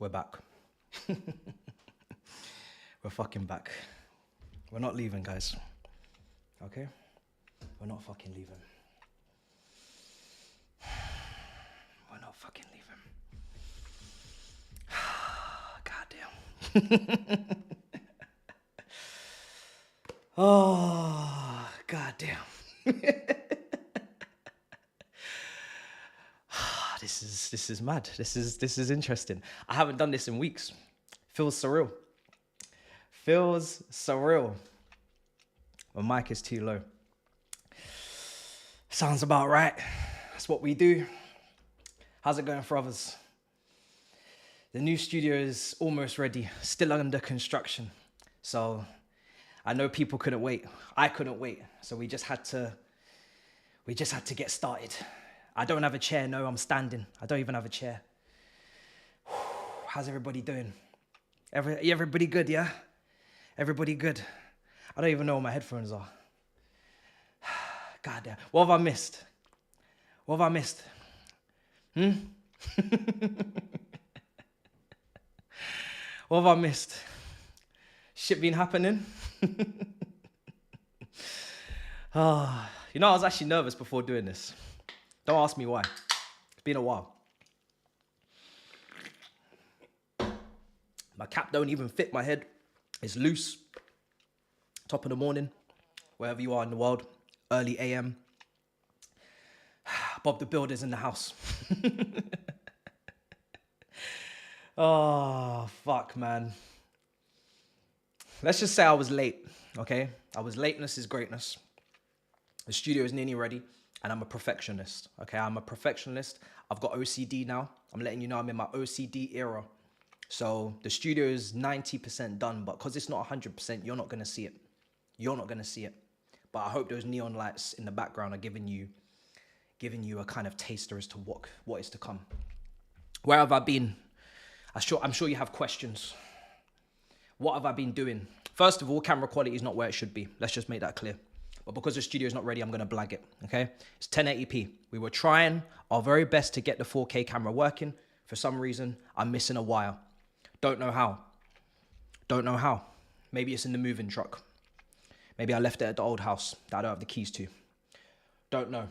We're back. We're fucking back. We're not leaving, guys. Okay? We're not fucking leaving. We're not fucking leaving. Goddamn. Oh, goddamn. This is mad. This is interesting. I haven't done this in weeks. Feels surreal. Feels surreal. My mic is too low. Sounds about right. That's what we do. How's it going for others? The new studio is almost ready, still under construction. So I know people couldn't wait. I couldn't wait. So we just had to get started. I don't have a chair. No, I'm standing. I don't even have a chair. How's everybody doing? Everybody good, yeah? Everybody good? I don't even know where my headphones are. God damn. What have I missed? What have I missed? What have I missed? Shit been happening? Oh, you know, I was actually nervous before doing this. Don't ask me why. It's been a while. My cap don't even fit my head. It's loose. Top of the morning, wherever you are in the world, early AM. Bob the Builder's in the house. Oh, fuck, man. Let's just say I was late, okay? Lateness is greatness. The studio is nearly ready, and I'm a perfectionist, okay? I'm a perfectionist. I've got OCD now. I'm letting you know I'm in my OCD era. So the studio is 90% done, but because it's not 100%, you're not going to see it. You're not going to see it. But I hope those neon lights in the background are giving you a kind of taster as to what is to come. Where have I been? I'm sure you have questions. What have I been doing? First of all, camera quality is not where it should be. Let's just make that clear. But because the studio is not ready, I'm going to blag it, okay? It's 1080p. We were trying our very best to get the 4K camera working. For some reason, I'm missing a wire. Don't know how. Don't know how. Maybe it's in the moving truck. Maybe I left it at the old house that I don't have the keys to. Don't know.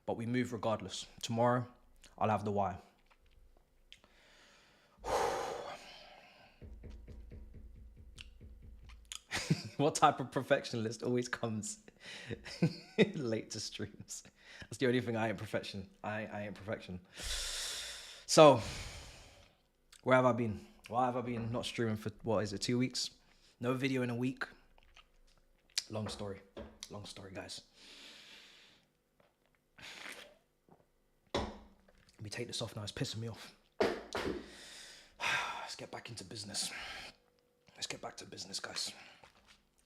But we move regardless. Tomorrow, I'll have the wire. What type of perfectionist always comes late to streams? That's the only thing I ain't perfection. I ain't perfection. So, where have I been? Why have I been not streaming for, 2 weeks? No video in a week. Long story, guys. Let me take this off now, it's pissing me off. Let's get back into business. Let's get back to business, guys.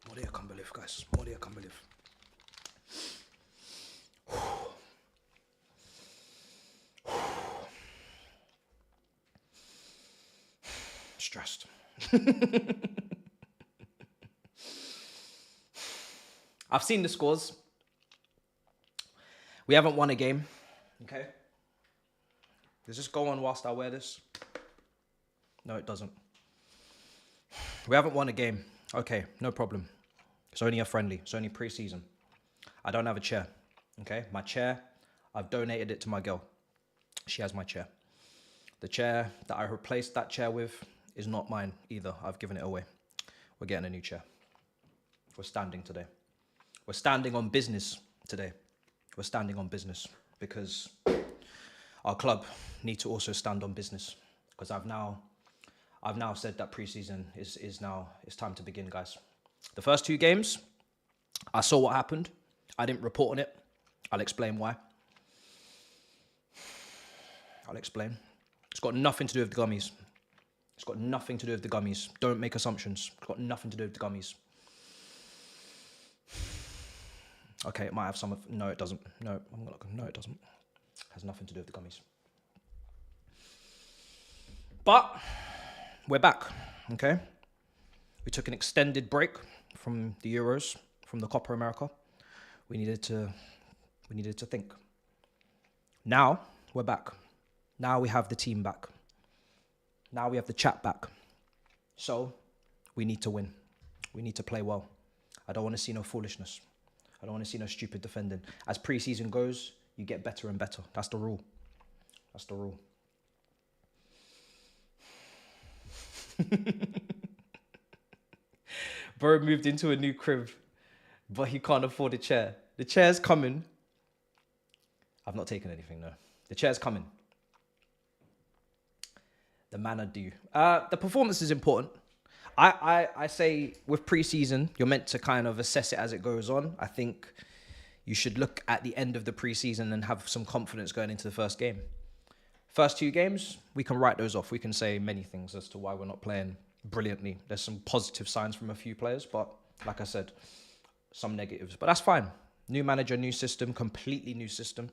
More I can't believe, guys. More I can't believe. Stressed. I've seen the scores. We haven't won a game. Okay. Does this go on whilst I wear this? No, it doesn't. We haven't won a game. Okay, no problem. It's only a friendly. It's only pre-season. I don't have a chair. Okay, my chair, I've donated it to my girl. She has my chair. The chair that I replaced that chair with is not mine either. I've given it away. We're getting a new chair. We're standing today. We're standing on business today. We're standing on business because our club need to also stand on business, because I've now said that preseason is now, it's time to begin, guys. The first 2 games, I saw what happened. I didn't report on it. I'll explain why. I'll explain. It's got nothing to do with the gummies. It's got nothing to do with the gummies. Don't make assumptions. It's got nothing to do with the gummies. Okay, it might have some of... No, it doesn't. No, no, it doesn't. It has nothing to do with the gummies. But we're back, okay? We took an extended break from the Euros, from the Copa América. We needed to think. Now we're back. Now we have the team back. Now we have the chat back. So we need to win. We need to play well. I don't want to see no foolishness. I don't want to see no stupid defending. As pre-season goes, you get better and better. That's the rule. That's the rule. Bro moved into a new crib, but he can't afford a chair. The chair's coming. I've not taken anything, no. The chair's coming. The manner do. The performance is important. I say with pre-season, you're meant to kind of assess it as it goes on. I think you should look at the end of the pre-season and have some confidence going into the first game. First 2 games, we can write those off. We can say many things as to why we're not playing brilliantly. There's some positive signs from a few players, but like I said, some negatives. But that's fine. New manager, new system, completely new system.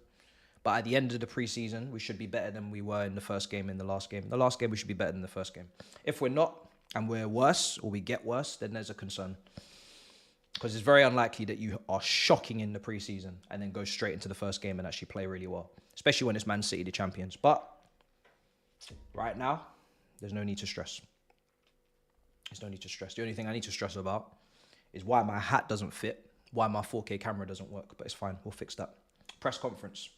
But at the end of the preseason, we should be better than we were in the first game, in the last game. The last game, we should be better than the first game. If we're not, and we're worse, or we get worse, then there's a concern. Because it's very unlikely that you are shocking in the preseason and then go straight into the first game and actually play really well. Especially when it's Man City, the champions. But right now, there's no need to stress. There's no need to stress. The only thing I need to stress about is why my hat doesn't fit, why my 4K camera doesn't work. But it's fine. We'll fix that. Press conference.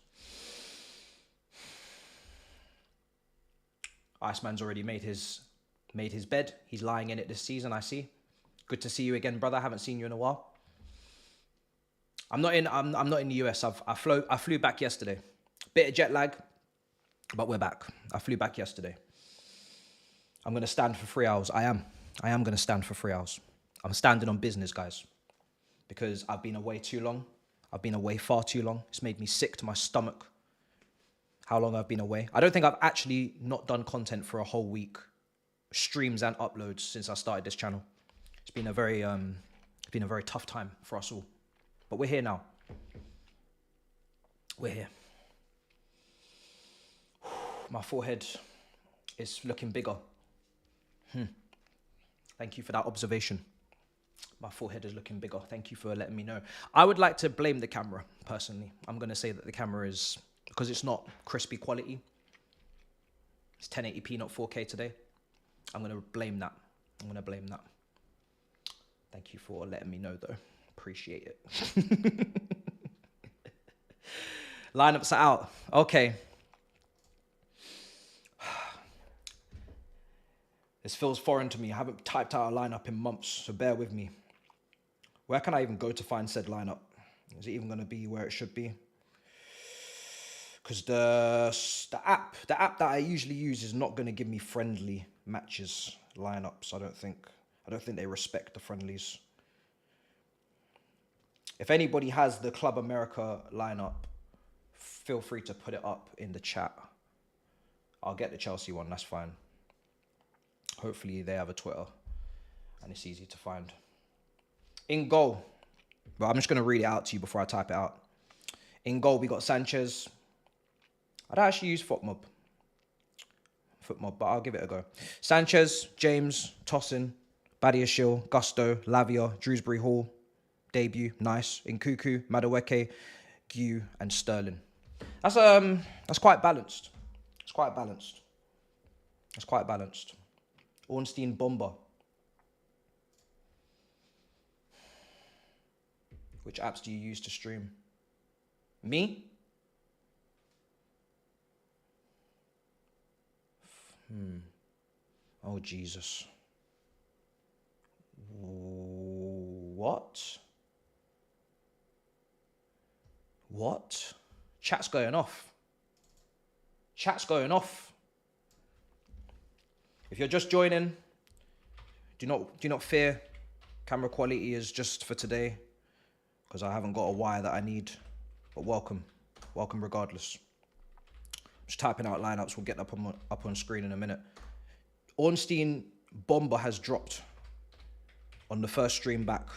Iceman's already made his bed. He's lying in it this season, I see. Good to see you again, brother. I haven't seen you in a while. I'm not in the US. I flew back yesterday. Bit of jet lag, but we're back. I flew back yesterday. I'm gonna stand for 3 hours. I am gonna stand for 3 hours. I'm standing on business, guys, because I've been away too long. I've been away far too long. It's made me sick to my stomach. How long I've been away. I don't think I've actually not done content for a whole week, streams and uploads, since I started this channel. It's been a very tough time for us all. But we're here now. We're here. My forehead is looking bigger. Thank you for that observation. My forehead is looking bigger. Thank you for letting me know. I would like to blame the camera, personally. I'm going to say that the camera is, because it's not crispy quality. It's 1080p, not 4K today. I'm going to blame that. Thank you for letting me know, though. Appreciate it. Lineups are out. Okay. This feels foreign to me. I haven't typed out a lineup in months, so bear with me. Where can I even go to find said lineup? Is it even going to be where it should be? Because the app that I usually use is not going to give me friendly matches lineups. I don't think they respect the friendlies. If anybody has the Club America lineup, feel free to put it up in the chat. I'll get the Chelsea one. That's fine. Hopefully they have a Twitter and it's easy to find. In goal, but I'm just going to read it out to you before I type it out. In goal, we got Sanchez. I don't actually use FootMob, but I'll give it a go. Sanchez, James, Tossin, Badiashile, Gusto, Lavia, Dewsbury-Hall, debut, nice. Nkuku, Madueke, Gu, and Sterling. That's quite balanced. It's quite balanced. Ornstein, Bomber. Which apps do you use to stream? Me? Oh, Jesus. What? Chat's going off. If you're just joining, do not fear. Camera quality is just for today, because I haven't got a wire that I need. But welcome regardless. Just typing out lineups. We'll get up on screen in a minute. Ornstein Bomber has dropped on the first stream back.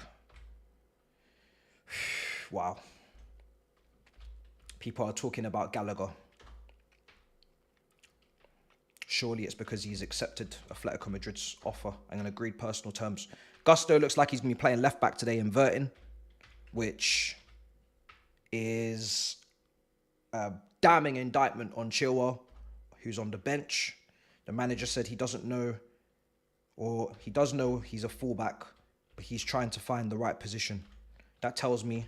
Wow. People are talking about Gallagher. Surely it's because he's accepted Atletico Madrid's offer and on agreed personal terms. Gusto looks like he's going to be playing left back today, inverting, which is a damning indictment on Chilwell, who's on the bench. The manager said he doesn't know, or he does know he's a fullback, but he's trying to find the right position. That tells me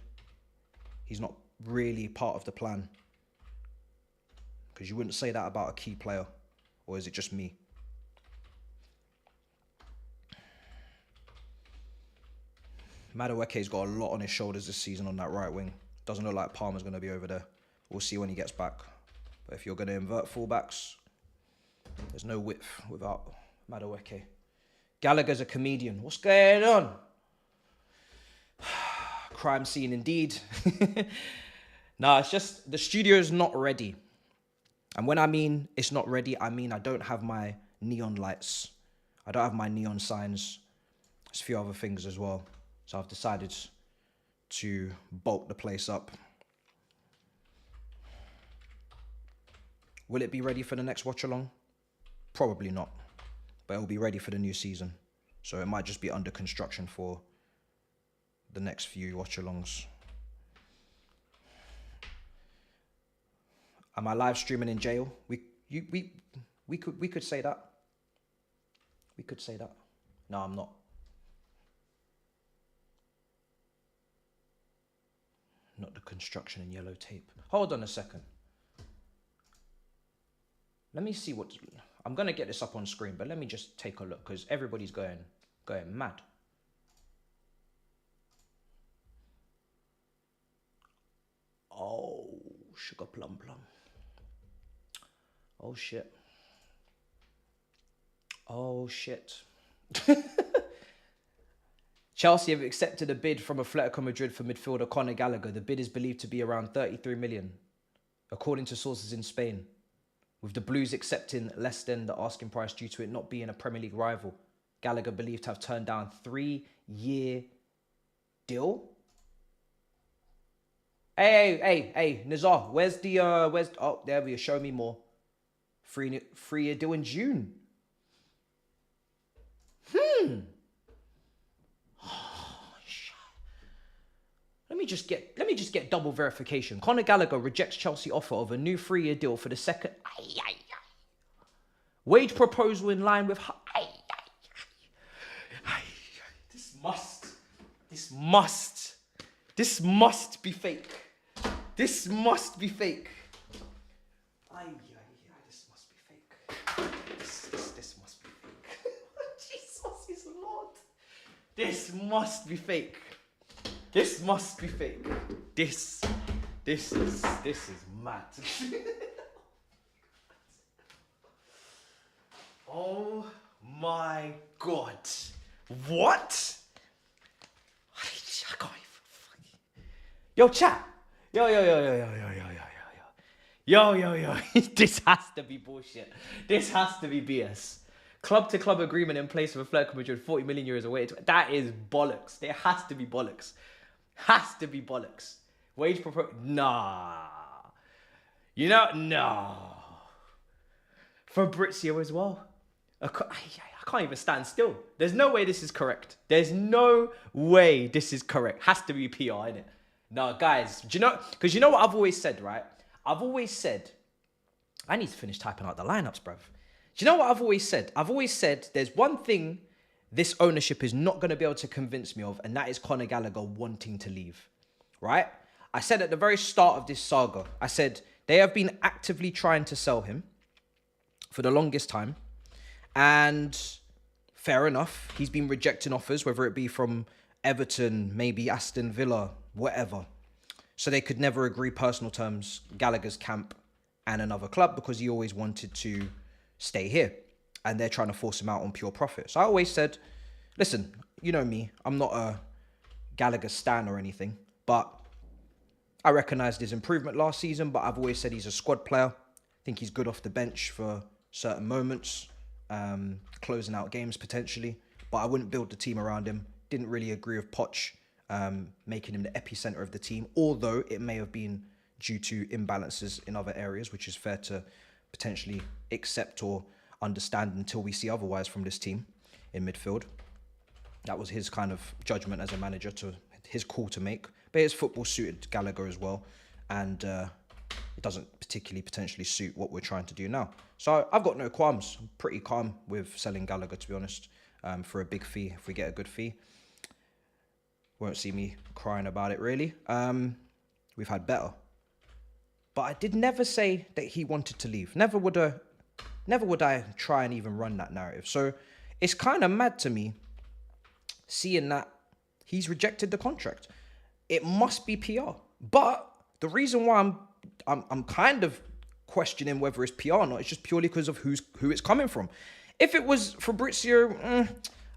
he's not really part of the plan. Because you wouldn't say that about a key player. Or is it just me? Madueke's got a lot on his shoulders this season on that right wing. Doesn't look like Palmer's going to be over there. We'll see when he gets back. But if you're going to invert fullbacks, there's no width without Madueke. Gallagher's a comedian. What's going on? Crime scene indeed. Nah, it's just the studio's not ready. And when I mean it's not ready, I mean I don't have my neon lights. I don't have my neon signs. There's a few other things as well. So I've decided to bulk the place up. Will it be ready for the next watch along? Probably not. But it'll be ready for the new season. So it might just be under construction for the next few watch alongs. Am I live streaming in jail? We could say that. We could say that. No, I'm not. Not the construction in yellow tape. Hold on a second. Let me see what... I'm going to get this up on screen, but let me just take a look because everybody's going mad. Oh, sugar plum. Oh, shit. Oh, shit. Chelsea have accepted a bid from Atletico Madrid for midfielder Conor Gallagher. The bid is believed to be around 33 million, according to sources in Spain, with the Blues accepting less than the asking price due to it not being a Premier League rival. Gallagher believed to have turned down 3-year deal. Hey, Nizar, where's oh, there we are, show me more. 3-year deal in June. Let me just get double verification. Conor Gallagher rejects Chelsea offer of a new 3-year deal for the second. Wage proposal in line with. This must be fake. This must be fake. This must be fake. This must be fake. Jesus is Lord. This must be fake. This must be fake. This is mad. Oh my God. What? I can't even. Yo, chat. Yo. This has to be bullshit. This has to be BS. Club-to-club agreement in place with Atletico Madrid, 40 million euros away. That is bollocks. There has to be bollocks. Has to be bollocks. Wage proposal. Nah. You know, no. Fabrizio as well. I can't even stand still. There's no way this is correct. There's no way this is correct. Has to be PR, innit? No, guys. Do you know? Because you know what I've always said, right? I've always said, I need to finish typing out the lineups, bruv. Do you know what I've always said? I've always said there's one thing this ownership is not going to be able to convince me of, and that is Conor Gallagher wanting to leave, right? I said at the very start of this saga, I said they have been actively trying to sell him for the longest time, and fair enough, he's been rejecting offers, whether it be from Everton, maybe Aston Villa, whatever. So they could never agree personal terms, Gallagher's camp and another club, because he always wanted to stay here. And they're trying to force him out on pure profit. So I always said, listen, you know me, I'm not a Gallagher stan or anything, but I recognised his improvement last season, but I've always said he's a squad player. I think he's good off the bench for certain moments, closing out games potentially, but I wouldn't build the team around him. Didn't really agree with Poch making him the epicenter of the team, although it may have been due to imbalances in other areas, which is fair to potentially accept or understand until we see otherwise from this team in midfield. That was his kind of judgment as a manager, to his call to make. But his football suited Gallagher as well. And it doesn't particularly potentially suit what we're trying to do now. So I've got no qualms. I'm pretty calm with selling Gallagher, to be honest, for a big fee. If we get a good fee, won't see me crying about it, really. We've had better. But I did never say that he wanted to leave. Never would I try and even run that narrative. So it's kind of mad to me seeing that he's rejected the contract. It must be PR. But the reason why I'm kind of questioning whether it's PR or not, it's just purely because of who it's coming from. If it was Fabrizio,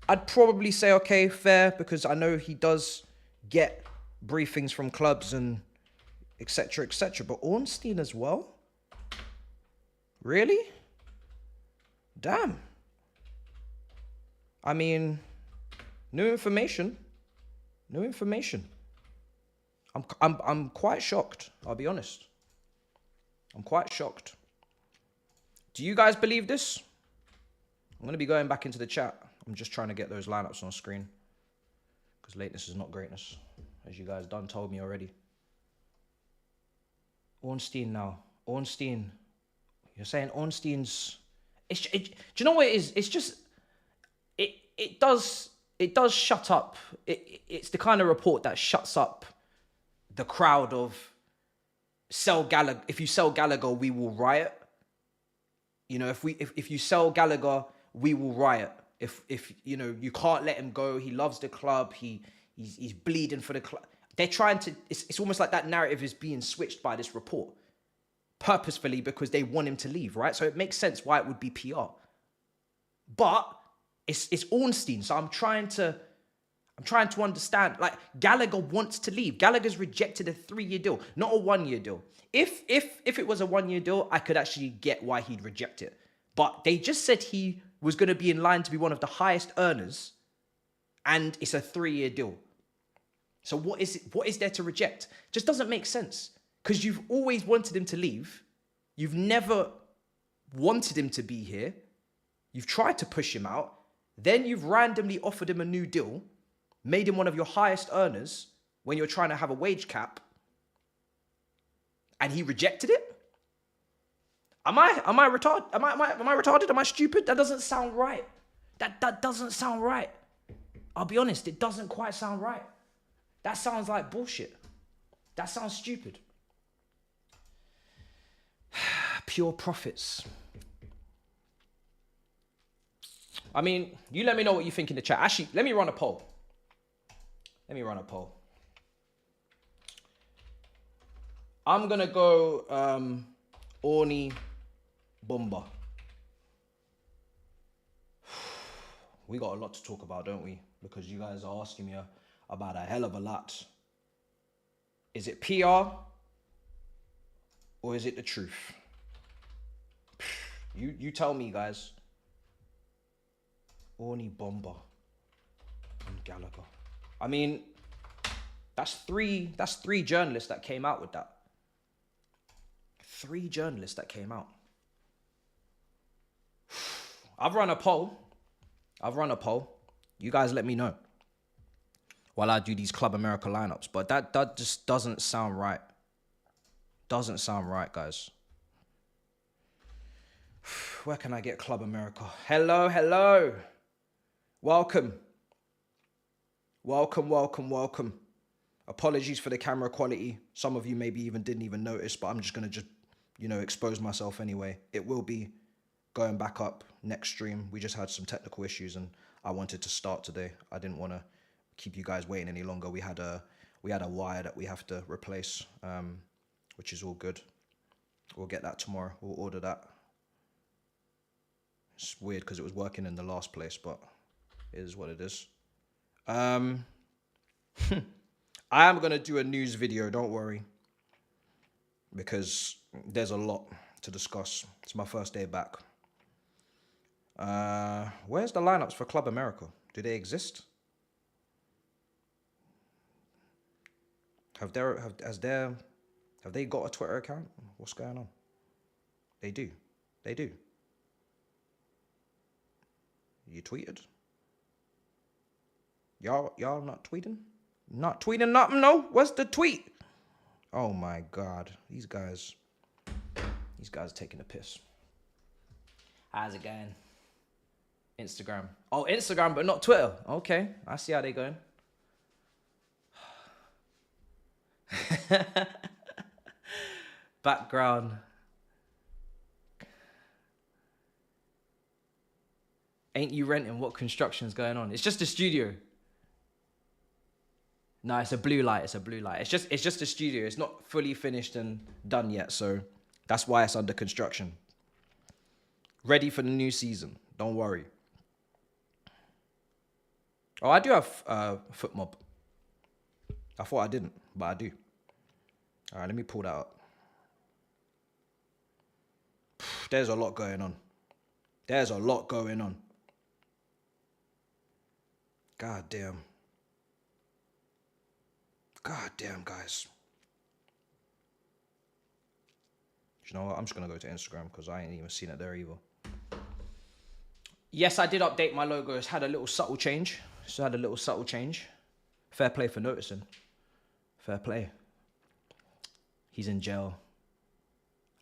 I'd probably say, okay, fair, because I know he does get briefings from clubs and etc., etc. But Ornstein as well? Really? Damn. I mean, new information. New information. I'm quite shocked, I'll be honest. I'm quite shocked. Do you guys believe this? I'm going to be going back into the chat. I'm just trying to get those lineups on screen. Because lateness is not greatness, as you guys done told me already. Ornstein now. Ornstein. You're saying Ornstein's... do you know what it is? It's just... It does shut up. It's the kind of report that shuts up the crowd of sell Gallagher. If you sell Gallagher, we will riot. You know, if you sell Gallagher, we will riot. If you know, you can't let him go. He loves the club. He's bleeding for the club. They're trying to, it's almost like that narrative is being switched by this report purposefully because they want him to leave, right? So it makes sense why it would be PR. But it's Ornstein. So I'm trying to understand, like, Gallagher wants to leave. Gallagher's rejected a 3-year deal, not a 1-year deal. If it was a 1-year deal, I could actually get why he'd reject it. But they just said he was going to be in line to be one of the highest earners, and it's a 3-year deal. So what is there to reject? Just doesn't make sense. Because you've always wanted him to leave. You've never wanted him to be here. You've tried to push him out. Then you've randomly offered him a new deal, made him one of your highest earners when you're trying to have a wage cap, and he rejected it? Am I retarded? Am I retarded? Am I stupid? That doesn't sound right. That doesn't sound right. I'll be honest, it doesn't quite sound right. That sounds like bullshit. That sounds stupid. Pure profits. I mean, you let me know what you think in the chat. Actually, let me run a poll. I'm going to go Orny Bomba. We got a lot to talk about, don't we? Because you guys are asking me about a hell of a lot. Is it PR or is it the truth? You tell me, guys. Orny Bomba and Gallagher. I mean, that's three journalists that came out with that. 3 journalists that came out. I've run a poll. You guys let me know while I do these Club America lineups. But that just doesn't sound right. Doesn't sound right, guys. Where can I get Club America? Hello. Welcome. Apologies for the camera quality. Some of you maybe didn't even notice, but I'm just going to expose myself anyway. It will be going back up next stream. We just had some technical issues and I wanted to start today. I didn't want to keep you guys waiting any longer. We had a wire that we have to replace, which is all good. We'll get that tomorrow. We'll order that. It's weird because it was working in the last place, but it is what it is. I am going to do a news video, don't worry, because there's a lot to discuss. It's my first day back. Where's the lineups for Club America? Do they exist? Have they got a Twitter account? What's going on? They do. You tweeted? Y'all not tweeting? Not tweeting nothing, no? What's the tweet? Oh my God, these guys. These guys are taking the piss. How's it going? Instagram. Oh, Instagram, but not Twitter. Okay, I see how they going. Background. Ain't you renting? What construction's going on? It's just a studio. No, it's a blue light. It's a blue light. It's just a studio. It's not fully finished and done yet, so that's why it's under construction. Ready for the new season. Don't worry. Oh, I do have foot mob. I thought I didn't, but I do. All right, let me pull that up. There's a lot going on. There's a lot going on. God damn. God damn, guys. You know what? I'm just going to go to Instagram because I ain't even seen it there either. Yes, I did update my logo. It's had a little subtle change. Fair play for noticing. Fair play. He's in jail.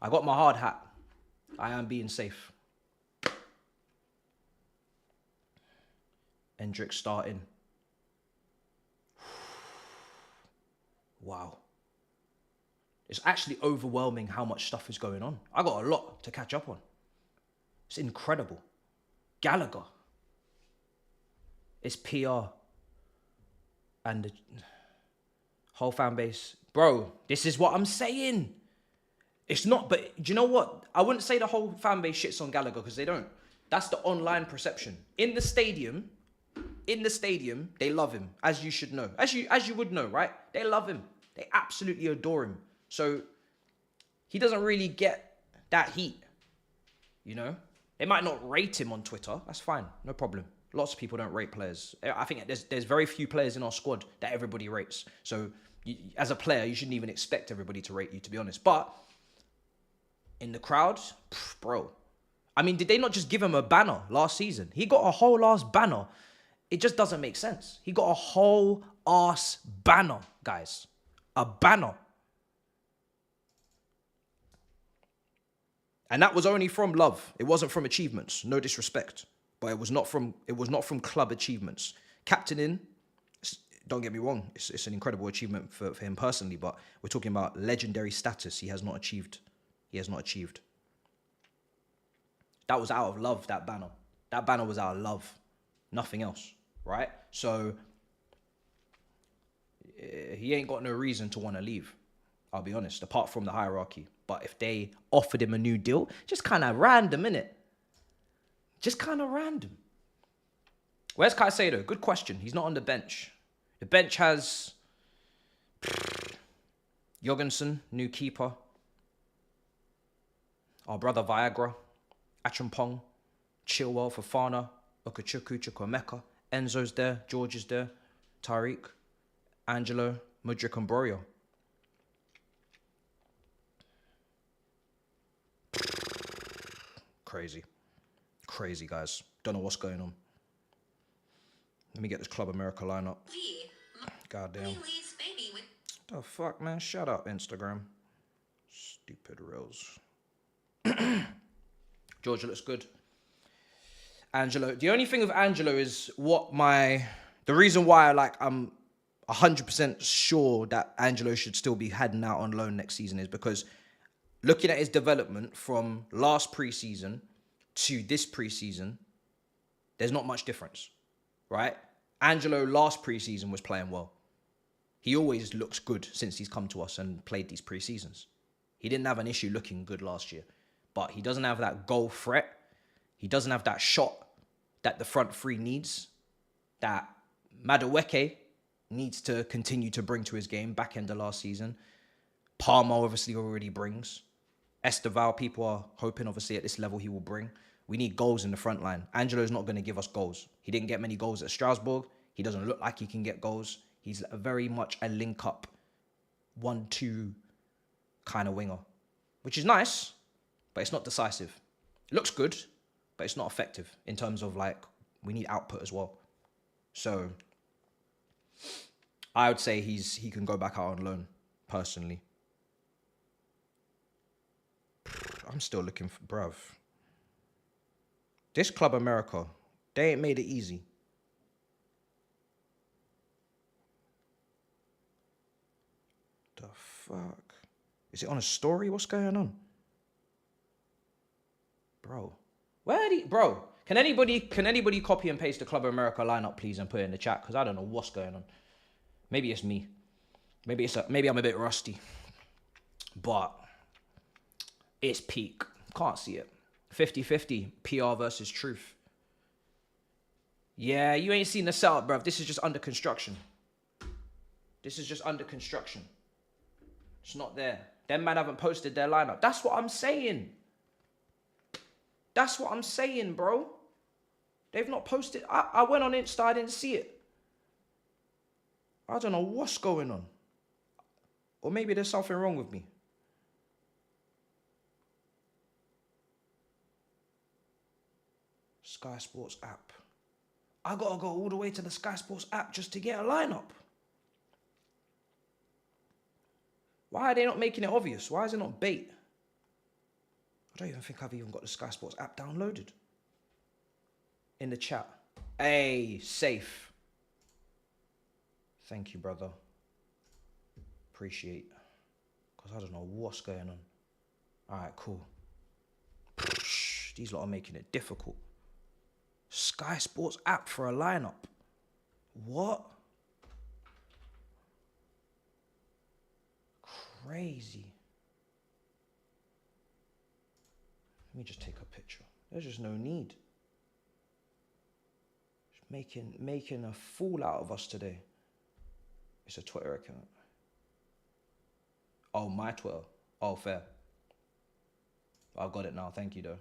I got my hard hat. I am being safe. Hendrick starting. Wow. It's actually overwhelming how much stuff is going on. I got a lot to catch up on. It's incredible. Gallagher. It's PR. And the whole fan base. Bro, this is what I'm saying. It's not, but do you know what? I wouldn't say the whole fan base shits on Gallagher because they don't. That's the online perception. In the stadium, they love him, as you should know. As you would know, right? They love him. They absolutely adore him. So he doesn't really get that heat, you know? They might not rate him on Twitter. That's fine. No problem. Lots of people don't rate players. I think there's very few players in our squad that everybody rates. So as a player, you shouldn't even expect everybody to rate you, to be honest. But in the crowd, bro. I mean, did they not just give him a banner last season? He got a whole ass banner. It just doesn't make sense. He got a whole ass banner, guys. A banner. And that was only from love. It wasn't from achievements. No disrespect. But it was not from club achievements. Captaining, don't get me wrong, it's an incredible achievement for him personally, but we're talking about legendary status he has not achieved. That was out of love, that banner. That banner was out of love. Nothing else, right? So he ain't got no reason to want to leave, I'll be honest, apart from the hierarchy. But if they offered him a new deal, just kind of random, innit? Just kind of random. Where's Caicedo? Good question. He's not on the bench. The bench has Jorgensen, new keeper. Our brother Viagra, Achampong, Chilwell, Fofana, Okachukwu, Chukwemeka, Enzo's there, George is there, Tariq, Angelo, Mudryk and Broyo. Crazy, guys. Don't know what's going on. Let me get this Club America lineup. Goddamn. The fuck, man? Shut up, Instagram. Stupid reels. Georgia looks good. Angelo. The only thing with Angelo is the reason why I'm 100% sure that Angelo should still be heading out on loan next season is because looking at his development from last preseason to this preseason, there's not much difference, right? Angelo last preseason was playing well. He always looks good since he's come to us and played these preseasons. He didn't have an issue looking good last year, but he doesn't have that goal threat. He doesn't have that shot that the front three needs, that Madueke needs to continue to bring to his game back end of last season. Palmer obviously already brings. Esteval, people are hoping obviously at this level he will bring. We need goals in the front line. Angelo's not going to give us goals. He didn't get many goals at Strasbourg. He doesn't look like he can get goals. He's very much a link-up 1-2 kind of winger, which is nice, but it's not decisive. It looks good, but it's not effective in terms of we need output as well. So I would say he can go back out on loan, personally. I'm still looking for, bruv. This Club America, they ain't made it easy. The fuck? Is it on a story? What's going on? Bro. Bro, can anybody copy and paste the Club America lineup, please, and put it in the chat? Because I don't know what's going on. Maybe it's me. Maybe I'm a bit rusty. But it's peak. Can't see it. 50-50. PR versus truth. Yeah, you ain't seen the setup, bruv. This is just under construction. It's not there. Them man haven't posted their lineup. That's what I'm saying. Bro. They've not posted. I went on Insta, I didn't see it. I don't know what's going on. Or maybe there's something wrong with me. Sky Sports app. I gotta go all the way to the Sky Sports app just to get a lineup. Why are they not making it obvious? Why is it not bait? I don't even think I've even got the Sky Sports app downloaded. In the chat. Hey, safe. Thank you, brother. Appreciate. Because I don't know what's going on. All right, cool. These lot are making it difficult. Sky Sports app for a lineup. What? Crazy. Let me just take a picture. There's just no need. Just making a fool out of us today. It's a Twitter account. Oh, my Twitter. Oh, fair. I've got it now. Thank you, though.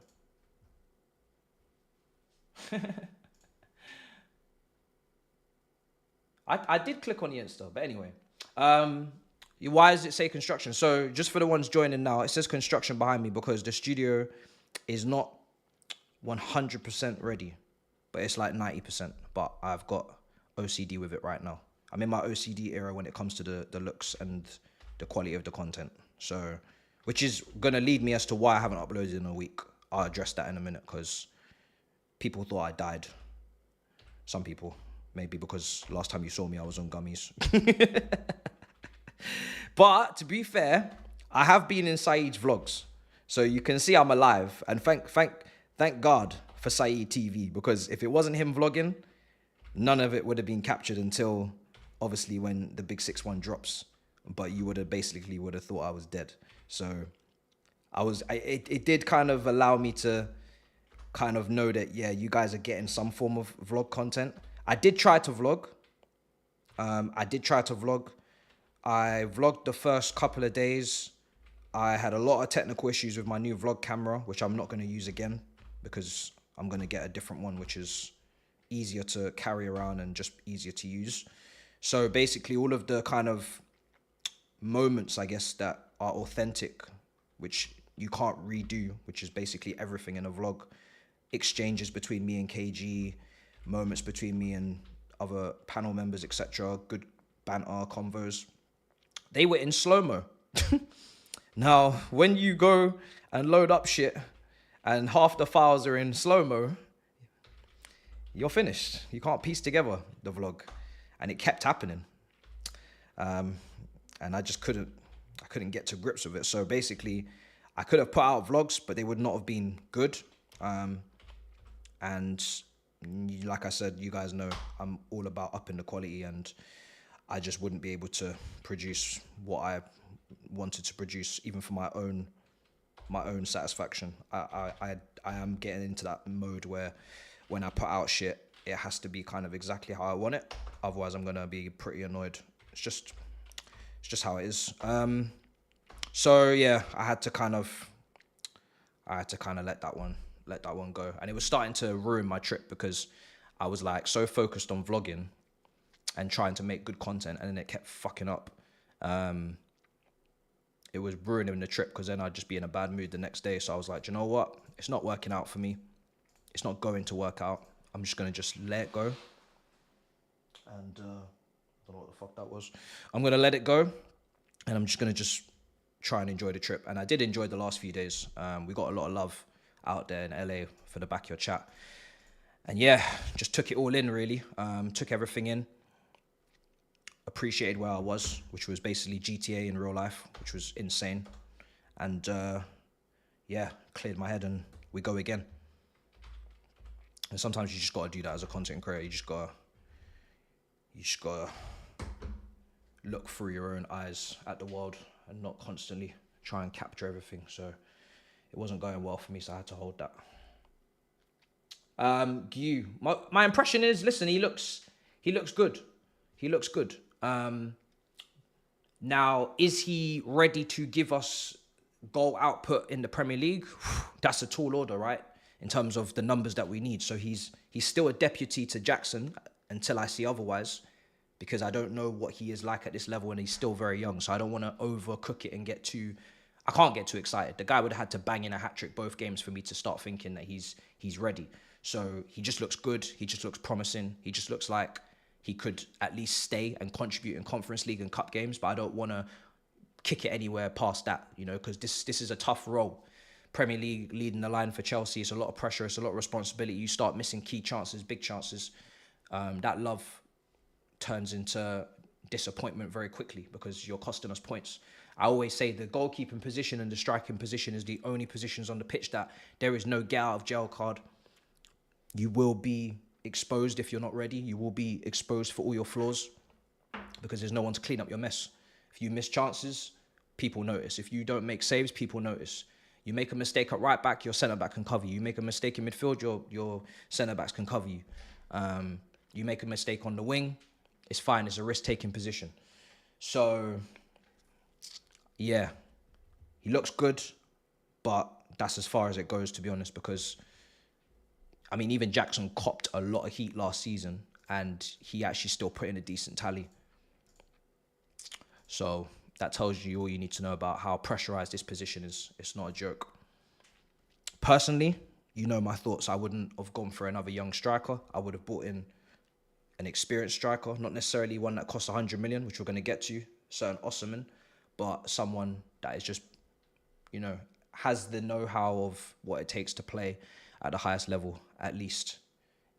I did click on the Insta, but anyway. Why does it say construction? So just for the ones joining now, it says construction behind me because the studio is not 100% ready, but it's like 90%. But I've got OCD with it right now. I'm in my OCD era when it comes to the looks and the quality of the content. So, which is going to lead me as to why I haven't uploaded in a week. I'll address that in a minute because people thought I died. Some people. Maybe because last time you saw me, I was on gummies. But to be fair, I have been in Saeed's vlogs. So you can see I'm alive. And thank God for Saeed TV. Because if it wasn't him vlogging, none of it would have been captured until obviously when the big 6-1 drops. But you would have thought I was dead. So it did kind of allow me to kind of know that, yeah, you guys are getting some form of vlog content. I did try to vlog. I vlogged the first couple of days. I had a lot of technical issues with my new vlog camera, which I'm not going to use again because I'm going to get a different one, which is easier to carry around and just easier to use. So basically all of the kind of moments, I guess, that are authentic, which you can't redo, which is basically everything in a vlog, exchanges between me and KG, moments between me and other panel members, etc., good banter, convos, they were in slow-mo. Now, when you go and load up shit and half the files are in slow-mo, you're finished. You can't piece together the vlog. And it kept happening. And I just couldn't get to grips with it. So basically, I could have put out vlogs, but they would not have been good. And like I said, you guys know I'm all about upping the quality, and I just wouldn't be able to produce what I wanted to produce, even for my own satisfaction. I am getting into that mode where when I put out shit, it has to be kind of exactly how I want it. Otherwise, I'm gonna be pretty annoyed. It's just how it is. So yeah, I had to kind of let that one go, and it was starting to ruin my trip because I was like so focused on vlogging and trying to make good content, and then it kept fucking up. It was ruining the trip because then I'd just be in a bad mood the next day. So I was like, you know what? It's not working out for me. It's not going to work out. I'm just going to just let it go. And I don't know what the fuck that was. I'm going to let it go. And I'm just going to just try and enjoy the trip. And I did enjoy the last few days. We got a lot of love out there in LA for the Back of Your Chat. And yeah, just took it all in, really. Took everything in. Appreciated where I was, which was basically GTA in real life, which was insane. And yeah, cleared my head and we go again. And sometimes you just got to do that as a content creator. You just got to look through your own eyes at the world and not constantly try and capture everything. So it wasn't going well for me, so I had to hold that. My impression is, listen, he looks good. He looks good. Now, is he ready to give us goal output in the Premier League? That's a tall order, right? In terms of the numbers that we need. So he's still a deputy to Jackson until I see otherwise, because I don't know what he is like at this level and he's still very young. So I don't want to overcook it and I can't get too excited. The guy would have had to bang in a hat-trick both games for me to start thinking that he's ready. So he just looks good. He just looks promising. He just looks like he could at least stay and contribute in Conference League and Cup games, but I don't want to kick it anywhere past that, you know, because this is a tough role. Premier League leading the line for Chelsea, it's a lot of pressure, it's a lot of responsibility. You start missing key chances, big chances. That love turns into disappointment very quickly because you're costing us points. I always say the goalkeeping position and the striking position is the only positions on the pitch that there is no get out of jail card. You will be exposed if you're not ready. You will be exposed for all your flaws because there's no one to clean up your mess. If you miss chances, people notice. If you don't make saves, people notice. You make a mistake at right back, your centre back can cover you. You make a mistake in midfield, your centre backs can cover you. You make a mistake on the wing, it's fine. It's a risk-taking position. So, yeah, he looks good, but that's as far as it goes, to be honest, because I mean, even Jackson copped a lot of heat last season and he actually still put in a decent tally. So that tells you all you need to know about how pressurized this position is. It's not a joke. Personally, you know my thoughts. I wouldn't have gone for another young striker. I would have brought in an experienced striker, not necessarily one that costs 100 million, which we're going to get to, certain Osimhen, but someone that is just, you know, has the know-how of what it takes to play at the highest level, at least.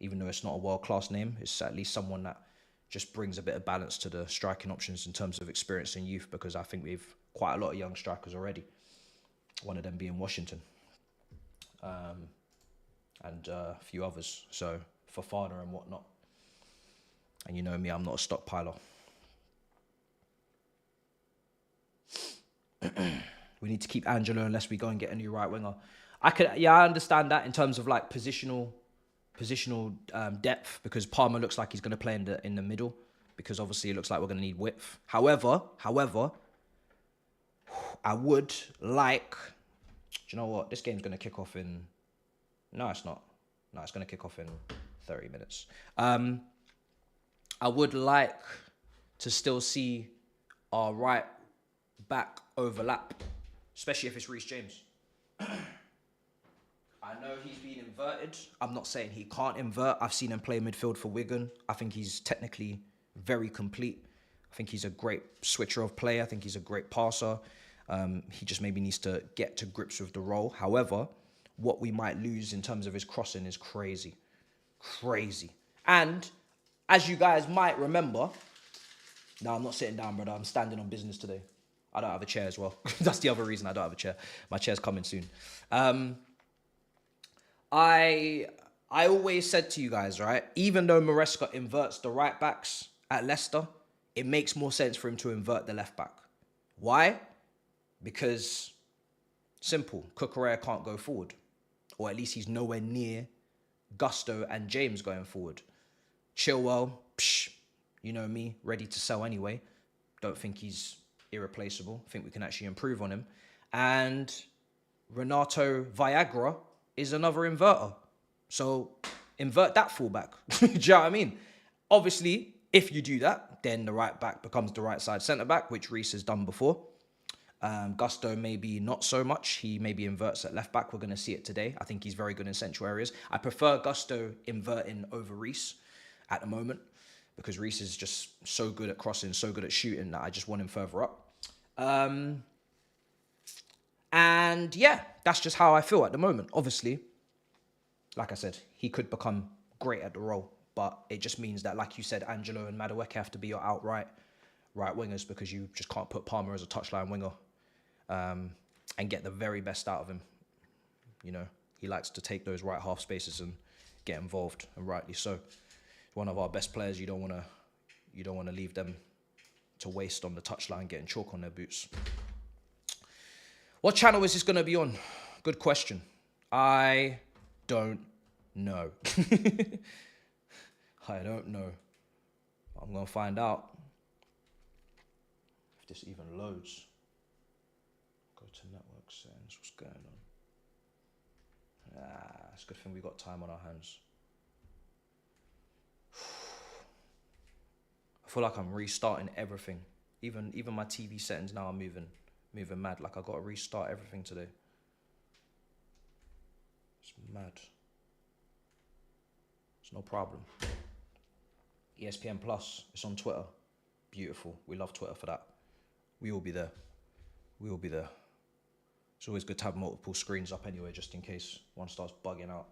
Even though it's not a world-class name, it's at least someone that just brings a bit of balance to the striking options in terms of experience and youth, because I think we've quite a lot of young strikers already. One of them being Washington. And a few others. So, Fofana and whatnot. And you know me, I'm not a stockpiler. We need to keep Angelo unless we go and get a new right winger. I understand that in terms of like positional depth, because Palmer looks like he's going to play in the middle, because obviously it looks like we're going to need width. However, I would like. Do you know what? This game's going to kick off in. No, it's not. No, it's going to kick off in 30 minutes. I would like to still see our right back overlap, especially if it's Reece James. I know he's been inverted. I'm not saying he can't invert. I've seen him play midfield for Wigan. I think he's technically very complete. I think he's a great switcher of play. I think he's a great passer. He just maybe needs to get to grips with the role. However, what we might lose in terms of his crossing is crazy. Crazy. And as you guys might remember, no, I'm not sitting down, brother. I'm standing on business today. I don't have a chair as well. That's the other reason I don't have a chair. My chair's coming soon. I always said to you guys, right, even though Maresca inverts the right backs at Leicester, it makes more sense for him to invert the left back. Why? Because, simple, Cucurella can't go forward. Or at least he's nowhere near Gusto and James going forward. Chilwell, you know me, ready to sell anyway. Don't think he's irreplaceable. Think we can actually improve on him. And Renato Viagra is another inverter. So invert that fullback. Do you know what I mean? Obviously, if you do that, then the right back becomes the right side centre back, which Reece has done before. Gusto maybe not so much. He maybe inverts at left back. We're going to see it today. I think he's very good in central areas. I prefer Gusto inverting over Reece at the moment, because Reece is just so good at crossing, so good at shooting, that I just want him further up. And yeah, that's just how I feel at the moment. Obviously, like I said, he could become great at the role, but it just means that, like you said, Angelo and Madueke have to be your outright right wingers, because you just can't put Palmer as a touchline winger and get the very best out of him. You know, he likes to take those right half spaces and get involved, and rightly so. One of our best players, you don't want to leave them to waste on the touchline, getting chalk on their boots. What channel is this going to be on? Good question. I don't know. I don't know. I'm going to find out if this even loads. Go to network settings. What's going on? It's a good thing we got time on our hands. I feel like I'm restarting everything. Even my TV settings now are moving mad. Like I got to restart everything today. It's mad. It's no problem. ESPN Plus. It's on Twitter. Beautiful. We love Twitter for that. We will be there. We will be there. It's always good to have multiple screens up anyway, just in case one starts bugging out.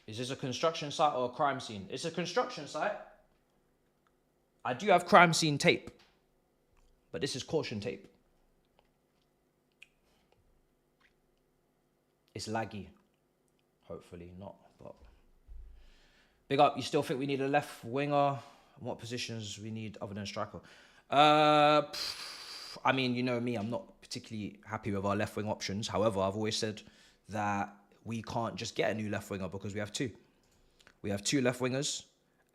Is this a construction site or a crime scene? It's a construction site. I do have crime scene tape, but this is caution tape. It's laggy. Hopefully not, but big up. You still think we need a left winger? What positions we need other than striker? I mean, you know me, I'm not particularly happy with our left wing options. However, I've always said that we can't just get a new left winger because we have two. We have two left wingers,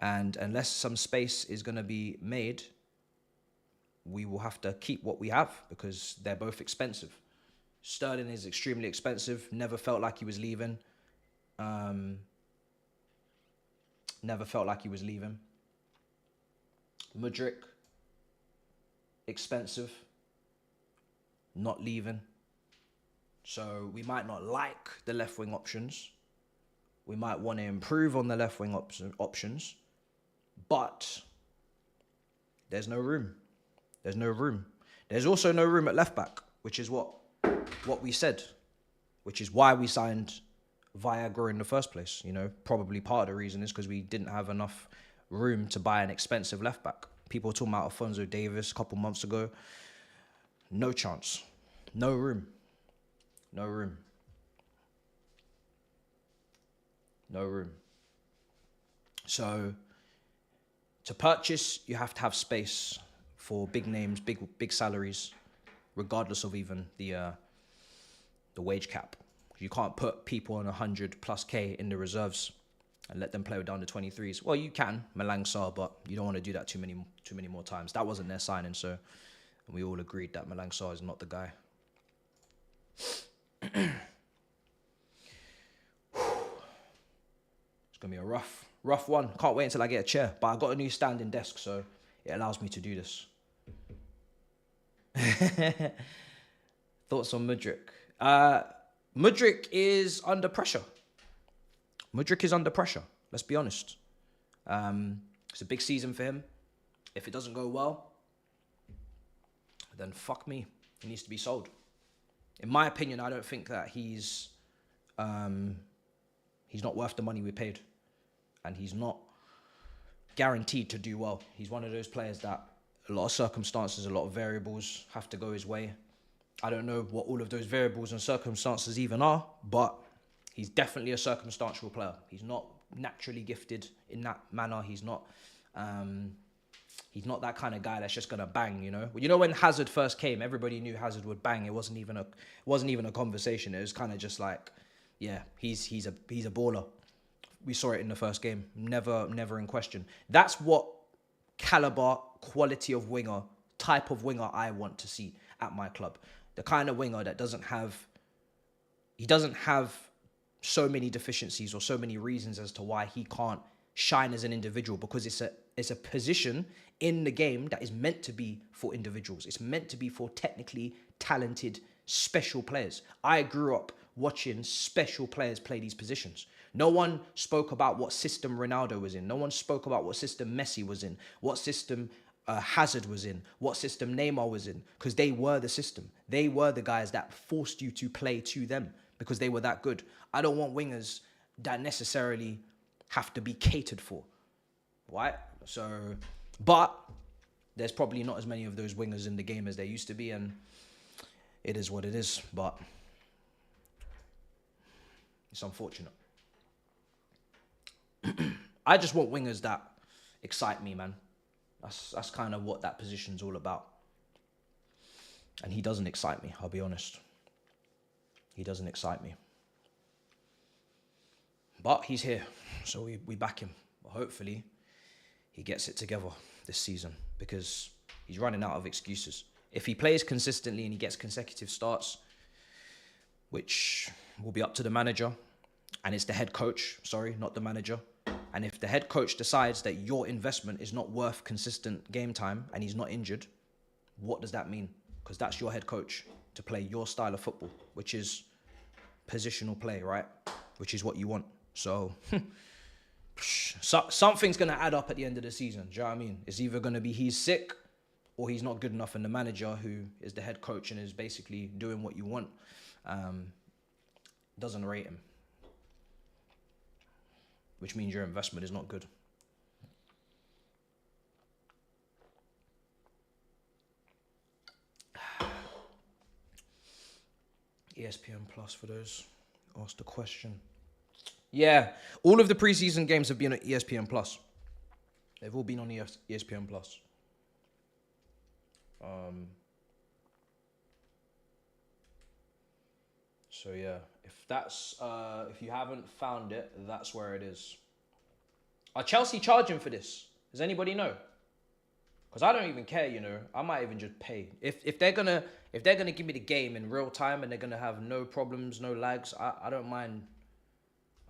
and unless some space is going to be made, we will have to keep what we have because they're both expensive. Sterling is extremely expensive. Never felt like he was leaving. Never felt like he was leaving. Mudryk, expensive. Not leaving. So we might not like the left wing options. We might want to improve on the left wing options. But there's no room. There's no room. There's also no room at left back, which is what we said, which is why we signed Viagra in the first place. You know, probably part of the reason is because we didn't have enough room to buy an expensive left back. People were talking about Alphonso Davies a couple months ago. No chance. No room. No room. No room. So to purchase, you have to have space for big names, big salaries, regardless of even the wage cap. You can't put people on 100+ K in the reserves and let them play with down the 23s. Well, you can, Malang Sarr, but you don't want to do that too many more times. That wasn't their signing, so we all agreed that Malang Sarr is not the guy. It's gonna be a rough one. Can't wait until I get a chair, but I got a new standing desk, so it allows me to do this. Thoughts on Mudryk? Mudryk is under pressure. Mudryk is under pressure. Let's be honest. It's a big season for him. If it doesn't go well, then fuck me. He needs to be sold. In my opinion, I don't think that he's not worth the money we paid, and he's not guaranteed to do well. He's one of those players that a lot of circumstances, a lot of variables have to go his way. I don't know what all of those variables and circumstances even are, but he's definitely a circumstantial player. He's not naturally gifted in that manner. He's not that kind of guy that's just gonna bang, you know. You know, when Hazard first came, everybody knew Hazard would bang. It wasn't even a conversation. It was kind of just like, yeah, he's a baller. We saw it in the first game. Never in question. That's what caliber, quality of winger, type of winger I want to see at my club. The kind of winger that doesn't have so many deficiencies or so many reasons as to why he can't shine as an individual, because it's a position in the game that is meant to be for individuals. It's meant to be for technically talented, special players. I grew up watching special players play these positions. No one spoke about what system Ronaldo was in. No one spoke about what system Messi was in, what system Hazard was in, what system Neymar was in, because they were the system. They were the guys that forced you to play to them because they were that good. I don't want wingers that necessarily have to be catered for, right? So, but there's probably not as many of those wingers in the game as there used to be, and it is what it is, but it's unfortunate. I just want wingers that excite me, man. That's kind of what that position's all about. And he doesn't excite me, I'll be honest. He doesn't excite me. But he's here, so we back him. But hopefully, he gets it together this season because he's running out of excuses. If he plays consistently and he gets consecutive starts, which will be up to the manager, and it's the head coach, sorry, not the manager. And if the head coach decides that your investment is not worth consistent game time and he's not injured, what does that mean? Because that's your head coach to play your style of football, which is positional play, right? Which is what you want. So something's going to add up at the end of the season. Do you know what I mean? It's either going to be he's sick or he's not good enough, and the manager, who is the head coach and is basically doing what you want, doesn't rate him, which means your investment is not good. ESPN Plus for those who asked the question. Yeah, all of the preseason games have been at ESPN Plus. They've all been on ESPN Plus. So yeah, if you haven't found it, that's where it is. Are Chelsea charging for this? Does anybody know? Because I don't even care, you know. I might even just pay. If they're gonna give me the game in real time and they're gonna have no problems, no lags, I don't mind.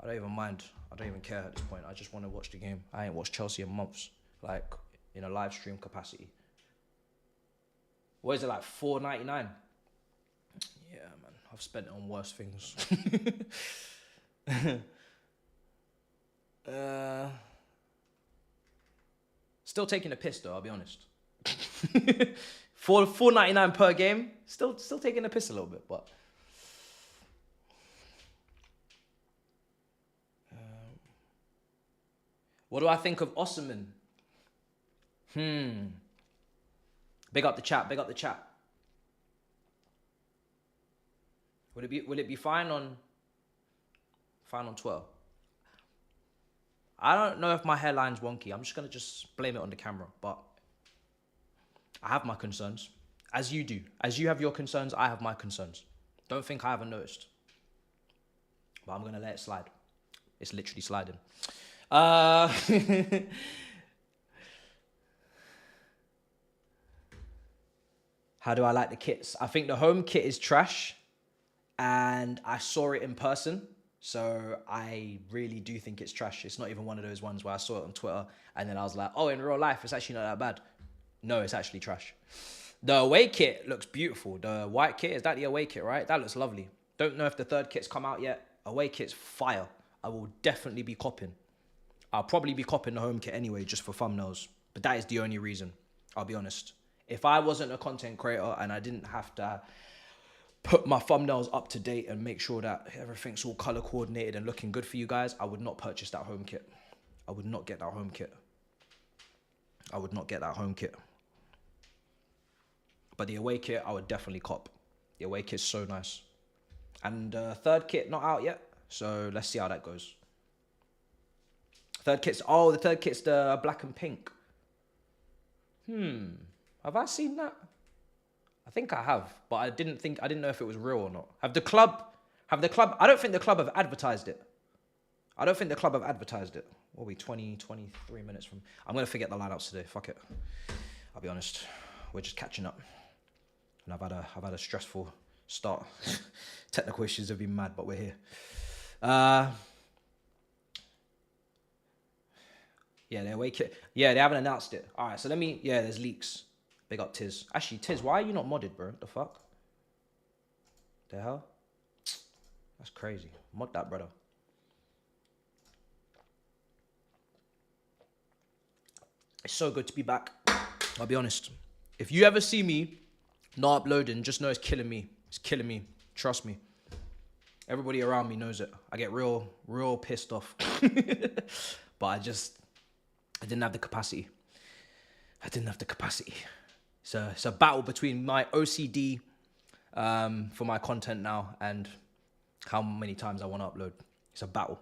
I don't even mind. I don't even care at this point. I just want to watch the game. I ain't watched Chelsea in months, like in a live stream capacity. What is it, like $4.99? Yeah, man. I've spent it on worse things. Still taking a piss though, I'll be honest. For $4.99 per game, still taking a piss a little bit, but what do I think of Osimhen? Big up the chat. Big up the chat. Will it be fine on Twitter? I don't know if my hairline's wonky. I'm just gonna blame it on the camera. But I have my concerns, as you do. As you have your concerns, I have my concerns. Don't think I haven't noticed. But I'm gonna let it slide. It's literally sliding. How do I like the kits? I think the home kit is trash, and I saw it in person, so I really do think it's trash. It's not even one of those ones where I saw it on Twitter and then I was like, oh, in real life, it's actually not that bad. No, it's actually trash. The away kit looks beautiful. The white kit, is that the away kit, right? That looks lovely. Don't know if the third kit's come out yet. Away kit's fire. I will definitely be copping. I'll probably be copping the home kit anyway, just for thumbnails. But that is the only reason, I'll be honest. If I wasn't a content creator and I didn't have to put my thumbnails up to date and make sure that everything's all color coordinated and looking good for you guys, I would not purchase that home kit. I would not get that home kit. I would not get that home kit. But the away kit, I would definitely cop. The away kit's so nice. And third kit, not out yet. So let's see how that goes. The third kit's the black and pink. Have I seen that? I think I have, but I didn't know if it was real or not. I don't think the club have advertised it. What are we, 23 minutes from? I'm going to forget the lineups today. Fuck it. I'll be honest. We're just catching up. And I've had a stressful start. Technical issues have been mad, but we're here. Yeah, they're awake. Yeah, they haven't announced it. All right, so there's leaks. Big up Tiz. Actually, Tiz, why are you not modded, bro? The fuck? The hell? That's crazy. Mod that, brother. It's so good to be back. I'll be honest. If you ever see me not uploading, just know it's killing me. It's killing me. Trust me. Everybody around me knows it. I get real pissed off. But I didn't have the capacity. So it's a battle between my OCD for my content now and how many times I want to upload. It's a battle.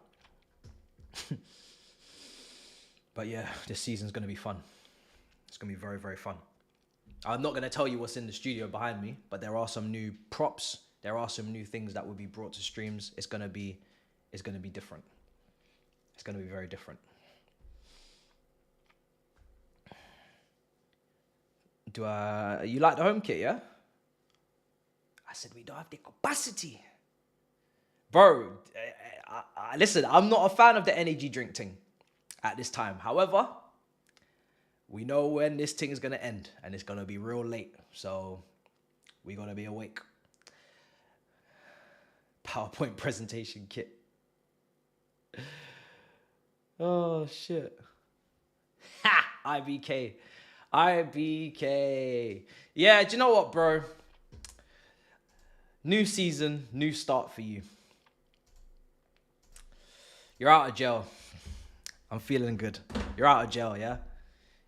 But yeah, this season's going to be fun. It's going to be very, very fun. I'm not going to tell you what's in the studio behind me, but there are some new props. There are some new things that will be brought to streams. It's going to be different. It's going to be very different. You like the home kit, yeah? I said, we don't have the capacity. Bro, listen, I'm not a fan of the energy drink thing at this time. However, we know when this thing is going to end and it's going to be real late. So we're going to be awake. PowerPoint presentation kit. Oh, shit. Ha! IBK. Yeah, do you know what, bro? New season, new start for you. You're out of jail. I'm feeling good. You're out of jail, yeah?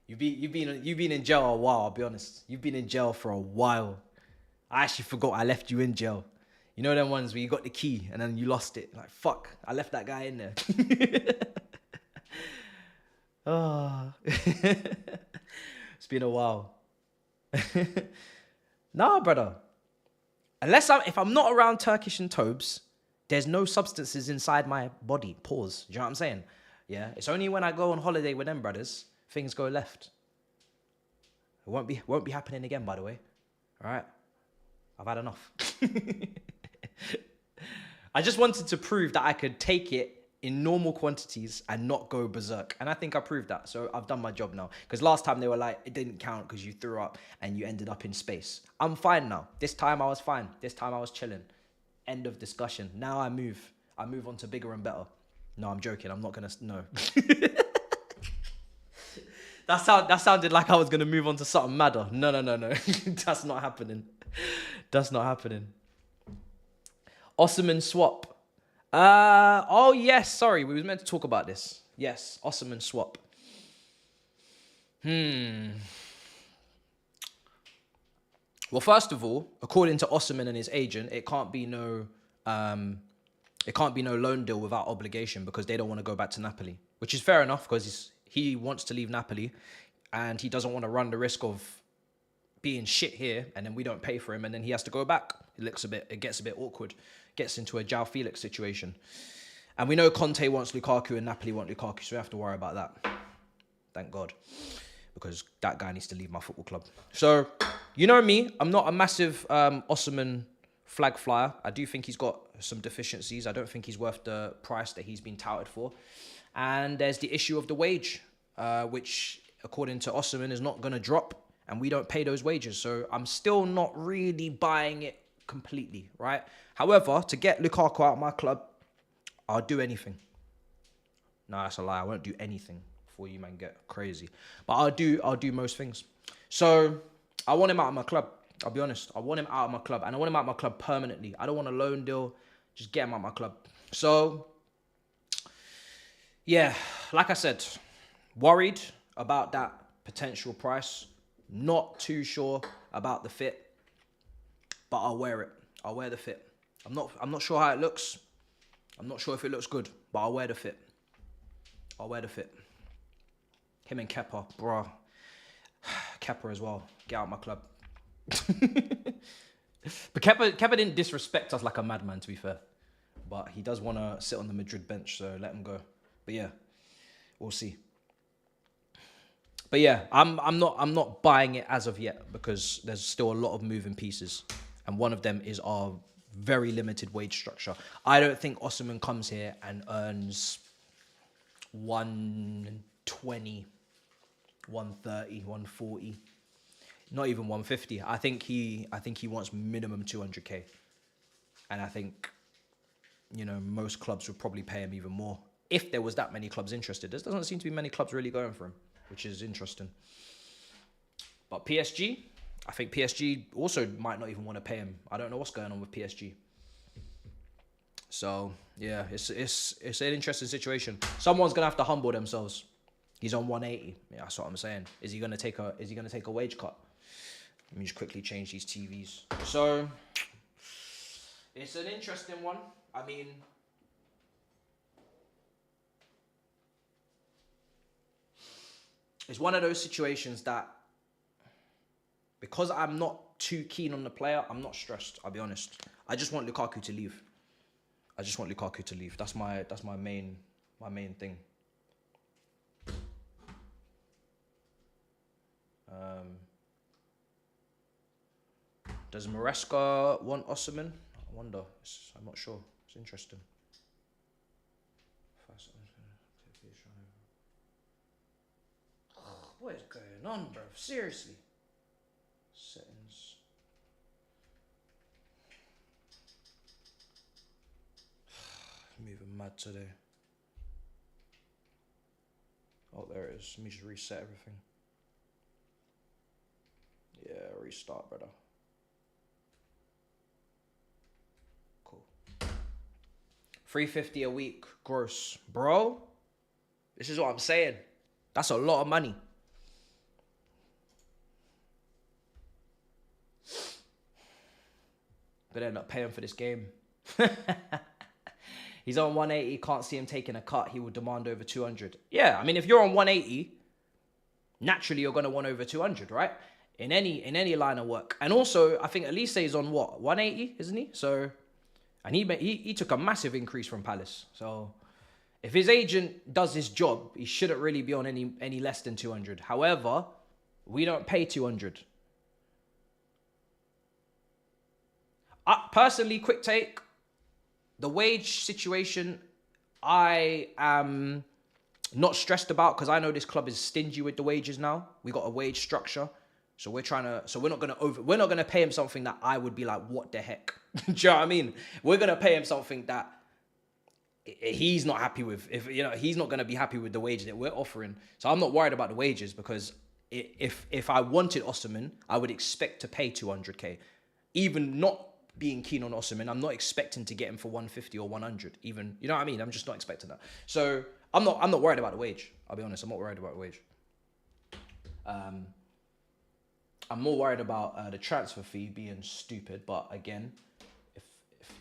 You've been in jail a while, I'll be honest. You've been in jail for a while. I actually forgot I left you in jail. You know them ones where you got the key and then you lost it. Like, fuck, I left that guy in there. Oh. It's been a while. Nah, brother. If I'm not around Turkish and Tobes, there's no substances inside my body. Pause. Do you know what I'm saying? Yeah. It's only when I go on holiday with them brothers, things go left. It won't be happening again, by the way. All right. I've had enough. I just wanted to prove that I could take it in normal quantities and not go berserk. And I think I proved that. So I've done my job now. Because last time they were like, it didn't count because you threw up and you ended up in space. I'm fine now. This time I was fine. This time I was chilling. End of discussion. Now I move on to bigger and better. No, I'm joking. I'm not going to, no. That sounded like I was going to move on to something madder. No. That's not happening. Osimhen swap. Oh yes, sorry, we was meant to talk about this. Yes, Osimhen swap. Well, first of all, according to Osimhen and his agent, it can't be no loan deal without obligation because they don't want to go back to Napoli, which is fair enough because he wants to leave Napoli and he doesn't want to run the risk of being shit here and then we don't pay for him and then he has to go back. It gets a bit awkward. Gets into a João Felix situation. And we know Conte wants Lukaku and Napoli want Lukaku, so we have to worry about that. Thank God. Because that guy needs to leave my football club. So, you know me, I'm not a massive Osimhen flag flyer. I do think he's got some deficiencies. I don't think he's worth the price that he's been touted for. And there's the issue of the wage, which, according to Osimhen, is not going to drop. And we don't pay those wages. So I'm still not really buying it completely, right? However, to get Lukaku out of my club, I'll do anything. No, that's a lie. I won't do anything before you man get crazy. But I'll do most things. So I want him out of my club. I'll be honest. I want him out of my club. And I want him out of my club permanently. I don't want a loan deal. Just get him out of my club. So, yeah, like I said, worried about that potential price. Not too sure about the fit. But I'll wear it. I'll wear the fit. I'm not sure how it looks. I'm not sure if it looks good, but I'll wear the fit. Him and Kepa, bro. Kepa as well. Get out of my club. But Kepa didn't disrespect us like a madman, to be fair. But he does want to sit on the Madrid bench, so let him go. But yeah, we'll see. But yeah, I'm not buying it as of yet because there's still a lot of moving pieces. And one of them is our very limited wage structure. I don't think Osimhen comes here and earns 120, 130, 140. Not even 150. I think he wants minimum 200k. And I think you know, most clubs would probably pay him even more if there was that many clubs interested. There doesn't seem to be many clubs really going for him, which is interesting. But PSG, I think PSG also might not even want to pay him. I don't know what's going on with PSG. So yeah, it's an interesting situation. Someone's gonna have to humble themselves. He's on 180. Yeah, that's what I'm saying. Is he gonna take a wage cut? Let me just quickly change these TVs. So it's an interesting one. I mean, it's one of those situations that, because I'm not too keen on the player, I'm not stressed. I'll be honest. I just want Lukaku to leave. That's my main thing. Does Maresca want Osimhen? I wonder. I'm not sure. It's interesting. What is going on, bro? Seriously. Settings. Moving mad today. Oh, there it is. Let me just reset everything. Yeah, restart, brother. Cool. $350 a week gross, bro. This is what I'm saying. That's a lot of money. Gonna end up paying for this game. He's on 180. Can't see him taking a cut. He will demand over 200. Yeah, I mean, if you're on 180, naturally you're gonna want over 200, right? In any line of work. And also, I think Elise is on what, 180, isn't he? So, and he took a massive increase from Palace. So, if his agent does his job, he shouldn't really be on any less than 200. However, we don't pay 200. Personally, quick take. The wage situation, I am not stressed about, because I know this club is stingy with the wages now. We got a wage structure, so we're not gonna pay him something that I would be like, what the heck? Do you know what I mean? We're gonna pay him something that he's not happy with. If you know, he's not gonna be happy with the wage that we're offering. So I'm not worried about the wages, because if I wanted Osimhen, I would expect to pay 200k, even not being keen on Osimhen. I'm not expecting to get him for 150 or 100 even. You know what I mean? I'm just not expecting that. So I'm not worried about the wage. I'll be honest. I'm not worried about the wage. I'm more worried about the transfer fee being stupid. But again,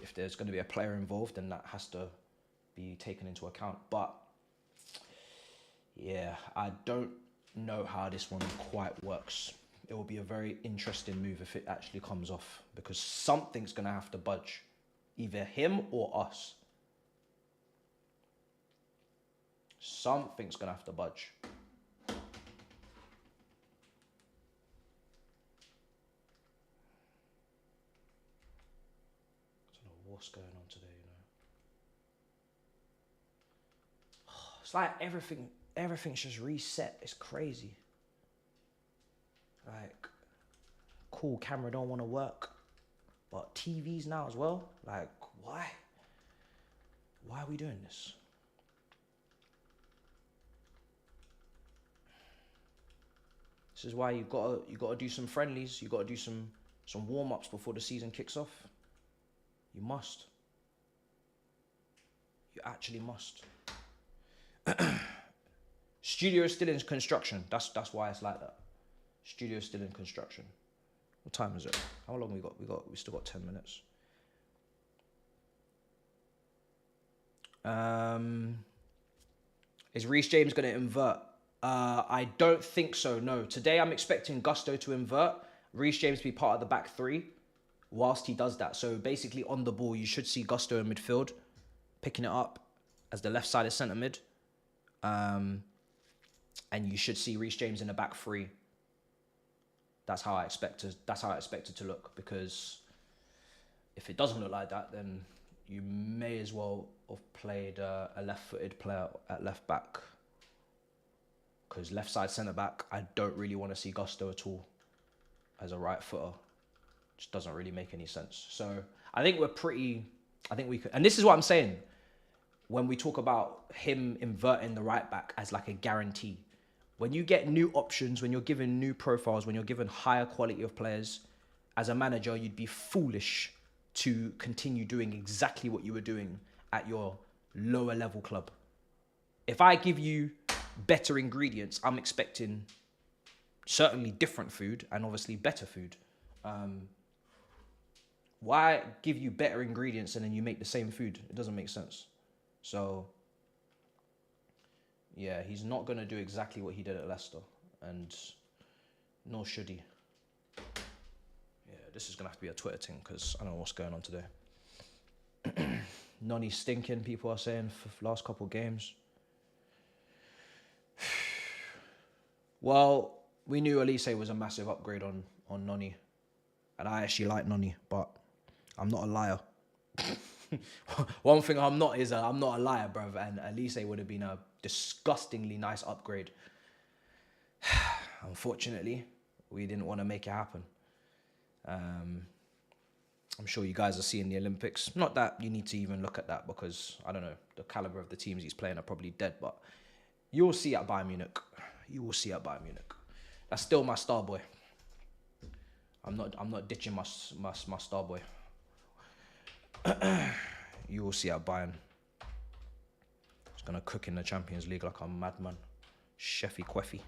if there's going to be a player involved, then that has to be taken into account. But yeah, I don't know how this one quite works. It will be a very interesting move if it actually comes off, because something's going to have to budge. Either him or us. Something's going to have to budge. I don't know what's going on today, you know. It's like everything's just reset. It's crazy. Like, cool, camera don't want to work, but TVs now as well. Like, why? Why are we doing this? This is why you gotta do some friendlies. You gotta do some warm-ups before the season kicks off. You must. You actually must. Studio is still in construction. That's why it's like that. Studio is still in construction. What time is it? How long we got? We still got 10 minutes. Is Reece James going to invert? I don't think so, no. Today I'm expecting Gusto to invert. Reece James to be part of the back three whilst he does that. So basically on the ball, you should see Gusto in midfield, picking it up as the left side of centre mid. And you should see Reece James in the back three. That's how I expect it to look, because if it doesn't look like that, then you may as well have played a left-footed player at left back, because left side centre back, I don't really want to see Gusto at all as a right footer. Just doesn't really make any sense. So I think we're pretty I think we could. And this is what I'm saying. When we talk about him inverting the right back as like a guarantee. When you get new options, when you're given new profiles, when you're given higher quality of players, as a manager, you'd be foolish to continue doing exactly what you were doing at your lower level club. If I give you better ingredients, I'm expecting certainly different food and obviously better food. Why give you better ingredients and then you make the same food? It doesn't make sense. So, yeah, he's not going to do exactly what he did at Leicester. And nor should he. Yeah, this is going to have to be a Twitter thing because I don't know what's going on today. Nonny's stinking, people are saying, for last couple games. Well, we knew Elise was a massive upgrade on Nonny. And I actually like Nonny, but I'm not a liar. One thing I'm not is I'm not a liar, bruv. And Elise would have been a disgustingly nice upgrade. Unfortunately, we didn't want to make it happen. I'm sure you guys are seeing the Olympics. Not that you need to even look at that because, I don't know, the caliber of the teams he's playing are probably dead. But you'll see at Bayern Munich. You will see at Bayern Munich. That's still my star boy. I'm not ditching my star boy. You will see at Bayern. He's going to cook in the Champions League like a madman. Chefy Queffy.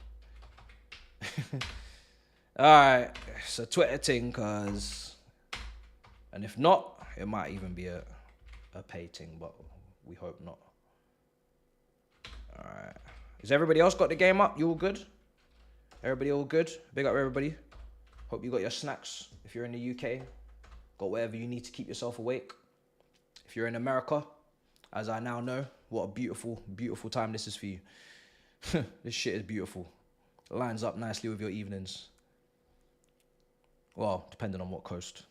Alright, it's a Twitter thing, cause... And if not, it might even be a pay thing, but we hope not. Alright. Has everybody else got the game up? You all good? Everybody all good? Big up everybody. Hope you got your snacks if you're in the UK. Got whatever you need to keep yourself awake. If you're in America, as I now know, what a beautiful, beautiful time this is for you. This shit is beautiful. It lines up nicely with your evenings. Well, depending on what coast.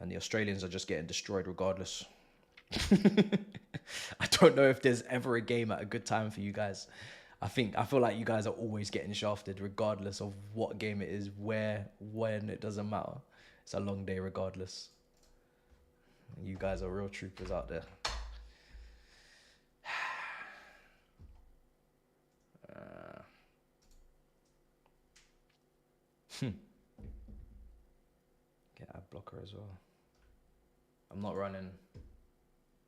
And the Australians are just getting destroyed regardless. I don't know if there's ever a game at a good time for you guys. I feel like you guys are always getting shafted regardless of what game it is, where, when, it doesn't matter. It's a long day regardless. You guys are real troopers out there. Get ad blocker as well. I'm not running.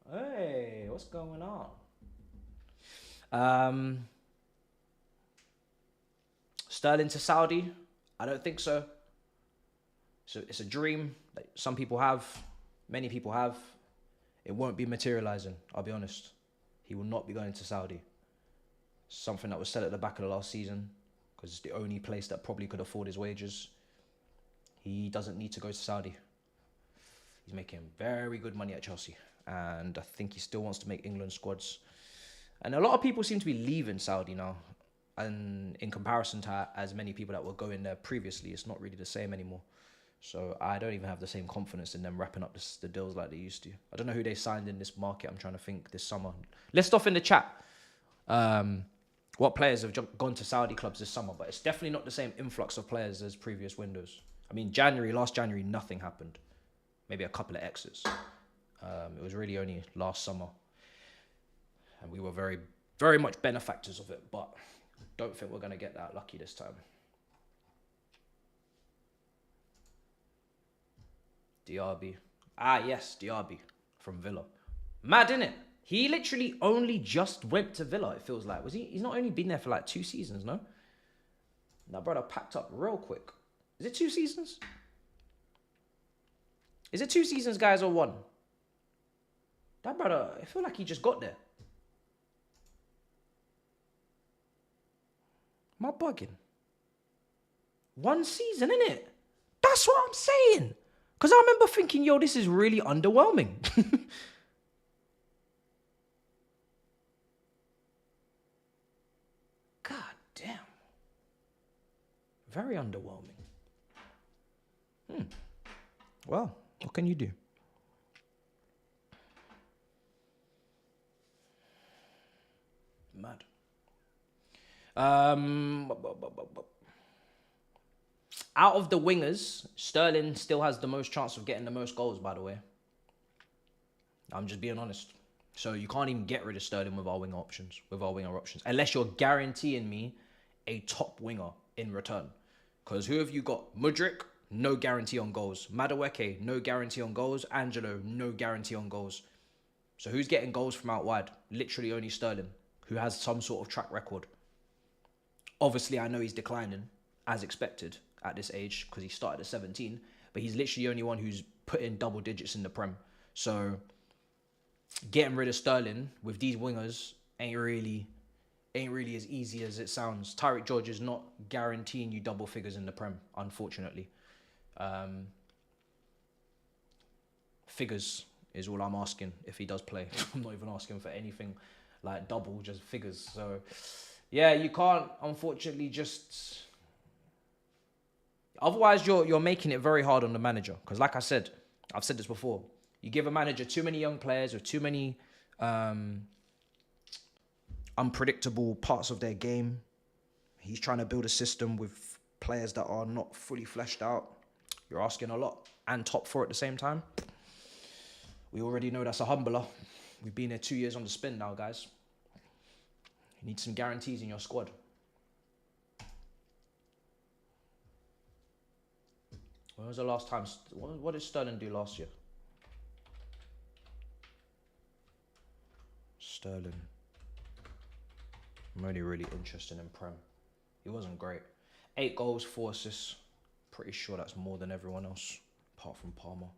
Hey, what's going on? Sterling to Saudi? I don't think so. So it's a dream that some people have, many people have. It won't be materializing, I'll be honest. He will not be going to Saudi. Something that was said at the back of the last season, because it's the only place that probably could afford his wages. He doesn't need to go to Saudi. He's making very good money at Chelsea. And I think he still wants to make England squads. And a lot of people seem to be leaving Saudi now. And in comparison to as many people that were going there previously, it's not really the same anymore. So I don't even have the same confidence in them wrapping up the deals like they used to. I don't know who they signed in this market. I'm trying to think this summer. List off in the chat what players have gone to Saudi clubs this summer. But it's definitely not the same influx of players as previous windows. I mean, last January, nothing happened. Maybe a couple of exits. It was really only last summer. And we were very, very much benefactors of it. But I don't think we're going to get that lucky this time. Diaby. Ah, yes, Diaby from Villa. Mad, innit? He literally only just went to Villa, it feels like. He's not only been there for like 2 seasons, no? That brother packed up real quick. Is it 2 seasons? Is it 2 seasons, guys, or 1? That brother, I feel like he just got there. Am I bugging? 1 season, innit? That's what I'm saying. Because I remember thinking, yo, this is really underwhelming. God damn. Very underwhelming. Well, what can you do? Mad. Out of the wingers, Sterling still has the most chance of getting the most goals, by the way. I'm just being honest. So you can't even get rid of Sterling with our winger options, unless you're guaranteeing me a top winger in return. Because who have you got? Mudryk, no guarantee on goals. Madueke, no guarantee on goals. Angelo, no guarantee on goals. So who's getting goals from out wide? Literally only Sterling, who has some sort of track record. Obviously, I know he's declining, as expected, at this age, because he started at 17. But he's literally the only one who's put in double digits in the Prem. So getting rid of Sterling with these wingers ain't really as easy as it sounds. Tyreek George is not guaranteeing you double figures in the Prem, unfortunately. Figures is all I'm asking if he does play. I'm not even asking for anything like double, just figures. So yeah, you can't, unfortunately, just... Otherwise, you're making it very hard on the manager. Because like I said, I've said this before, you give a manager too many young players or too many unpredictable parts of their game. He's trying to build a system with players that are not fully fleshed out. You're asking a lot. And top four at the same time. We already know that's a humbler. We've been here 2 years on the spin now, guys. You need some guarantees in your squad. When was the last time? What did Sterling do last year? Sterling. I'm only really interested in Prem. He wasn't great. 8 goals, 4 assists. Pretty sure that's more than everyone else, apart from Palmer.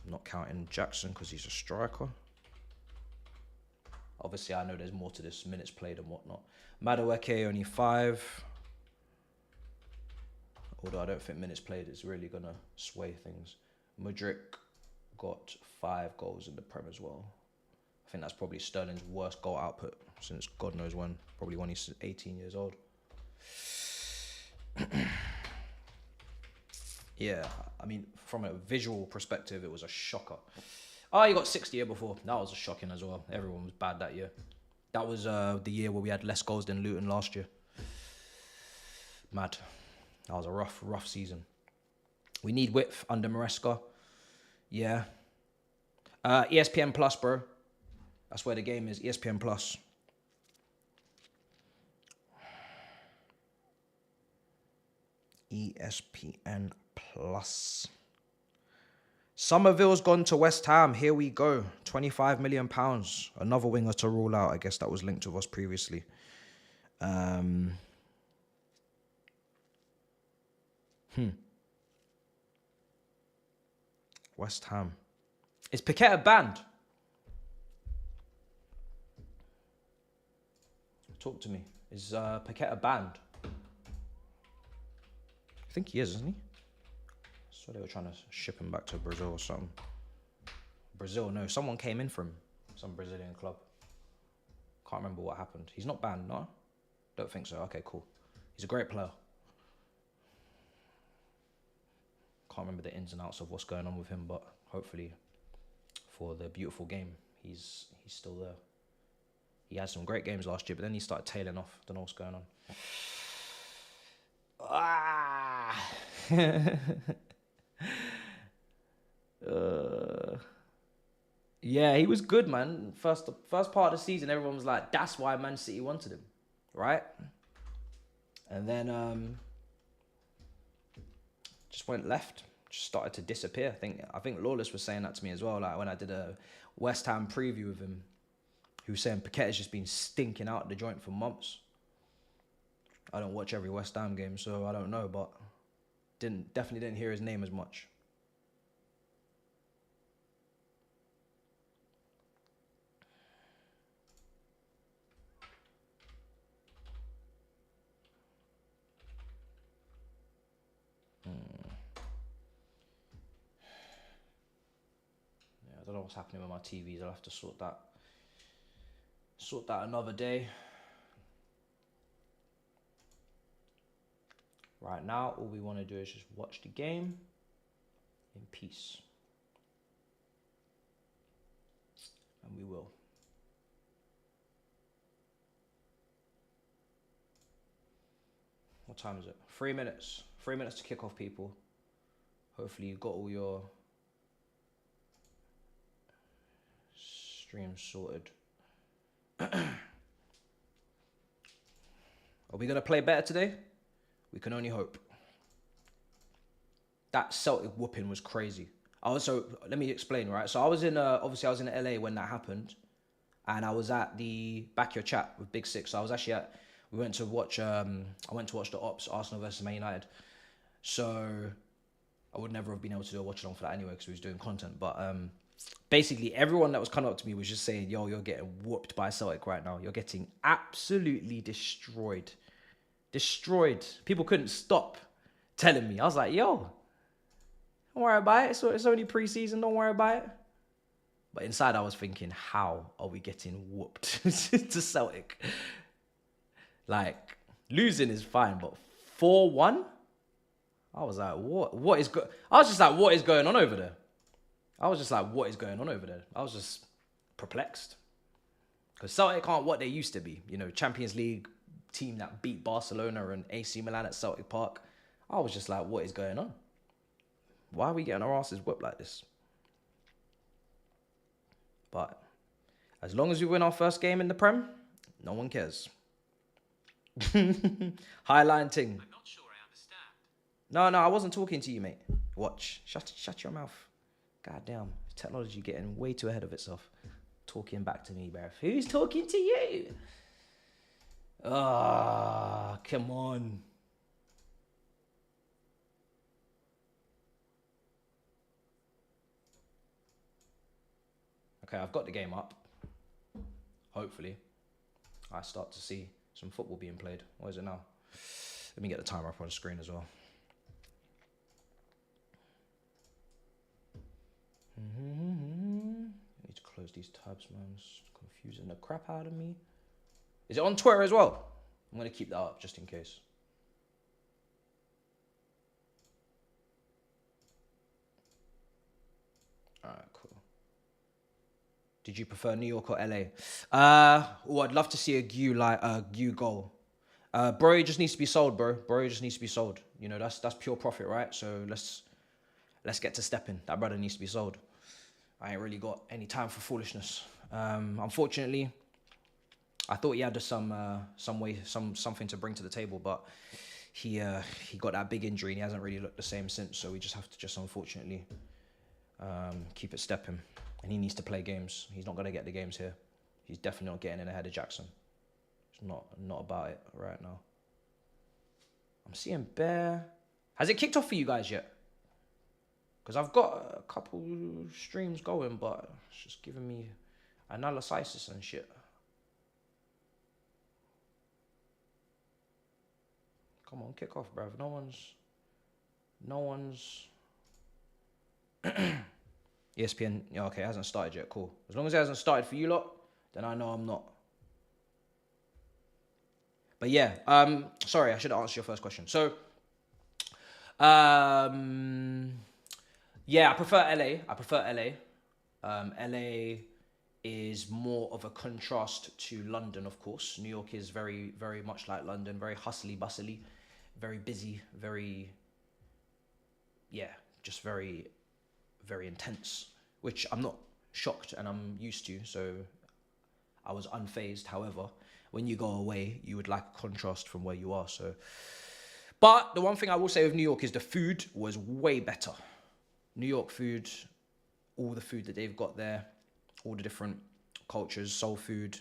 I'm not counting Jackson because he's a striker. Obviously, I know there's more to this, minutes played and whatnot. Madueke only 5. Although I don't think minutes played is really going to sway things. Mudryk got 5 goals in the Prem as well. I think that's probably Sterling's worst goal output since God knows when. Probably when he's 18 years old. Yeah, I mean, from a visual perspective, it was a shocker. Oh, you got 60 year before. That was shocking as well. Everyone was bad that year. That was the year where we had less goals than Luton last year. Mad. That was a rough season. We need width under Maresca. Yeah. ESPN Plus, bro. That's where the game is. ESPN Plus. ESPN Plus. Somerville's gone to West Ham. Here we go. £25 million. Another winger to rule out. I guess that was linked with us previously. West Ham. Is Paqueta banned? Talk to me. Is Paqueta banned? I think he is, isn't he? So they were trying to ship him back to Brazil or something. Brazil, no. Someone came in from some Brazilian club. Can't remember what happened. He's not banned, no? Don't think so. Okay, cool. He's a great player. Can't remember the ins and outs of what's going on with him, but hopefully for the beautiful game, he's still there. He had some great games last year, but then he started tailing off. Don't know what's going on. Yeah, he was good, man. First part of the season, everyone was like, that's why Man City wanted him, right? And then just went left, just started to disappear. I think Lawless was saying that to me as well. Like when I did a West Ham preview with him, he was saying Paqueta's just been stinking out the joint for months. I don't watch every West Ham game, so I don't know, but definitely didn't hear his name as much. Yeah, I don't know what's happening with my TVs. I'll have to sort that another day. Right now, all we want to do is just watch the game in peace. And we will. What time is it? 3 minutes. 3 minutes to kick off, people. Hopefully you got all your streams sorted. Are we going to play better today? We can only hope. That Celtic whooping was crazy. Let me explain, right? So I was in, obviously I was in LA when that happened. And I was at the Back Your Chat with Big Six. So I was actually we went to watch, I went to watch the Ops, Arsenal versus Man United. So I would never have been able to do a watch along for that anyway because we was doing content. But basically everyone that was coming up to me was just saying, yo, you're getting whooped by Celtic right now. You're getting absolutely destroyed. Destroyed. People couldn't stop telling me. I was like, yo, don't worry about it. It's only pre-season. Don't worry about it. But inside I was thinking, how are we getting whooped to Celtic? Like, losing is fine, but 4-1? I was like, what is I was just like, what is going on over there? I was just like, what is going on over there? I was just perplexed. Because Celtic aren't what they used to be. You know, Champions League team that beat Barcelona and AC Milan at Celtic Park. I was just like, what is going on? Why are we getting our asses whipped like this? But as long as we win our first game in the Prem, no one cares. Highline ting. I'm not sure I understand. No, I wasn't talking to you, mate. Watch. Shut your mouth. God damn. Technology getting way too ahead of itself. Talking back to me, bruv. Who's talking to you? Ah, come on. Okay, I've got the game up. Hopefully, I start to see some football being played. What is it now? Let me get the timer up on the screen as well. I need to close these tabs, man. It's confusing the crap out of me. Is it on Twitter as well? I'm going to keep that up just in case. Alright, cool. Did you prefer New York or LA? I'd love to see a Gu goal. Bro just needs to be sold, bro. Bro just needs to be sold. You know, that's pure profit, right? So let's get to stepping. That brother needs to be sold. I ain't really got any time for foolishness. Unfortunately, I thought he had something to bring to the table, but he got that big injury and he hasn't really looked the same since. So we just have to unfortunately keep it stepping. And he needs to play games. He's not going to get the games here. He's definitely not getting in ahead of Jackson. It's not about it right now. I'm seeing Bear. Has it kicked off for you guys yet? Because I've got a couple streams going, but it's just giving me analysis and shit. Come on, kick off, bruv. No one's... ESPN, yeah, okay, it hasn't started yet, cool. As long as it hasn't started for you lot, then I know I'm not. But yeah, sorry, I should have answered your first question. So, yeah, I prefer LA. LA is more of a contrast to London, of course. New York is very, very much like London, very hustly, bustly, very busy, very, yeah, just very, very intense, which I'm not shocked and I'm used to, so I was unfazed. However, when you go away, you would like a contrast from where you are. So, but the one thing I will say with New York is the food was way better. New York food, all the food that they've got there, all the different cultures, soul food.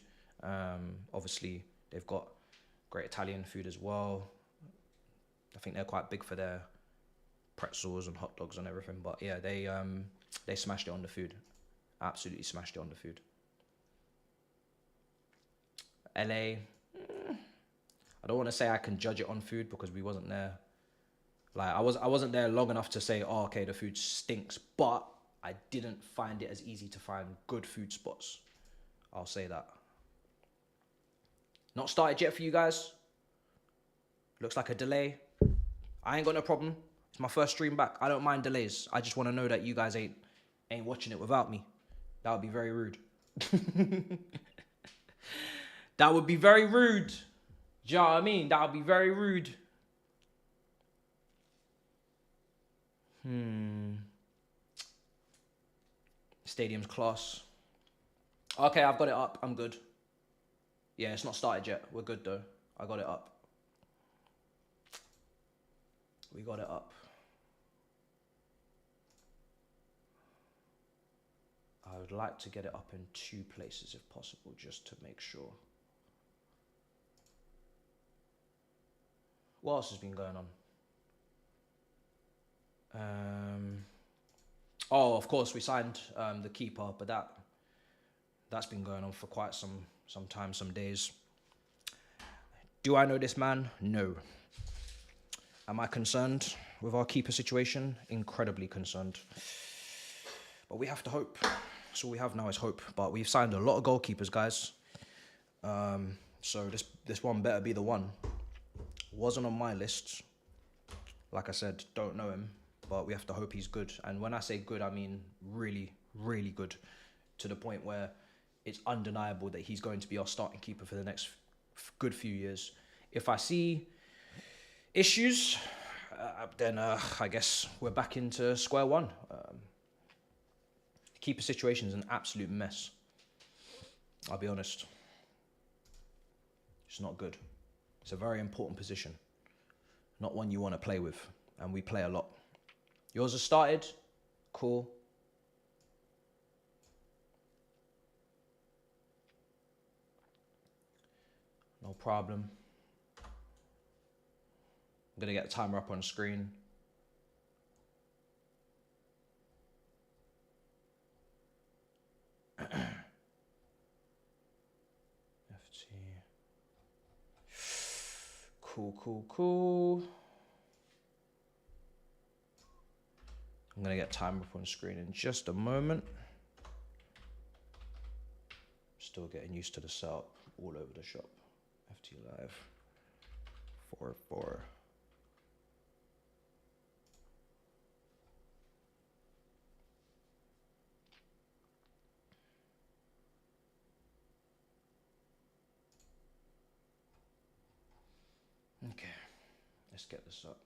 Obviously, they've got great Italian food as well. I think they're quite big for their pretzels and hot dogs and everything. But yeah, they smashed it on the food. Absolutely smashed it on the food. LA, I don't want to say I can judge it on food because we wasn't there. Like I wasn't there long enough to say, oh, okay, the food stinks. But I didn't find it as easy to find good food spots. I'll say that. Not started yet for you guys. Looks like a delay. I ain't got no problem. It's my first stream back. I don't mind delays. I just want to know that you guys ain't watching it without me. That would be very rude. That would be very rude. Do you know what I mean? That would be very rude. Stadium's class. Okay, I've got it up. I'm good. Yeah, it's not started yet. We're good though. I got it up. We got it up. I would like to get it up in 2 places if possible, just to make sure. What else has been going on? Oh, of course, we signed the keeper, but that's been going on for quite some time, some days. Do I know this man? No. Am I concerned with our keeper situation? Incredibly concerned. But we have to hope. So all we have now is hope. But we've signed a lot of goalkeepers, guys. So this one better be the one. Wasn't on my list. Like I said, don't know him. But we have to hope he's good. And when I say good, I mean really, really good. To the point where it's undeniable that he's going to be our starting keeper for the next good few years. If I see issues, then I guess we're back into square one. Keeper situation is an absolute mess. I'll be honest. It's not good. It's a very important position. Not one you want to play with. And we play a lot. Yours has started. Cool. No problem. I'm going to get the timer up on screen. FT. Cool. I'm going to get timer up on screen in just a moment. Still getting used to the setup all over the shop. FT Live. 4-4. Okay, let's get this up.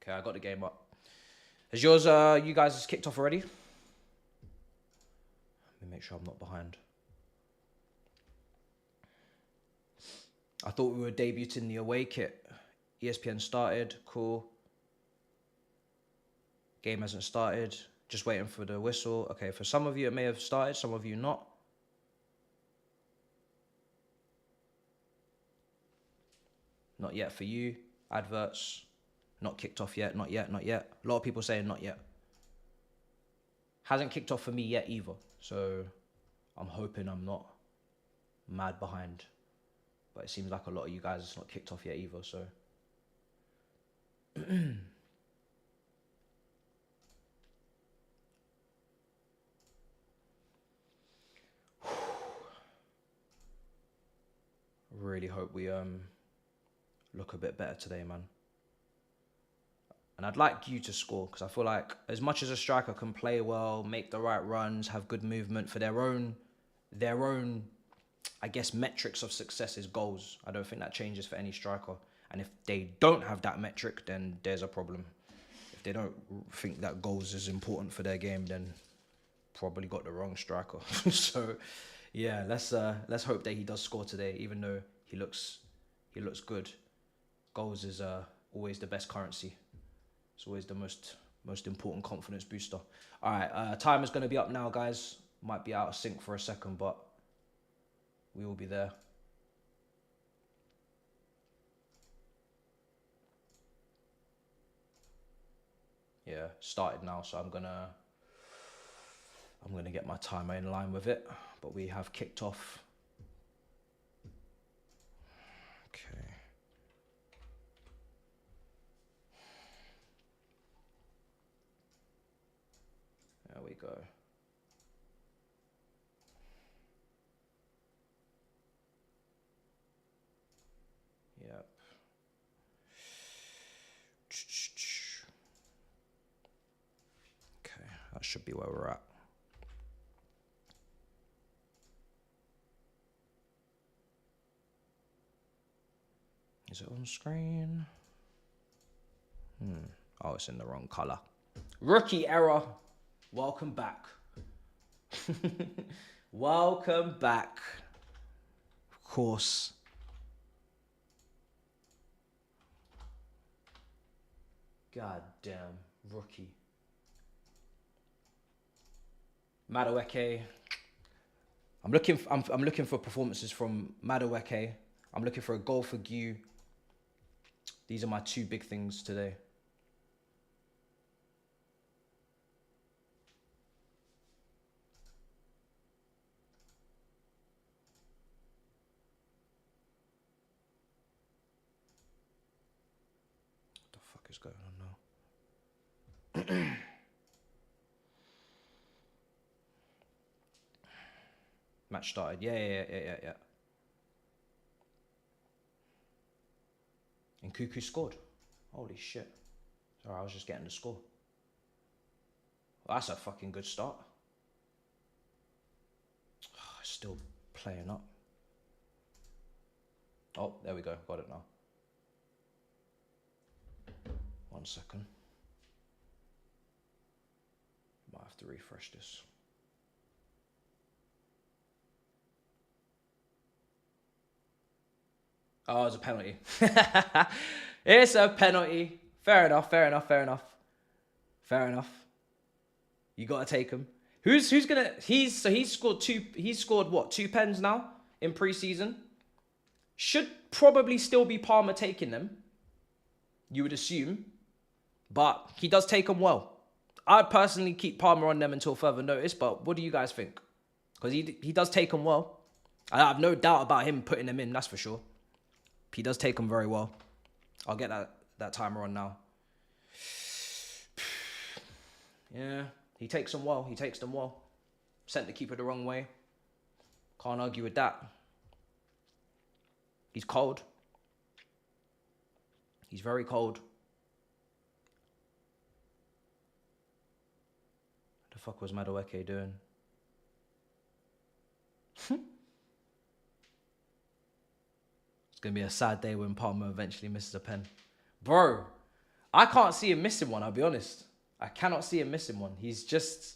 Okay, I got the game up. Has yours, you guys kicked off already? Let me make sure I'm not behind. I thought we were debuting the away kit. ESPN started, cool. Game hasn't started. Just waiting for the whistle. Okay, for some of you it may have started, some of you not. Not yet for you. Adverts. Not kicked off yet, not yet. A lot of people saying not yet. Hasn't kicked off for me yet either. So I'm hoping I'm not mad behind. But it seems like a lot of you guys it's not kicked off yet either, so. Really hope we look a bit better today, man. And I'd like you to score, because I feel like as much as a striker can play well, make the right runs, have good movement for their own, I guess, metrics of success is goals. I don't think that changes for any striker. And if they don't have that metric, then there's a problem. If they don't think that goals is important for their game, then probably got the wrong striker. So, yeah, let's hope that he does score today, even though he looks good. Goals is always the best currency. It's always the most important confidence booster. All right, timer's going to be up now, guys. Might be out of sync for a second, but we will be there. Yeah, started now, so I'm gonna get my timer in line with it. But we have kicked off. Okay. There we go. Yep. Okay, that should be where we're at. Is it on screen? Oh, it's in the wrong color. Rookie error. Welcome back. Welcome back. Of course. God damn, rookie. Madueke. I'm looking for performances from Madueke. I'm looking for a goal for Gu. These are my two big things today. What the fuck is going on now? Match started. Yeah. And Cuckoo scored. Holy shit. Sorry, I was just getting the score. Well, that's a fucking good start. Oh, it's still playing up. Oh, there we go. Got it now. 1 second. Might have to refresh this. Oh, it's a penalty. It's a penalty. Fair enough. You gotta take him. He's scored what, 2 pens now in preseason? Should probably still be Palmer taking them, you would assume. But he does take them well. I'd personally keep Palmer on them until further notice, but what do you guys think? Because he does take them well. I have no doubt about him putting them in, that's for sure. He does take them very well. I'll get that timer on now. Yeah, he takes them well. Sent the keeper the wrong way. Can't argue with that. He's cold. He's very cold. What the fuck was Madueke doing? Gonna be a sad day when Palmer eventually misses a pen. Bro, I can't see him missing one, I'll be honest. I cannot see him missing one. He's just,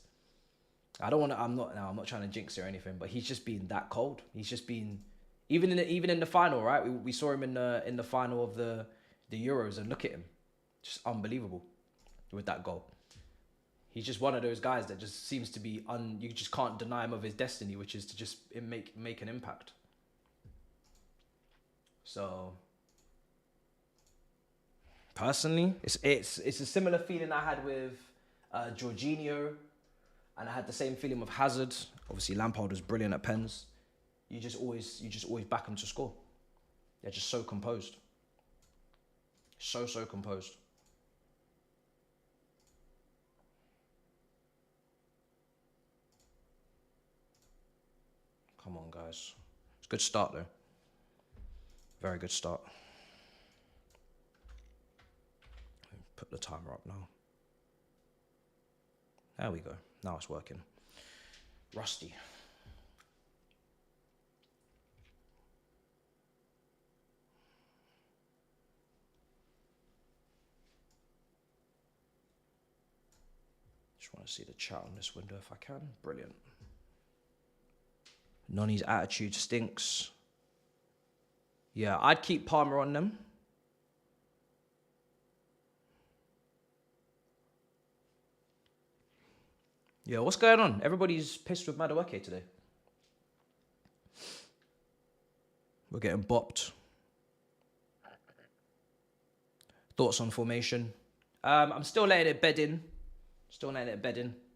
I'm not trying to jinx it or anything, but he's just been that cold. He's just been, even in the final, right? We saw him in the final of the Euros, and look at him. Just unbelievable with that goal. He's just one of those guys that just seems to be you just can't deny him of his destiny, which is to just make an impact. So, personally, it's a similar feeling I had with Jorginho, and I had the same feeling with Hazard. Obviously, Lampard was brilliant at pens. You just always back them to score. They're just so composed. So composed. Come on, guys. It's a good start, though. Very good start. Put the timer up now. There we go. Now it's working. Rusty. Just want to see the chat on this window if I can. Brilliant. Noni's attitude stinks. Yeah, I'd keep Palmer on them. Yeah, what's going on? Everybody's pissed with Madueke today. We're getting bopped. Thoughts on formation? I'm still letting it bed in.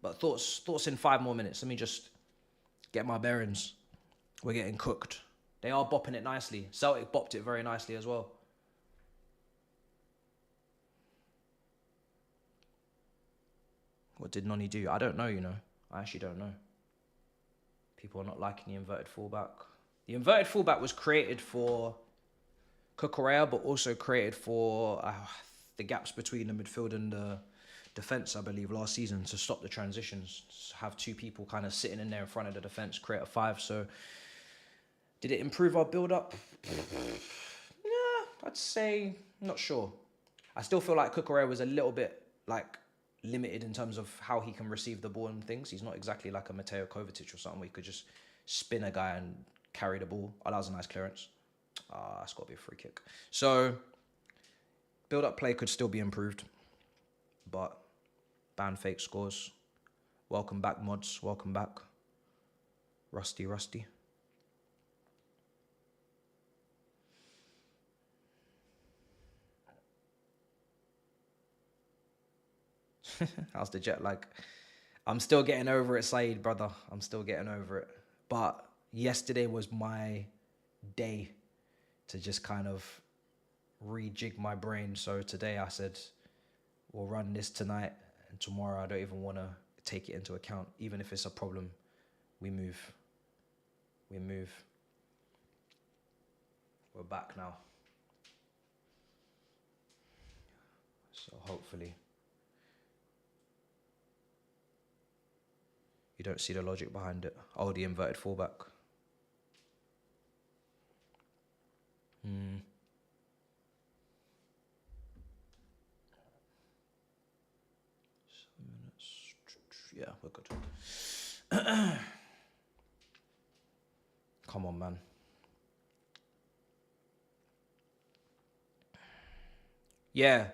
But thoughts in 5 more minutes. Let me just get my bearings. We're getting cooked. They are bopping it nicely. Celtic bopped it very nicely as well. What did Noni do? I don't know, I actually don't know. People are not liking the inverted fullback. The inverted fullback was created for Cucurella, but also created for the gaps between the midfield and the defence, I believe, last season, to stop the transitions. Just have 2 people kind of sitting in there in front of the defence, create a 5. So did it improve our build-up? Yeah, I'd say, not sure. I still feel like Cucurella was a little bit like limited in terms of how he can receive the ball and things. He's not exactly like a Mateo Kovacic or something where he could just spin a guy and carry the ball. Oh, that was a nice clearance. That's got to be a free kick. So, build-up play could still be improved. But, ban fake scores. Welcome back, mods. Welcome back. Rusty. How's the jet lag? I'm still getting over it, Saeed, brother. I'm still getting over it. But yesterday was my day to just kind of rejig my brain. So today I said, we'll run this tonight. And tomorrow I don't even want to take it into account. Even if it's a problem, we move. We're back now. So hopefully you don't see the logic behind it. Oh, the inverted fullback. Yeah, we're good. Come on, man. Yeah.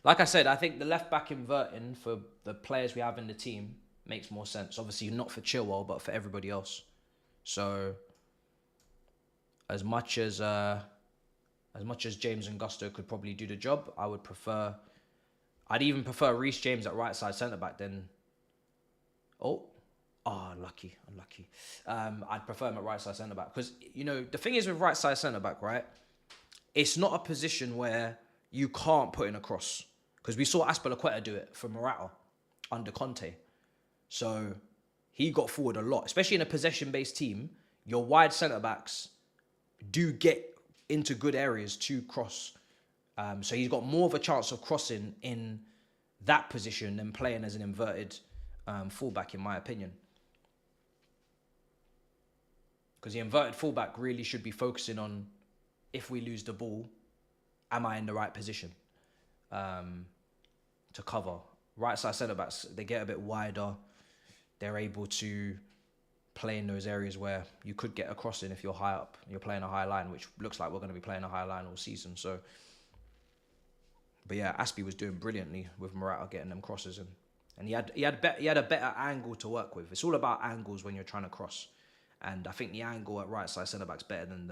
Like I said, I think the left back inverting for the players we have in the team makes more sense. Obviously, not for Chilwell, but for everybody else. So, as much as James and Gusto could probably do the job, I'd even prefer Reece James at right side centre back than. Unlucky. I'd prefer him at right side centre back because the thing is with right side centre back, right? It's not a position where you can't put in a cross because we saw Azpilicueta do it for Morata under Conte. So he got forward a lot, especially in a possession-based team. Your wide centre backs do get into good areas to cross. So he's got more of a chance of crossing in that position than playing as an inverted fullback, in my opinion. Because the inverted fullback really should be focusing on, if we lose the ball, am I in the right position to cover? Right side centre backs, they get a bit wider. They're able to play in those areas where you could get a crossing if you're high up. You're playing a high line, which looks like we're going to be playing a high line all season. So, but yeah, Aspie was doing brilliantly with Morata getting them crosses in. And he had a better angle to work with. It's all about angles when you're trying to cross. And I think the angle at right side centre back's better than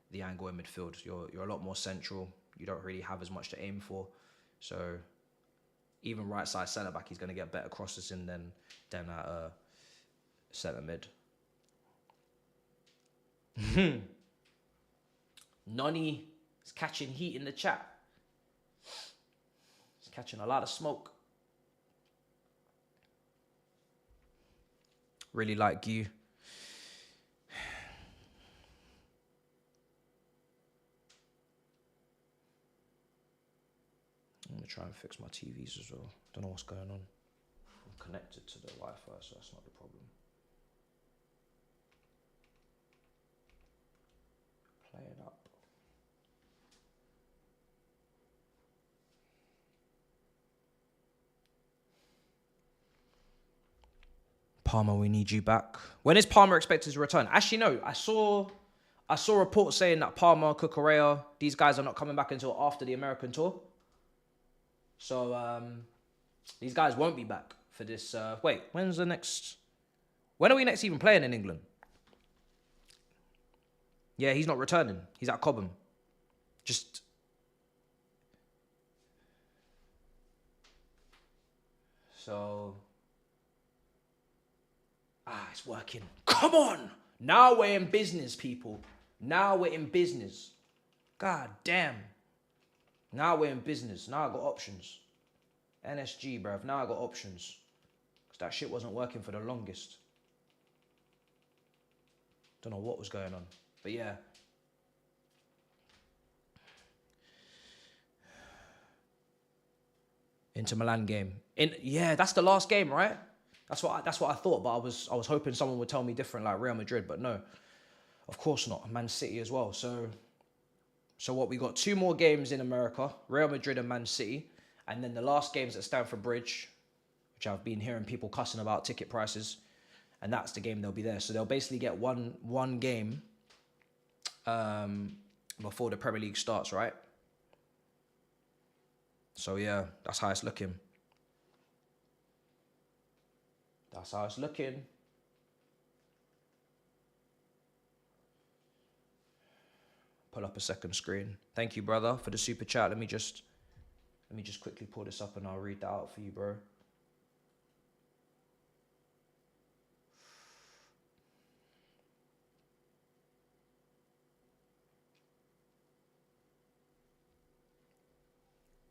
the angle in midfield. You're a lot more central. You don't really have as much to aim for. So even right side centre back, he's going to get better crosses in than at centre mid. Nonny is catching heat in the chat. He's catching a lot of smoke. Really like you. I'm going to try and fix my TVs as well. Don't know what's going on. I'm connected to the Wi-Fi, so that's not the problem. Play it up. Palmer, we need you back. When is Palmer expected to return? Actually, no. I saw reports saying that Palmer, Cucurella, these guys are not coming back until after the American tour. So these guys won't be back for this. Wait, when are we next even playing in England? Yeah, he's not returning. He's at Cobham. So. It's working. Come on! Now we're in business, people. Now we're in business. God damn. Now we're in business. Now I got options. NSG, bruv. Now I got options. Because that shit wasn't working for the longest. Don't know what was going on. But yeah. Inter Milan game. Yeah, that's the last game, right? That's what I thought, but I was hoping someone would tell me different, like Real Madrid, but no, of course not. Man City as well. So So what, we got 2 more games in America, Real Madrid and Man City, and then the last game's at Stamford Bridge, which I've been hearing people cussing about ticket prices, and that's the game they'll be there. So they'll basically get one game before the Premier League starts, right? So yeah, that's how it's looking. That's how it's looking. Pull up a second screen. Thank you, brother, for the super chat. Let me just quickly pull this up and I'll read that out for you, bro.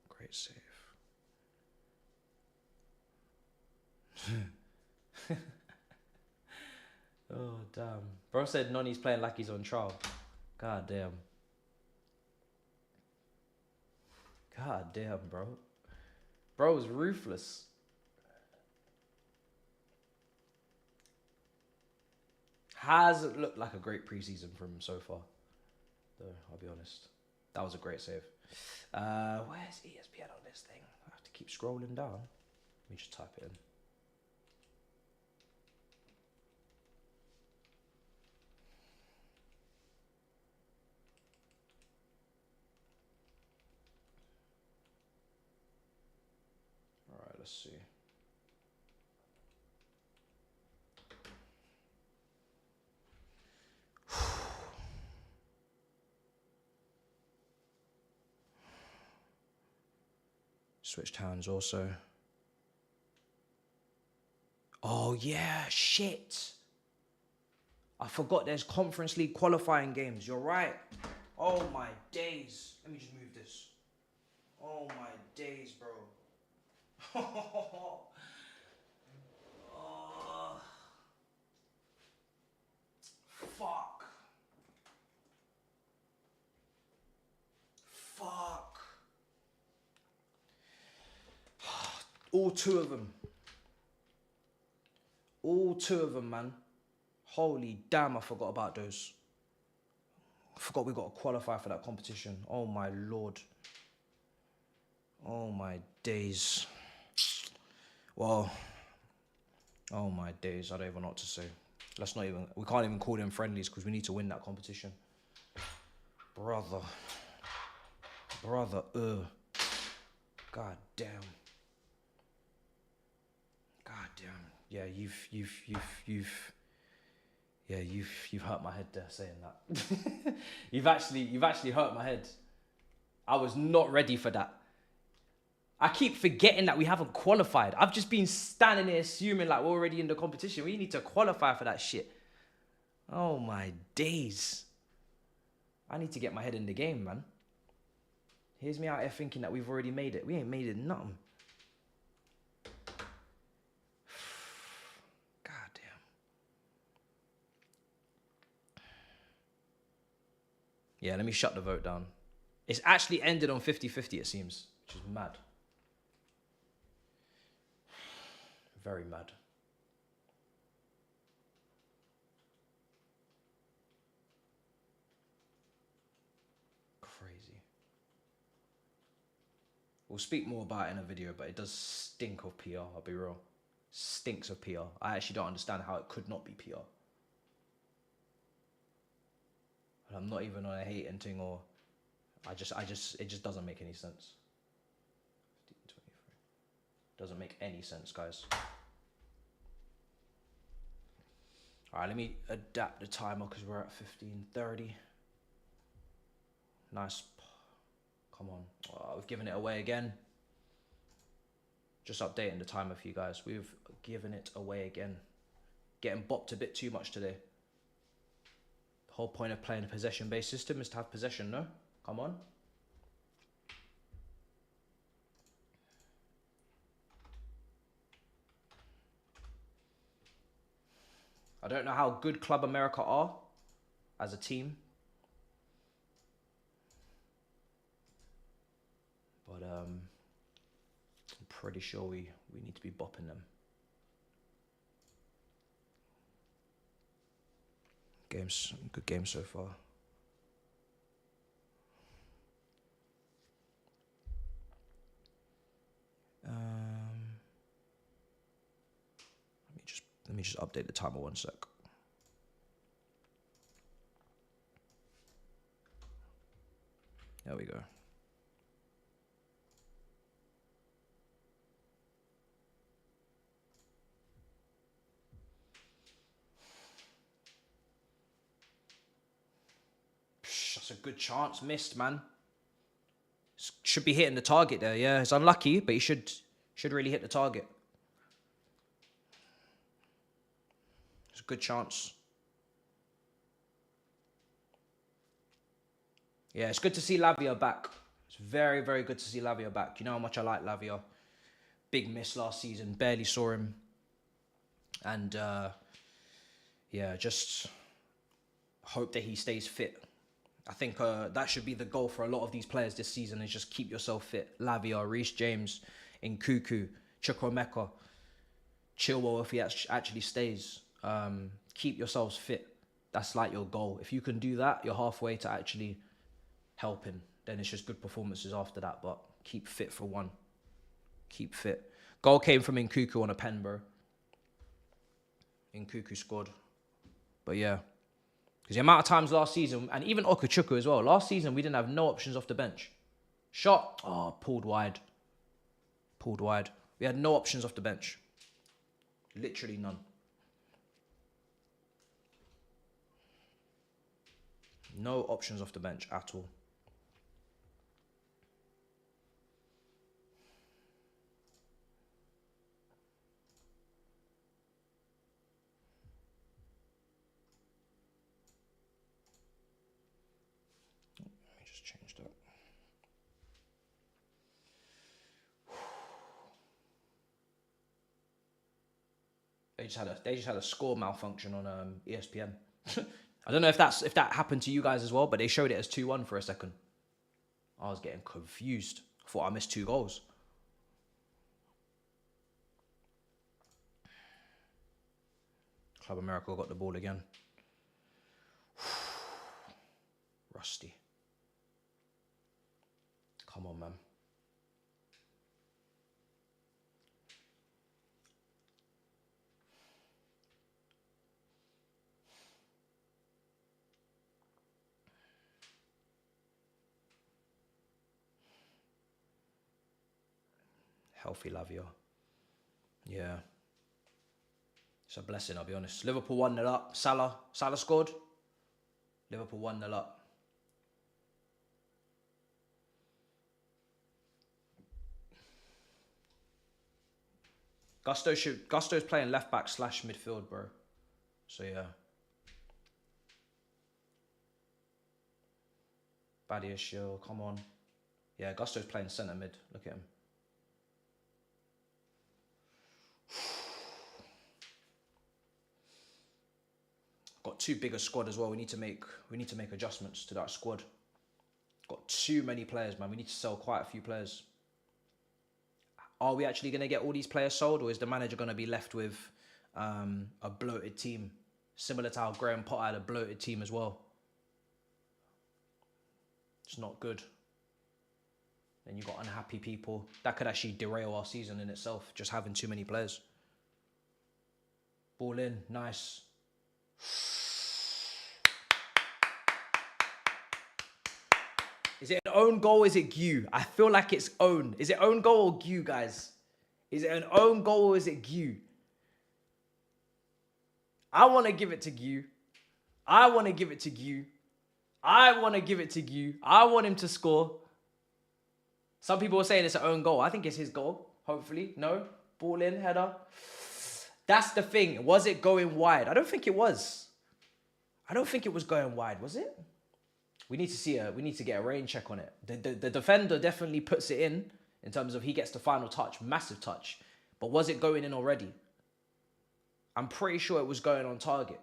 Great save. Oh, damn. Bro said Noni's playing like he's on trial. God damn. God damn, bro. Bro's ruthless. Hasn't looked like a great preseason from him so far, though, I'll be honest. That was a great save. Where's ESPN on this thing? I have to keep scrolling down. Let me just type it in. All right, let's see. Switched hands also. Oh yeah, shit. I forgot there's Conference League qualifying games. You're right. Oh my days. Let me just move this. Oh my days, bro. Oh. Fuck. Fuck. All 2 of them. All 2 of them, man. Holy damn, I forgot about those. I forgot we got to qualify for that competition. Oh my lord. Oh my days. Well, oh my days. I don't even know what to say. We can't even call them friendlies because we need to win that competition. Brother. God damn. God damn. Yeah, you've hurt my head there saying that. you've actually hurt my head. I was not ready for that. I keep forgetting that we haven't qualified. I've just been standing there assuming like we're already in the competition. We need to qualify for that shit. Oh my days. I need to get my head in the game, man. Here's me out here thinking that we've already made it. We ain't made it nothing. God damn. Yeah, let me shut the vote down. It's actually ended on 50-50, it seems, which is mad. Very mad. Crazy. We'll speak more about it in a video, but it does stink of PR, I'll be real. Stinks of PR. I actually don't understand how it could not be PR. And I'm not even on a hating thing or... it just doesn't make any sense. 15:23. Doesn't make any sense, guys. Alright, let me adapt the timer because we're at 15:30. Nice. Come on. Oh, we've given it away again. Just updating the timer for you guys. We've given it away again. Getting bopped a bit too much today. The whole point of playing a possession-based system is to have possession, no? Come on. I don't know how good Club America are as a team. But I'm pretty sure we need to be bopping them. Good game so far. Let me just update the timer 1 sec. There we go. That's a good chance. Missed, man. Should be hitting the target there. Yeah, it's unlucky, but he should really hit the target. It's a good chance. Yeah, it's good to see Lavia back. It's very, very good to see Lavia back. You know how much I like Lavia. Big miss last season. Barely saw him. And, yeah, just hope that he stays fit. I think that should be the goal for a lot of these players this season, is just keep yourself fit. Lavia, Reece James, Nkuku, Chukwuemeka, Chilwell if he actually stays. Keep yourselves fit. That's like your goal. If you can do that, you're halfway to actually helping. Then it's just good performances after that. But keep fit for one. Keep fit. Goal came from Nkuku on a pen, bro. Nkuku scored. But yeah. Because the amount of times last season, and even Okachuku as well, last season we didn't have no options off the bench. Shot. Oh, pulled wide. Pulled wide. We had no options off the bench. Literally none. No options off the bench at all. Let me just change that. They just had a score malfunction on ESPN. I don't know if that happened to you guys as well, but they showed it as 2-1 for a second. I was getting confused. I thought I missed 2 goals. Club America got the ball again. Rusty. Come on, man. Healthy Lavia. Yeah. It's a blessing, I'll be honest. Liverpool 1-0 up. Salah scored. Liverpool 1-0 up. Gusto's playing left back / midfield, bro. So yeah. Badiashile, come on. Yeah, Gusto's playing centre mid. Look at him. Got too big a squad as well. We need to make adjustments to that squad. Got too many players, man. We need to sell quite a few players. Are we actually going to get all these players sold, or is the manager going to be left with a bloated team, similar to how Graham Potter had a bloated team as well? It's not good. Then you've got unhappy people. That could actually derail our season in itself, just having too many players. Ball in, nice. Is it an own goal or is it Gu? I feel like it's own. Is it own goal or Gu, guys? Is it an own goal or is it Gu? I want to give it to Gu. I want to give it to Gu. I want to give it to Gu. I want him to score. Some people are saying it's an own goal. I think it's his goal, hopefully. No? Ball in, header. That's the thing. Was it going wide? I don't think it was. I don't think it was going wide, was it? We need to get a rain check on it. The defender definitely puts it in terms of he gets the final touch, massive touch. But was it going in already? I'm pretty sure it was going on target.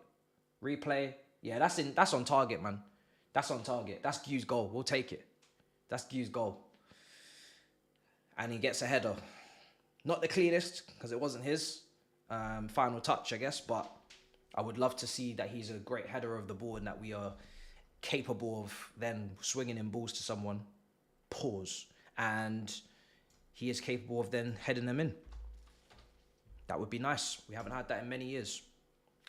Replay. Yeah, that's on target, man. That's on target. That's Gu's goal. We'll take it. That's Gu's goal. And he gets a header. Not the cleanest, because it wasn't his final touch, I guess. But I would love to see that he's a great header of the ball and that we are capable of then swinging in balls to someone, pause, and he is capable of then heading them in. That would be nice. We haven't had that in many years.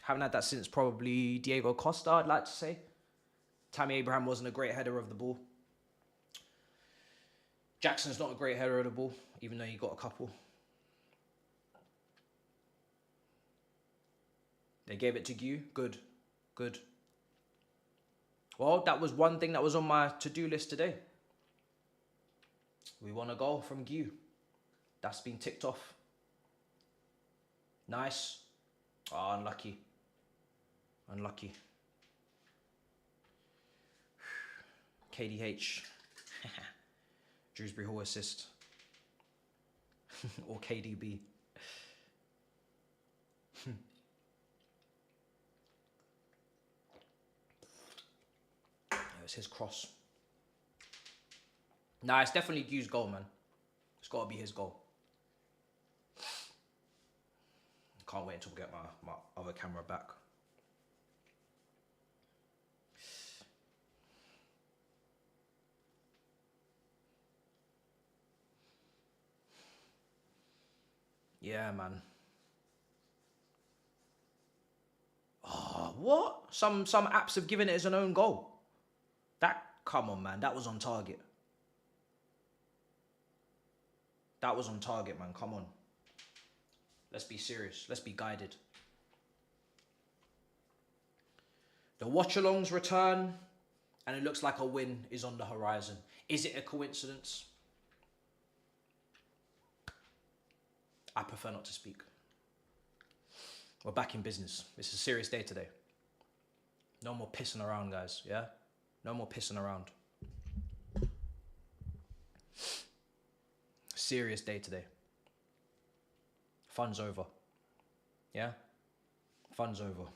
Haven't had that since probably Diego Costa, I'd like to say. Tammy Abraham wasn't a great header of the ball. Jackson's not a great header of the ball, even though he got a couple. They gave it to Gu. Good. Good. Well, that was one thing that was on my to-do list today. We want a goal from Gu. That's been ticked off. Nice. Oh, unlucky. Unlucky. KDH. Dewsbury-Hall assist. Or KDB. It's his cross. Nah, it's definitely Gu's goal, man. It's got to be his goal. Can't wait until we get my other camera back. Yeah, man. Oh, what? Some apps have given it as an own goal. Come on, man. That was on target. That was on target, man. Come on. Let's be serious. Let's be guided. The watch-alongs return, and it looks like a win is on the horizon. Is it a coincidence? I prefer not to speak. We're back in business. It's a serious day today. No more pissing around, guys, yeah? No more pissing around. Serious day today. Fun's over. Yeah? Fun's over.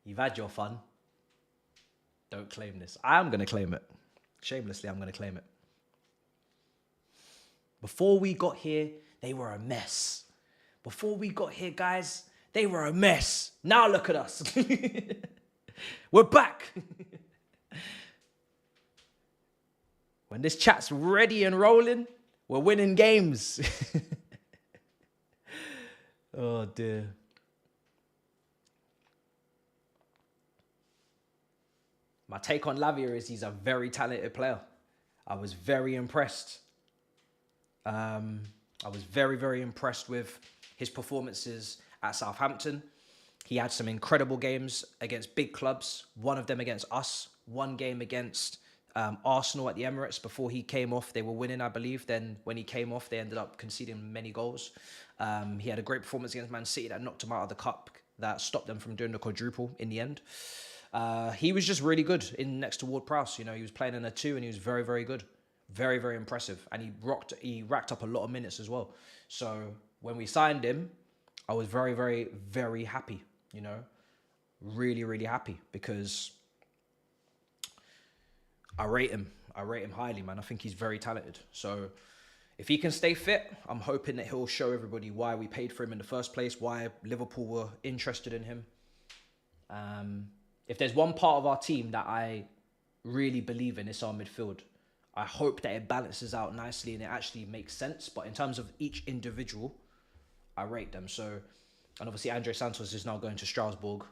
You've had your fun. Don't claim this. I am going to claim it. Shamelessly, I'm going to claim it. Before we got here, they were a mess. Before we got here, guys, they were a mess. Now look at us. We're back. When this chat's ready and rolling, we're winning games. Oh, dear. My take on Lavia is he's a very talented player. I was very impressed. I was very, very impressed with his performances at Southampton. He had some incredible games against big clubs. One of them against us. One game against Arsenal at the Emirates. Before he came off, they were winning, I believe. Then when he came off, they ended up conceding many goals. He had a great performance against Man City that knocked him out of the cup, that stopped them from doing the quadruple in the end. He was just really good in next to Ward-Prowse. You know, he was playing in a 2 and he was very, very good. Very, very impressive. And he racked up a lot of minutes as well. So when we signed him, I was very, very, very happy, you know. Really, really happy because I rate him. I rate him highly, man. I think he's very talented. So if he can stay fit, I'm hoping that he'll show everybody why we paid for him in the first place, why Liverpool were interested in him. If there's one part of our team that I really believe in, it's our midfield. I hope that it balances out nicely and it actually makes sense. But in terms of each individual, I rate them. So, and obviously Andre Santos is now going to Strasbourg,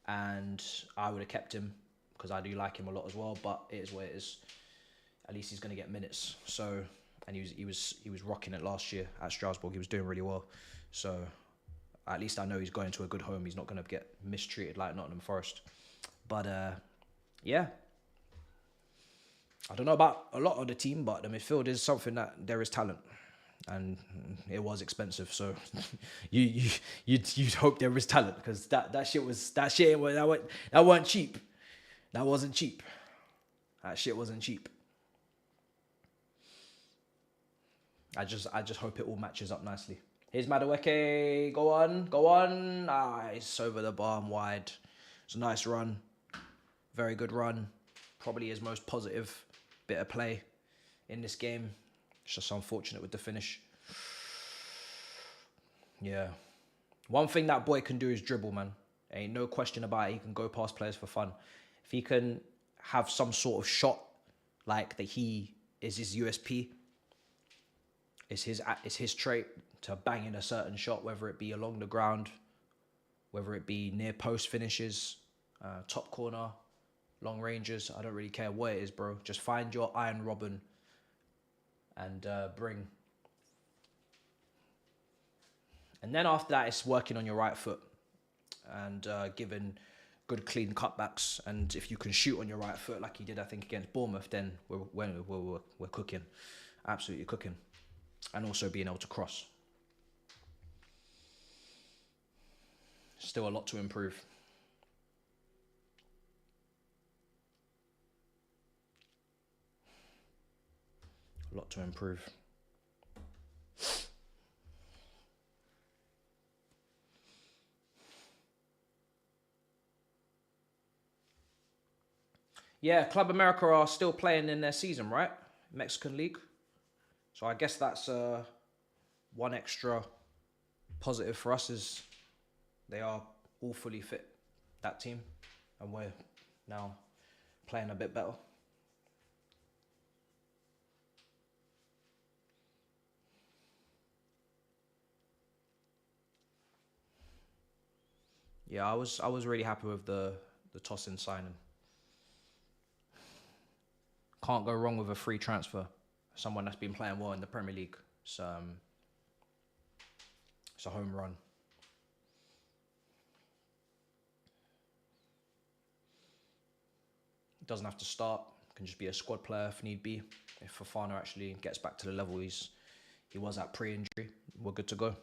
and I would have kept him because I do like him a lot as well. But it is what it is. At least he's going to get minutes. So, and he was rocking it last year at Strasbourg. He was doing really well. So, at least I know he's going to a good home. He's not going to get mistreated like Nottingham Forest. But yeah. I don't know about a lot of the team, but the midfield is something that there is talent, and it was expensive. So you'd hope there was talent because that shit weren't cheap. That wasn't cheap. That shit wasn't cheap. I just hope it all matches up nicely. Here's Madueke. Go on. Ah, it's over the bar and wide. It's a nice run. Very good run. Probably his most positive bit of play in this game. It's just unfortunate with the finish. Yeah. One thing that boy can do is dribble, man. Ain't no question about it. He can go past players for fun. If he can have some sort of shot like that he is his USP. It's his trait to bang in a certain shot, whether it be along the ground, whether it be near post finishes, top corner, long ranges. I don't really care what it is, bro. Just find your iron robin and bring. And then after that, it's working on your right foot and giving good clean cutbacks. And if you can shoot on your right foot like he did, I think, against Bournemouth, then we're cooking. Absolutely cooking. And also being able to cross. Still a lot to improve. A lot to improve. Yeah, Club America are still playing in their season, right? Mexican League. So I guess that's one extra positive for us is they are all fully fit, that team. And we're now playing a bit better. Yeah, I was really happy with the Tosin signing. Can't go wrong with a free transfer. Someone that's been playing well in the Premier League. It's a home run. Doesn't have to start. Can just be a squad player if need be. If Fofana actually gets back to the level he was at pre-injury, we're good to go.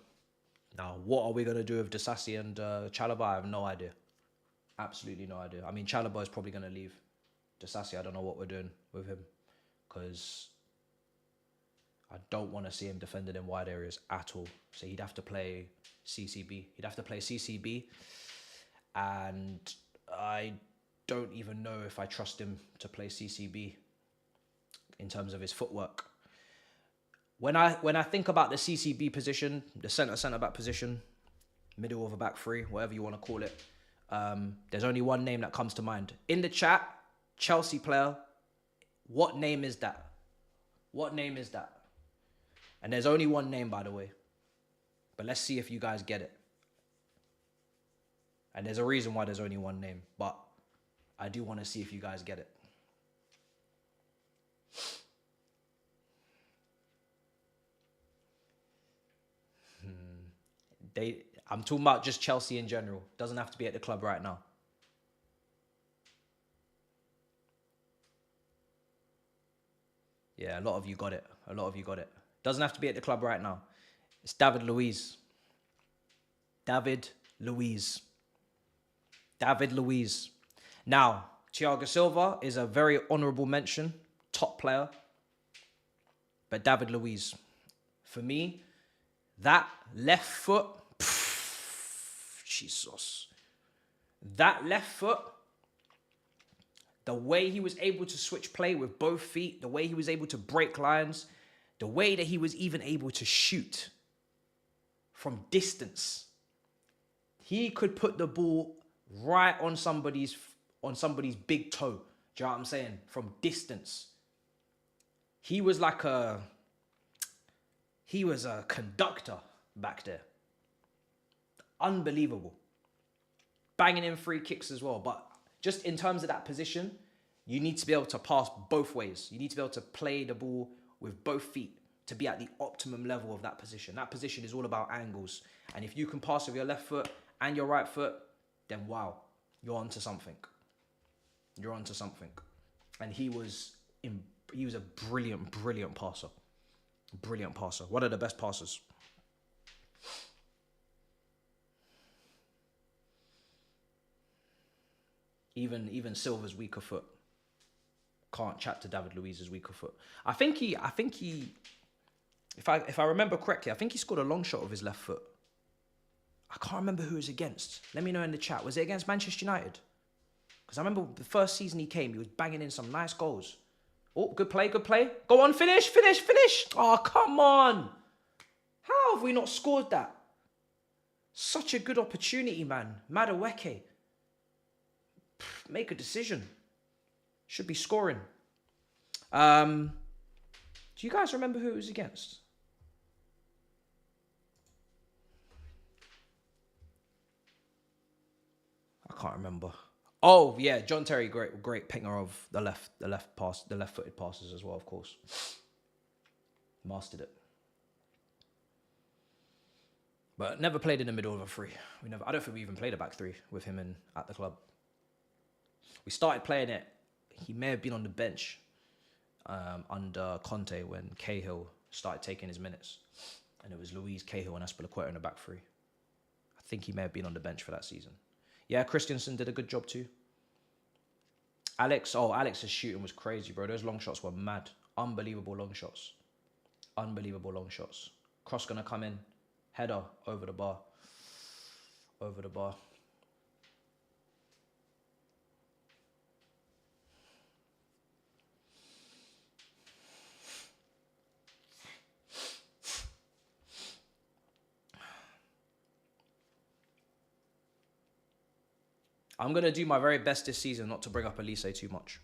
Now, what are we going to do with Disasi and Chalobah? I have no idea. Absolutely no idea. I mean, Chalobah is probably going to leave. Disasi, I don't know what we're doing with him because I don't want to see him defended in wide areas at all. So he'd have to play CCB. And I don't even know if I trust him to play CCB in terms of his footwork. When I think about the CCB position, the centre-back position, middle of a back three, whatever you want to call it, there's only one name that comes to mind. In the chat, Chelsea player, what name is that? What name is that? And there's only one name, by the way. But let's see if you guys get it. And there's a reason why there's only one name. But I do want to see if you guys get it. I'm talking about just Chelsea in general. Doesn't have to be at the club right now. Yeah, a lot of you got it. Doesn't have to be at the club right now. It's David Luiz. David Luiz. Now, Thiago Silva is a very honourable mention. Top player. But David Luiz, for me, that left foot, Jesus. That left foot, the way he was able to switch play with both feet, the way he was able to break lines, the way that he was even able to shoot from distance. He could put the ball right on somebody's big toe. Do you know what I'm saying? From distance. He was a conductor back there. Unbelievable. Banging in free kicks as well. But just in terms of that position, you need to be able to pass both ways. You need to be able to play the ball with both feet to be at the optimum level of that position. That position is all about angles. And if you can pass with your left foot and your right foot, then wow, you're onto something. And he was a brilliant passer. Brilliant passer. One of the best passers. Even Silva's weaker foot can't chat to David Luiz's weaker foot. I think he if I remember correctly, I think he scored a long shot with his left foot. I can't remember who it was against. Let me know in the chat. Was it against Manchester United? Because I remember the first season he came, he was banging in some nice goals. Oh, good play. Go on, finish. Oh, come on. How have we not scored that? Such a good opportunity, man. Madueke. Make a decision. Should be scoring. Do you guys remember who it was against? I can't remember. Oh yeah, John Terry, great pinger of the left-footed passes as well, of course. Mastered it. But never played in the middle of a three. I don't think we even played a back three with him at the club. We started playing it. He may have been on the bench under Conte when Cahill started taking his minutes. And it was Luis, Cahill, and Azpilicueta in the back three. I think he may have been on the bench for that season. Yeah, Christensen did a good job too. Alex's shooting was crazy, bro. Those long shots were mad. Unbelievable long shots. Unbelievable long shots. Cross gonna come in. Header over the bar. Over the bar. I'm going to do my very best this season not to bring up Elise too much.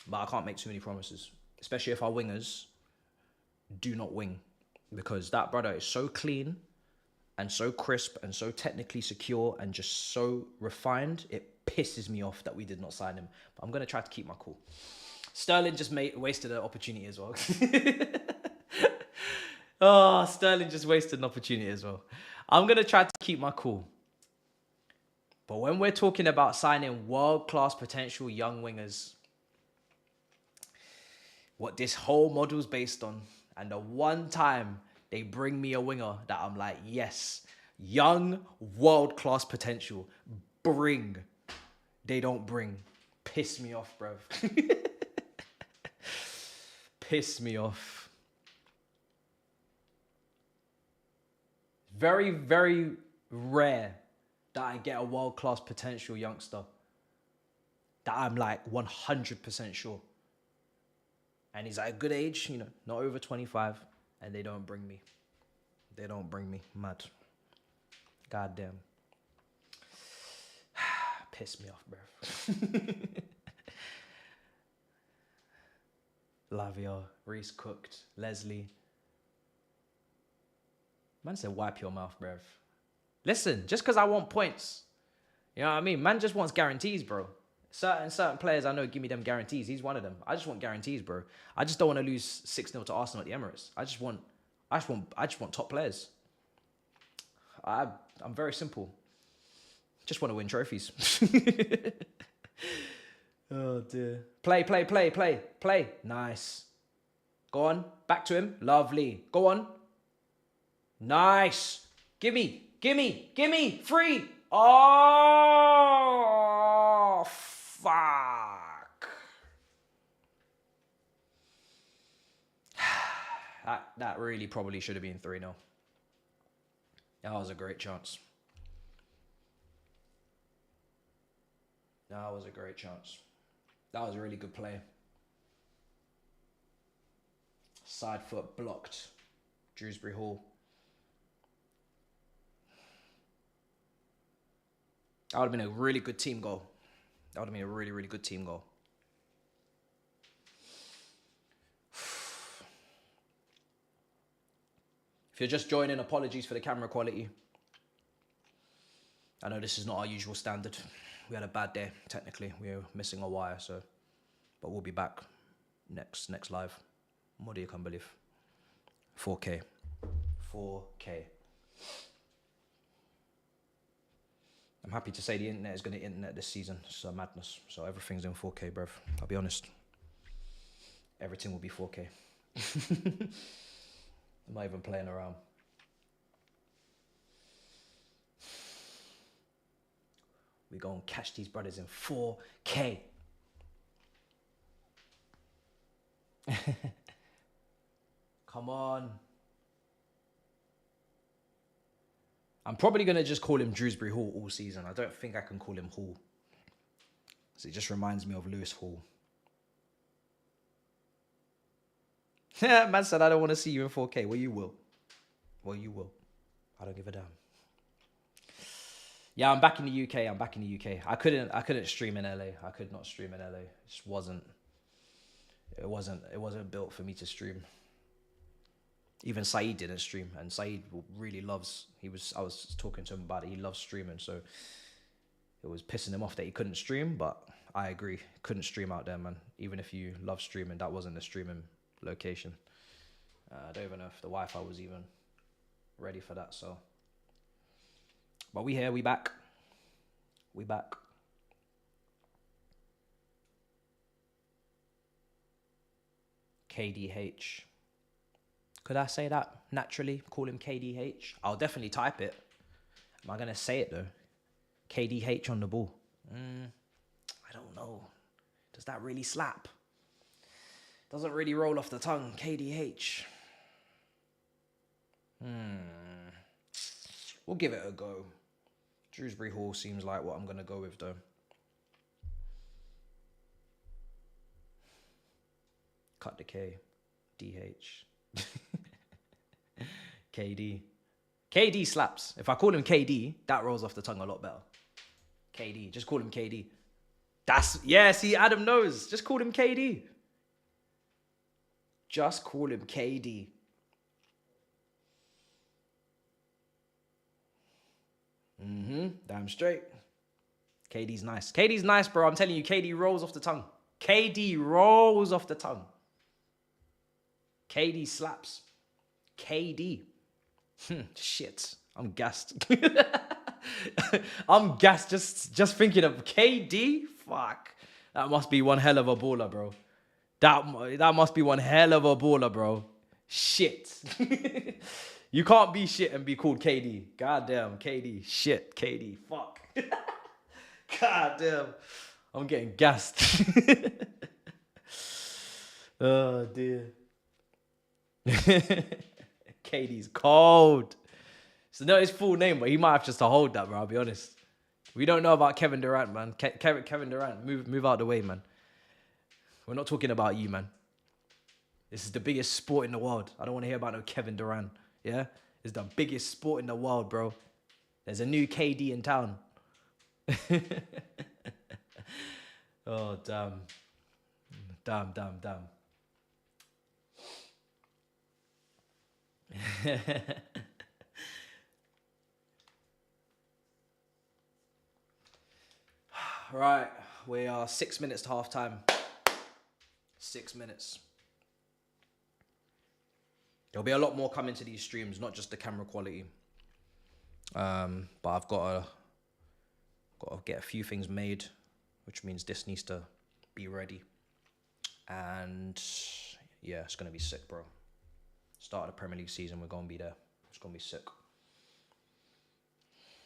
But I can't make too many promises. Especially if our wingers do not wing. Because that brother is so clean and so crisp and so technically secure and just so refined. It pisses me off that we did not sign him. But I'm going to try to keep my cool. Sterling just wasted an opportunity as well. Oh, Sterling just wasted an opportunity as well. I'm going to try to keep my cool. But when we're talking about signing world-class potential young wingers, what this whole model's based on, and the one time they bring me a winger that I'm like, yes, young world-class potential, bring. They don't bring. Piss me off, bro. Piss me off. Very, very rare that I get a world-class potential youngster that I'm like 100% sure. And he's at a good age, not over 25, and they don't bring me. They don't bring me. Mad. Goddamn. Piss me off, bro. Lavia, Reese cooked, Leslie. Man said, wipe your mouth, bruv. Listen, just because I want points, you know what I mean? Man just wants guarantees, bro. Certain players I know give me them guarantees. He's one of them. I just want guarantees, bro. I just don't want to lose 6-0 to Arsenal at the Emirates. I just want top players. I'm very simple. Just want to win trophies. Oh dear. Play. Nice. Go on. Back to him. Lovely. Go on. Nice. Gimme. Free. Oh, fuck. That really probably should have been 3-0. That was a great chance. That was a great chance. That was a really good play. Side foot blocked. Dewsbury-Hall. That would have been a really good team goal. That would have been a really, really good team goal. If you're just joining, apologies for the camera quality. I know this is not our usual standard. We had a bad day, technically. We were missing a wire, but we'll be back next live. What do you can't believe? 4K. I'm happy to say the internet is going to internet this season. It's a madness. So everything's in 4K, bruv. I'll be honest. Everything will be 4K. I'm not even playing around. We go and catch these brothers in 4K. Come on. I'm probably going to just call him Dewsbury-Hall all season. I don't think I can call him Hall. So it just reminds me of Lewis Hall. Man said, I don't want to see you in 4K. Well, you will. I don't give a damn. Yeah, I'm back in the UK. I couldn't stream in LA. I could not stream in LA. It just wasn't it wasn't built for me to stream. Even Saeed didn't stream, and Saeed really loves. I was talking to him about it. He loves streaming, so it was pissing him off that he couldn't stream. But I agree, couldn't stream out there, man. Even if you love streaming, that wasn't the streaming location. I don't even know if the Wi-Fi was even ready for that. So, but we here, we back. KDH. Could I say that naturally? Call him KDH? I'll definitely type it. Am I going to say it though? KDH on the ball. I don't know. Does that really slap? Doesn't really roll off the tongue. KDH. We'll give it a go. Dewsbury-Hall seems like what I'm going to go with though. Cut the K. DH. KD. KD slaps. If I call him KD, that rolls off the tongue a lot better. KD. Just call him KD. See, Adam knows. Just call him KD. Just call him KD. Damn straight. KD's nice. KD's nice, bro. I'm telling you, KD rolls off the tongue. KD rolls off the tongue. KD slaps. KD. Shit. I'm gassed. I'm gassed just thinking of KD. Fuck. That must be one hell of a baller, bro. That must be one hell of a baller, bro. Shit. You can't be shit and be called KD. Goddamn, KD. Shit, KD. Fuck. Goddamn. I'm getting gassed. Oh, dear. KD's cold. So not his full name, but he might have just to hold that, bro. I'll be honest. We don't know about Kevin Durant, man. Kevin Durant, move out the way, man. We're not talking about you, man. This is the biggest sport in the world. I don't want to hear about no Kevin Durant. Yeah? It's the biggest sport in the world, bro. There's a new KD in town. Oh, damn. Damn. Right, we are 6 minutes to half time. 6 minutes. There'll be a lot more coming to these streams, not just the camera quality. But I've got to get a few things made, which means this needs to be ready. And yeah, it's gonna be sick, bro. Start of the Premier League season, we're gonna be there. It's gonna be sick.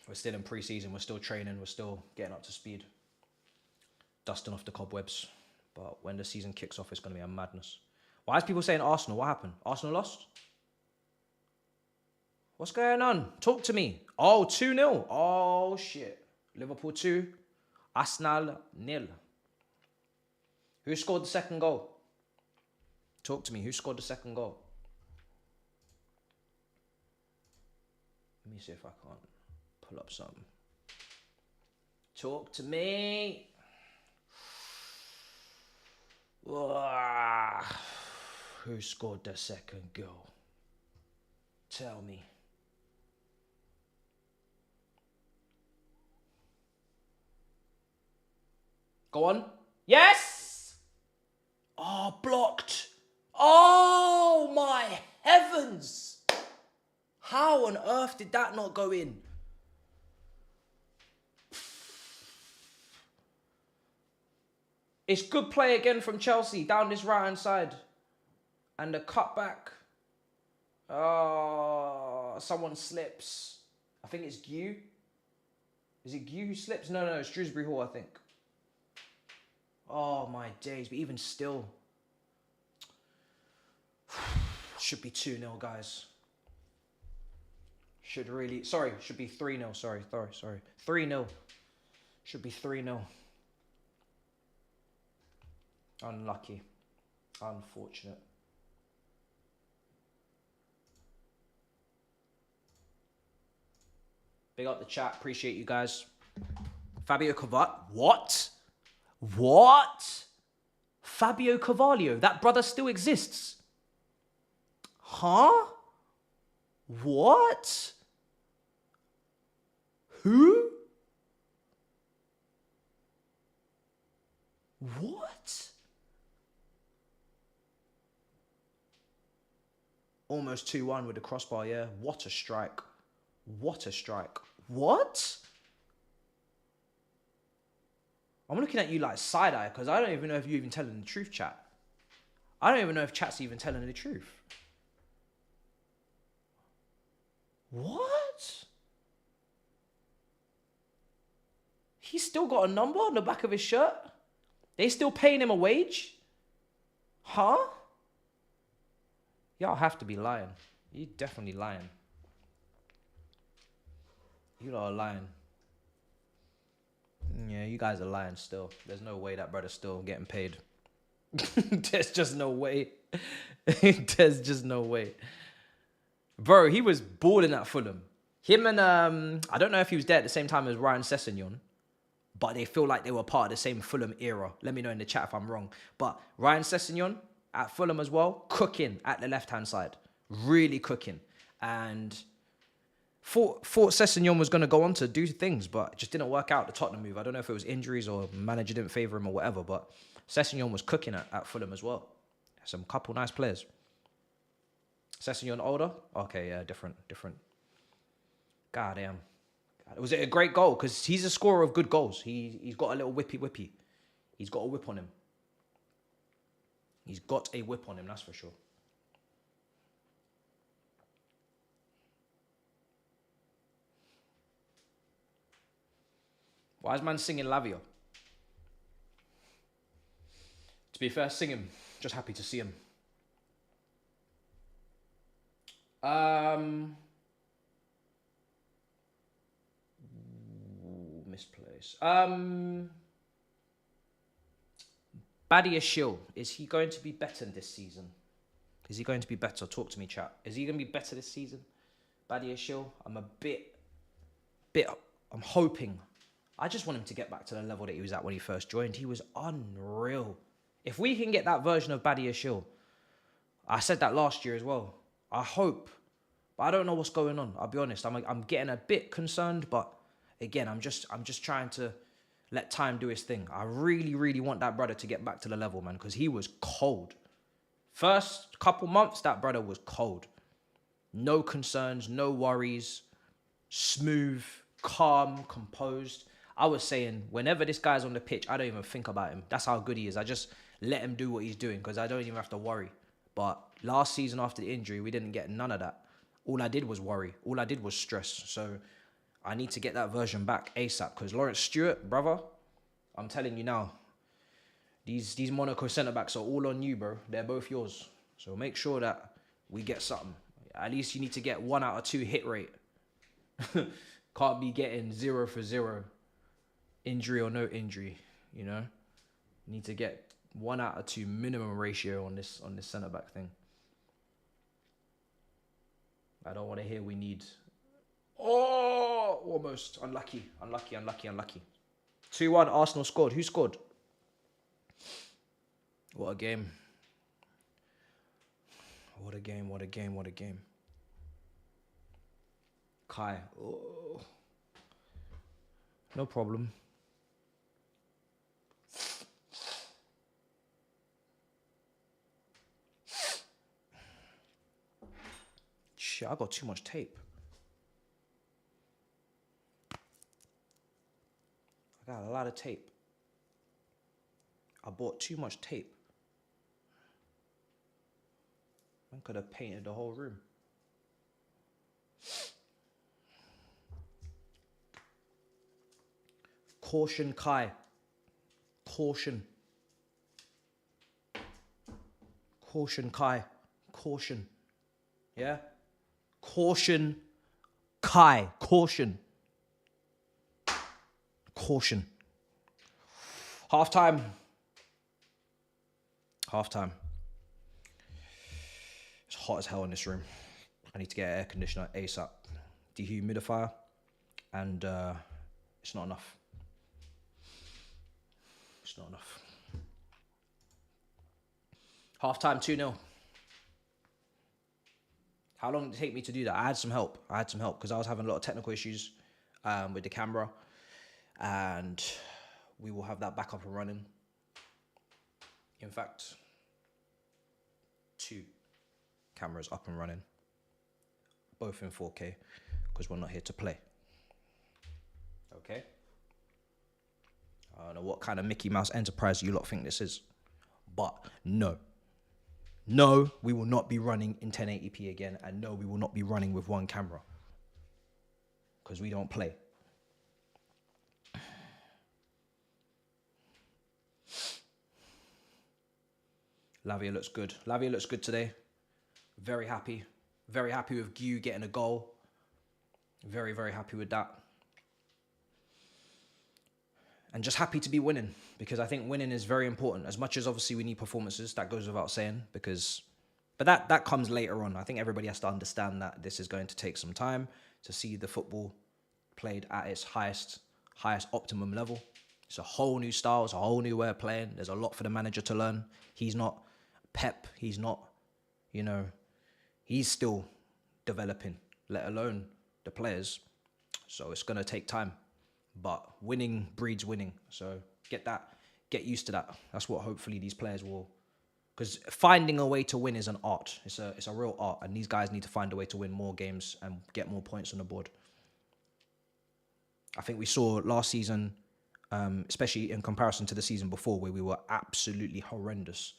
We're still in pre-season, we're still training, we're still getting up to speed, dusting off the cobwebs. But when the season kicks off, it's gonna be a madness. Why is people saying Arsenal? What happened? Arsenal lost? What's going on? Talk to me. Oh, 2-0. Oh, shit. Liverpool 2, Arsenal 0. Who scored the second goal? Talk to me. Who scored the second goal? Let me see if I can't pull up something. Talk to me. Who scored the second goal? Tell me. Go on. Yes! Oh, blocked. Oh, my heavens. How on earth did that not go in? It's good play again from Chelsea down this right-hand side. And the cutback. Oh, someone slips. I think it's Gu. Is it Gu who slips? No, it's Dewsbury-Hall, I think. Oh, my days. But even still. Should be 2-0, guys. Should be 3-0. Sorry. 3-0. Should be 3-0. Unlucky. Unfortunate. Big up the chat. Appreciate you guys. Fabio Cavani. What? Fabio Carvalho, that brother still exists. Huh? What? Who? What? Almost 2-1 with the crossbar, yeah. What a strike. What a strike. What? I'm looking at you like side-eye because I don't even know if you're even telling the truth, chat. I don't even know if chat's even telling the truth. What? He's still got a number on the back of his shirt? They still paying him a wage? Huh? Y'all have to be lying. You're definitely lying. You lot are lying. Yeah, you guys are lying still. There's no way that brother's still getting paid. There's just no way. There's just no way. Bro, he was balling at Fulham. Him and, I don't know if he was there at the same time as Ryan Sessegnon, but they feel like they were part of the same Fulham era. Let me know in the chat if I'm wrong. But Ryan Sessegnon at Fulham as well, cooking at the left-hand side. Really cooking. And thought Sessegnon was going to go on to do things, but it just didn't work out, the Tottenham move. I don't know if it was injuries or manager didn't favour him or whatever, but Sessegnon was cooking at Fulham as well. Some couple nice players. Sessegnon older? Okay, yeah, different. God damn. Was it a great goal? Because he's a scorer of good goals. He's got a little whippy. He's got a whip on him. He's got a whip on him, that's for sure. Why is man singing Lavia? To be fair, sing him. Just happy to see him. Misplace. Badia Shill, is he going to be better this season? Is he going to be better? Talk to me, chat. Is he going to be better this season? Badia Shill, I'm a bit, I'm hoping. I just want him to get back to the level that he was at when he first joined. He was unreal. If we can get that version of Badia Shill, I said that last year as well. I hope, but I don't know what's going on. I'll be honest. I'm getting a bit concerned, but again, I'm just trying to let time do his thing. I really want that brother to get back to the level, man, because he was cold. First couple months, that brother was cold. No concerns, no worries, smooth, calm, composed. I was saying, whenever this guy's on the pitch, I don't even think about him. That's how good he is. I just let him do what he's doing because I don't even have to worry. But last season after the injury, we didn't get none of that. All I did was worry. All I did was stress. So I need to get that version back ASAP because Lawrence Stewart, brother, I'm telling you now, these Monaco centre-backs are all on you, bro. They're both yours. So make sure that we get something. At least you need to get 1 out of 2 hit rate. Can't be getting 0 for 0. Injury or no injury, you know? Need to get 1 out of 2 minimum ratio on this centre-back thing. I don't want to hear we need... Oh, almost. Unlucky. 2-1, Arsenal scored. Who scored? What a game. What a game. Kai. Oh. No problem. Shit, I got too much tape. I got a lot of tape. I bought too much tape. I could have painted the whole room. Caution, Kai. Caution. Caution, Kai. Caution. Yeah? Caution, Kai. Caution. Caution. Half-time. It's hot as hell in this room. I need to get an air conditioner ASAP. Dehumidifier. And it's not enough. Half-time 2-0. How long did it take me to do that? I had some help because I was having a lot of technical issues with the camera. And we will have that back up and running. In fact, 2 cameras up and running. Both in 4K because we're not here to play. Okay? I don't know what kind of Mickey Mouse enterprise you lot think this is. But no. No, we will not be running in 1080p again. And no, we will not be running with 1 camera. Because we don't play. Lavia looks good. Lavia looks good today. Very happy. Very happy with Gu getting a goal. Very, very happy with that. And just happy to be winning, because I think winning is very important. As much as obviously we need performances, that goes without saying, but that comes later on. I think everybody has to understand that this is going to take some time to see the football played at its highest optimum level. It's a whole new style. It's a whole new way of playing. There's a lot for the manager to learn. He's not Pep. He's not, he's still developing, let alone the players. So it's going to take time. But winning breeds winning. So get used to that. That's what hopefully these players will. Because finding a way to win is an art. It's a real art. And these guys need to find a way to win more games and get more points on the board. I think we saw last season, especially in comparison to the season before, where we were absolutely horrendous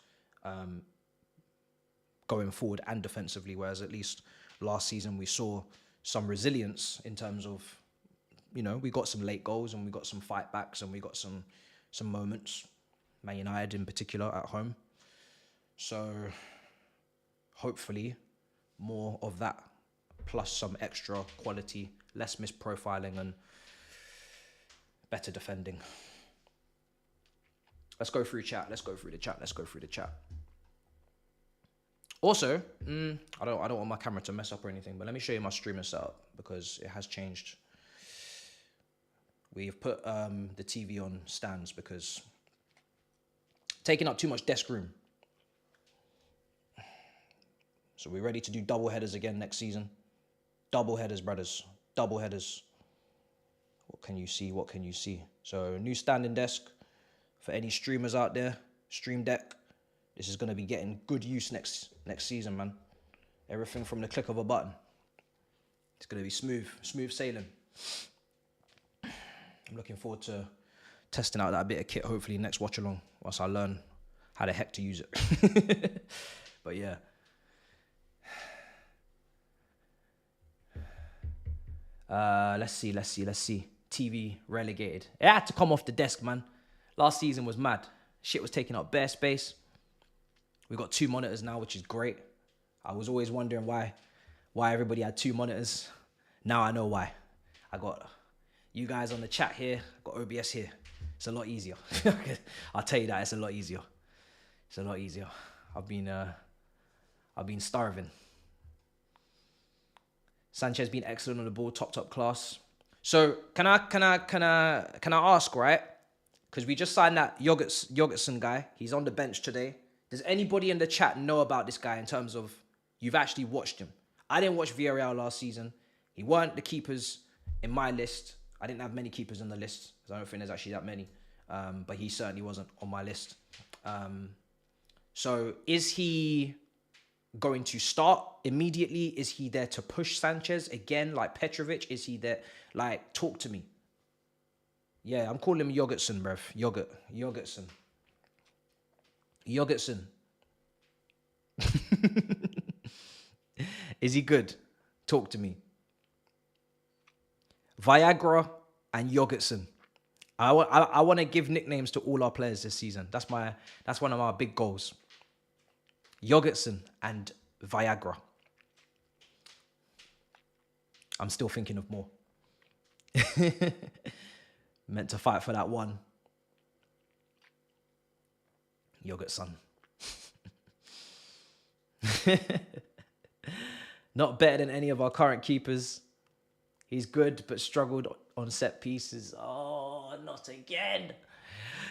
going forward and defensively. Whereas at least last season we saw some resilience in terms of, we got some late goals and we got some fight backs and we got some moments. Man United in particular at home. So hopefully more of that, plus some extra quality, less misprofiling and better defending. Let's go through chat. Let's go through the chat. Also, I don't want my camera to mess up or anything, but let me show you my streaming setup because it has changed. We've put the TV on stands because taking up too much desk room. So we're ready to do double headers again next season. Double headers, brothers. Double headers. What can you see? So new standing desk for any streamers out there. Stream Deck. This is going to be getting good use next season, man. Everything from the click of a button. It's going to be smooth sailing. I'm looking forward to testing out that bit of kit, hopefully next watch along, once I learn how the heck to use it. But yeah. Let's see. TV relegated. It had to come off the desk, man. Last season was mad. Shit was taking up bare space. We got 2 monitors now, which is great. I was always wondering why everybody had 2 monitors. Now I know why. I got you guys on the chat here. I got OBS here. It's a lot easier. I'll tell you that, it's a lot easier. I've been starving. Sanchez been excellent on the ball, top class. So can I ask, right? Because we just signed that Jorgensen guy. He's on the bench today. Does anybody in the chat know about this guy in terms of you've actually watched him? I didn't watch Villarreal last season. He weren't the keepers in my list. I didn't have many keepers on the list because I don't think there's actually that many. But he certainly wasn't on my list. So is he going to start immediately? Is he there to push Sanchez again like Petrovic? Is he there? Like, talk to me. Yeah, I'm calling him Jorgensen, bruv. Jorgensen. Is he good? Talk to me. Viagra and Jorgensen. I want to give nicknames to all our players this season. That's one of my big goals. Jorgensen and Viagra. I'm still thinking of more. Meant to fight for that one. Jorgensen. Not better than any of our current keepers. He's good, but struggled on set pieces. Oh, not again.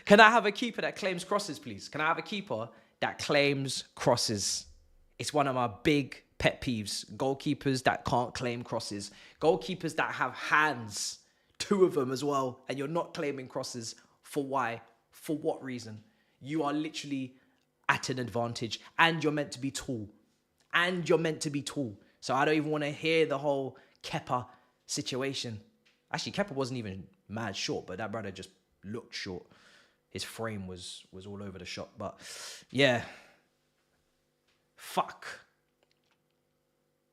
Can I have a keeper that claims crosses, please? Can I have a keeper that claims crosses. It's one of my big pet peeves. Goalkeepers that can't claim crosses. Goalkeepers that have hands, 2 of them as well, and you're not claiming crosses. For why? For what reason? You are literally at an advantage, and you're meant to be tall. So I don't even want to hear the whole Kepa situation. Actually, Kepa wasn't even mad short, but that brother just looked short. His frame was all over the shop. But yeah, fuck.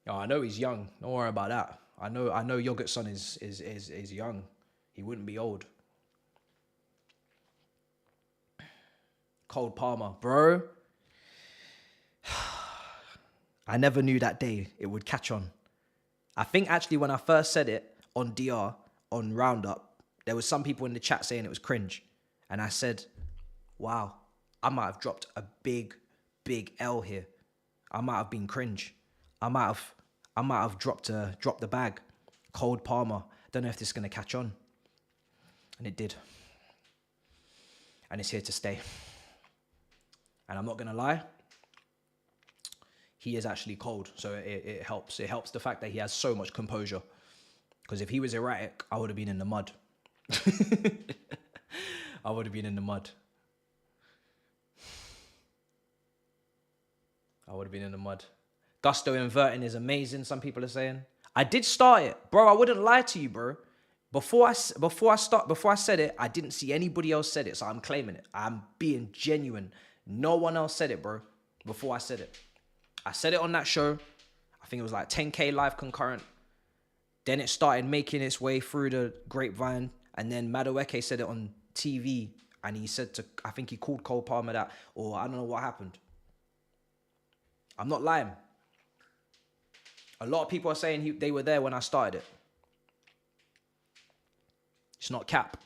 Oh, I know he's young. Don't worry about that. I know Yogurt's son is young. He wouldn't be old. Cole Palmer, bro. I never knew that day it would catch on. I think actually when I first said it on DR, on Roundup, there was some people in the chat saying it was cringe. And I said, wow, I might have dropped a big L here. I might have been cringe. I might have dropped the bag. Cold Palmer. Don't know if this is going to catch on. And it did. And it's here to stay. And I'm not going to lie. He is actually cold. So it helps. It helps the fact that he has so much composure. Because if he was erratic, I would have been in the mud. I would have been in the mud. Gusto inverting is amazing, some people are saying. I did start it. Bro, I wouldn't lie to you, bro. Before I said it, I didn't see anybody else said it, so I'm claiming it. I'm being genuine. No one else said it, bro, before I said it. I said it on that show. I think it was like 10K live concurrent. Then it started making its way through the grapevine. And then Madueke said it on TV. And he said I think he called Cole Palmer that. Or I don't know what happened. I'm not lying. A lot of people are saying they were there when I started it. It's not cap.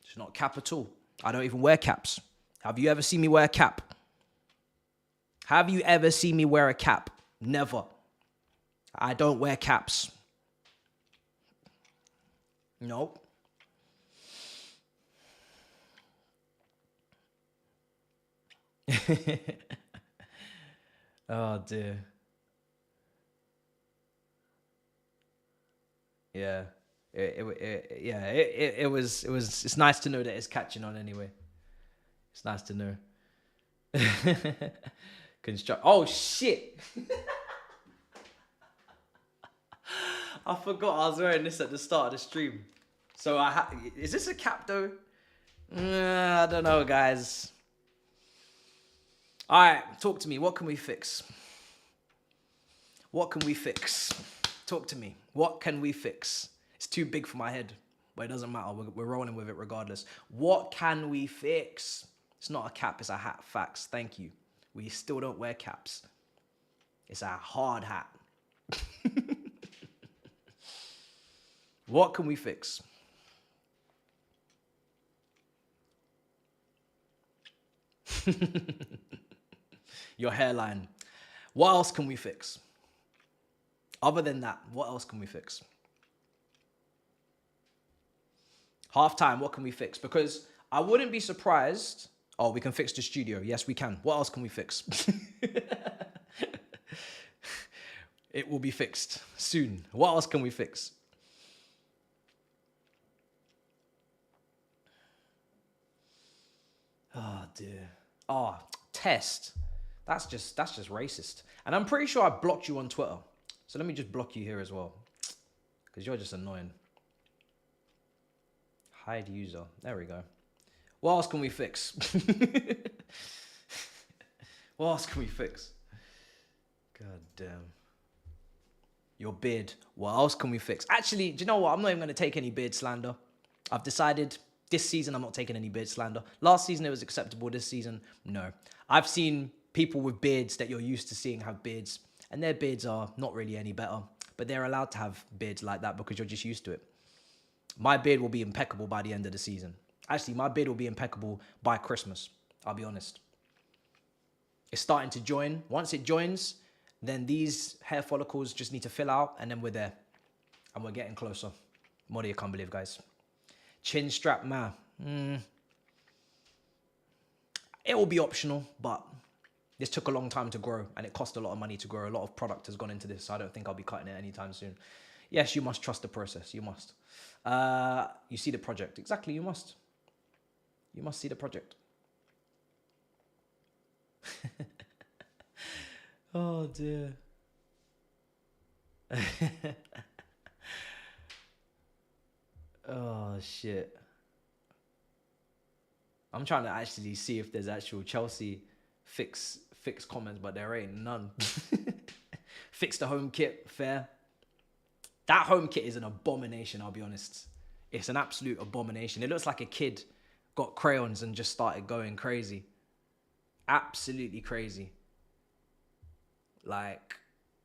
It's not cap at all. I don't even wear caps. Have you ever seen me wear a cap? Have you ever seen me wear a cap? Never. I don't wear caps. Nope. Oh dear. Yeah. It's nice to know that it's catching on anyway. It's nice to know. Oh shit. I forgot I was wearing this at the start of the stream. So is this a cap though? I don't know, guys. All right, talk to me. What can we fix? Talk to me. What can we fix? It's too big for my head, but it doesn't matter. We're rolling with it regardless. What can we fix? It's not a cap, it's a hat. Facts. Thank you. We still don't wear caps. It's a hard hat. What can we fix? Your hairline. What else can we fix? Other than that, what else can we fix? Halftime, what can we fix? Because I wouldn't be surprised. Oh, we can fix the studio. Yes, we can. What else can we fix? It will be fixed soon. What else can we fix? Oh, dear. Oh, test. That's just racist. And I'm pretty sure I blocked you on Twitter. So let me just block you here as well. Because you're just annoying. Hide user. There we go. What else can we fix? What else can we fix? God damn. Your beard. What else can we fix? Actually, do you know what? I'm not even going to take any beard slander. I've decided this season I'm not taking any beard slander. Last season it was acceptable. This season, no. I've seen people with beards that you're used to seeing have beards. And their beards are not really any better. But they're allowed to have beards like that because you're just used to it. My beard will be impeccable by the end of the season. Actually, my beard will be impeccable by Christmas. I'll be honest. It's starting to join. Once it joins, then these hair follicles just need to fill out and then we're there. And we're getting closer. More than you can't believe, guys. Chin strap, man. It will be optional, but This took a long time to grow, and it cost a lot of money to grow. A lot of product has gone into this, so I don't think I'll be cutting it anytime soon. Yes, you must trust the process. You must. You see the project. Exactly, you must. You must see the project. Oh, dear. Oh, shit. I'm trying to actually see if there's actual Chelsea fix comments, but there ain't none. Fix the home kit, fair. That home kit is an abomination, I'll be honest. It's an absolute abomination. It looks like a kid got crayons and just started going crazy. Absolutely crazy. Like,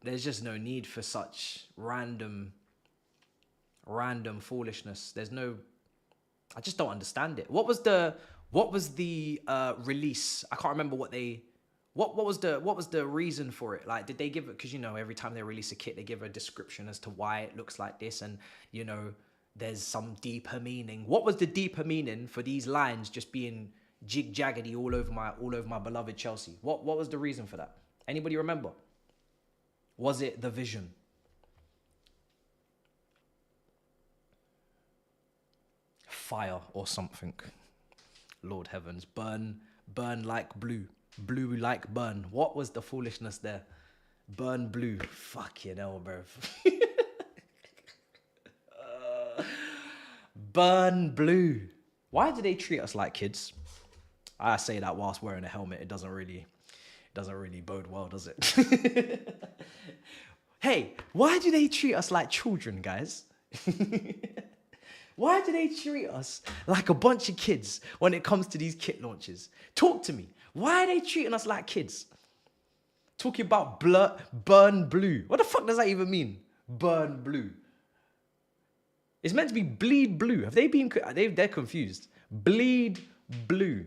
there's just no need for such random foolishness. There's no, I just don't understand it. What was the release? I can't remember what was the reason for it? Like, did they give it, because you know every time they release a kit they give a description as to why it looks like this, and you know there's some deeper meaning. What was the deeper meaning for these lines just being jig-jaggedy all over my beloved Chelsea? What was the reason for that? Anybody remember? Was it the vision? Fire or something? Lord heavens. Burn like blue. Blue like burn. What was the foolishness there? Burn blue. Fucking hell, bro. Burn blue. Why do they treat us like kids? I say that whilst wearing a helmet. It doesn't really bode well, does it? Hey, why do they treat us like children, guys? Why do they treat us like a bunch of kids when it comes to these kit launches? Talk to me. Why are they treating us like kids? Talking about burn blue. What the fuck does that even mean? Burn blue. It's meant to be bleed blue. Have they been... They're confused. Bleed blue.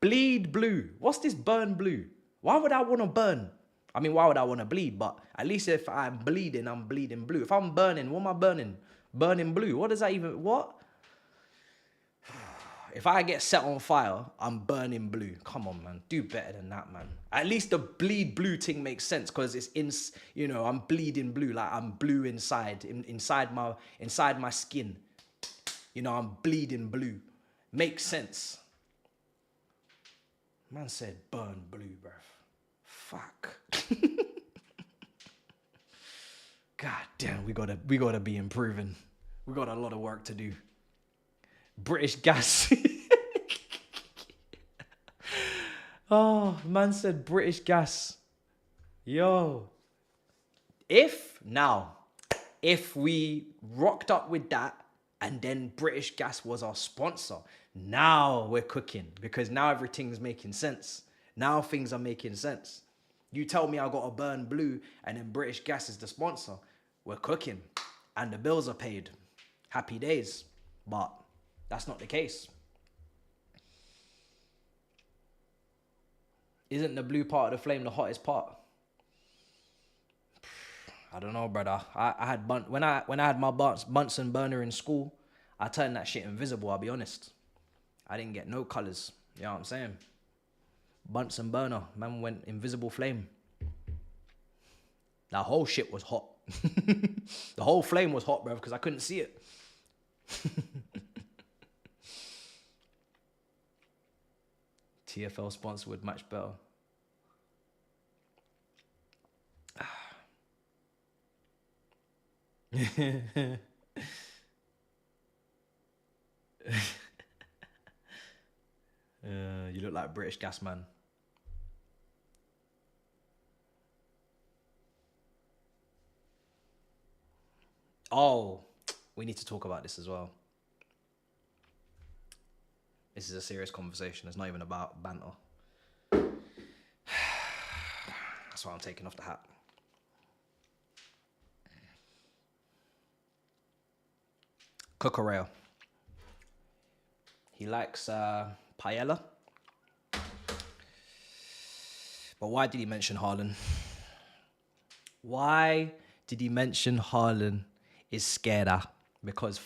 Bleed blue. What's this burn blue? Why would I want to burn? I mean, why would I want to bleed? But at least if I'm bleeding blue. If I'm burning, what am I burning? Burning blue. What does that even... What? If I get set on fire, I'm burning blue. Come on, man. Do better than that, man. At least the bleed blue thing makes sense because it's in, you know, I'm bleeding blue. Like I'm blue inside, inside my skin. You know, I'm bleeding blue. Makes sense. Man said burn blue, bruv. Fuck. God damn, we gotta be improving. We got a lot of work to do. British Gas. Oh, man said British Gas. Yo. If we rocked up with that and then British Gas was our sponsor, now we're cooking because now everything's making sense. Now things are making sense. You tell me I got to burn blue and then British Gas is the sponsor. We're cooking and the bills are paid. Happy days. But that's not the case. Isn't the blue part of the flame the hottest part? I don't know, brother. I had when I had my Bunsen burner in school, I turned that shit invisible, I'll be honest. I didn't get no colours. You know what I'm saying? Bunsen burner, man went invisible flame. That whole shit was hot. The whole flame was hot, bro, because I couldn't see it. TFL sponsor would match better. You look like British Gas, man. Oh, we need to talk about this as well. This is a serious conversation. It's not even about banter. That's why I'm taking off the hat. Cucurella. He likes paella. But why did he mention Haaland? Why did he mention Haaland is scared of? Because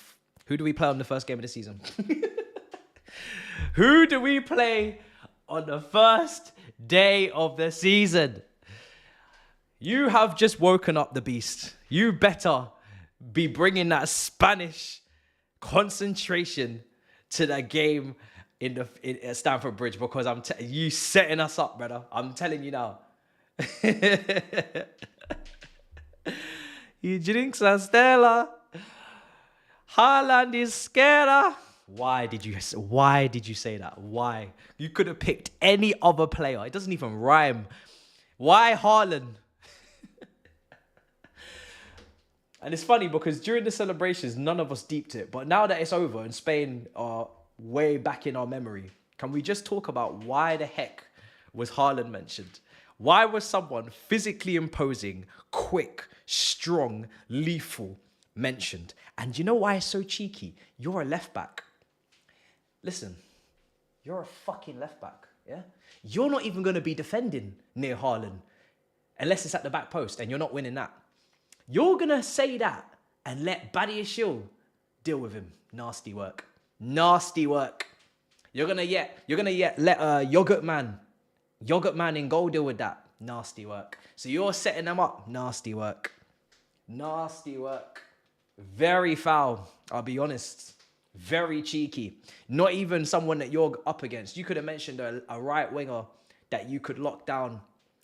who do we play on the first game of the season? Who do we play on the first day of the season. You have just woken up the beast. You better be bringing that Spanish concentration to the game at Stamford Bridge, because you setting us up, brother. I'm telling you now. You drinks a Stella. Haaland is scared. Why did you say that? Why? You could have picked any other player. It doesn't even rhyme. Why Haaland? And it's funny because during the celebrations, none of us deeped it. But now that it's over and Spain are way back in our memory, can we just talk about why the heck was Haaland mentioned? Why was someone physically imposing, quick, strong, lethal mentioned? And you know why it's so cheeky? You're a left back. Listen, you're a fucking left back, yeah? You're not even going to be defending near Haaland unless it's at the back post and you're not winning that. You're going to say that and let Badiashile deal with him. Nasty work. Nasty work. You're going to let Yogurt Man in goal deal with that. Nasty work. So you're setting them up. Nasty work. Nasty work. Very foul, I'll be honest. Very cheeky. Not even someone that you're up against. You could have mentioned a right winger that you could lock down.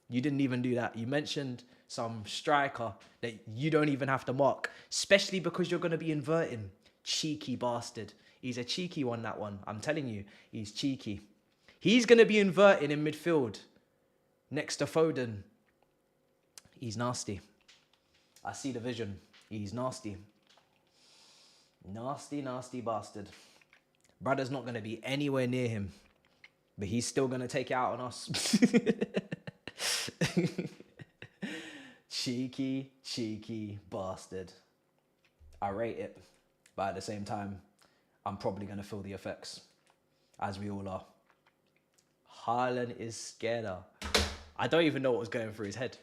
You didn't even do that. You mentioned some striker that you don't even have to mark, especially because you're going to be inverting. Cheeky bastard. He's a cheeky one, that one. I'm telling you, he's cheeky. He's going to be inverting in midfield next to Foden. He's nasty. I see the vision. He's nasty. Nasty, nasty bastard. Brother's not going to be anywhere near him, but he's still going to take it out on us. Cheeky, cheeky bastard. I rate it, but at the same time, I'm probably going to feel the effects, as we all are. Haaland is scared. I don't even know what was going through his head.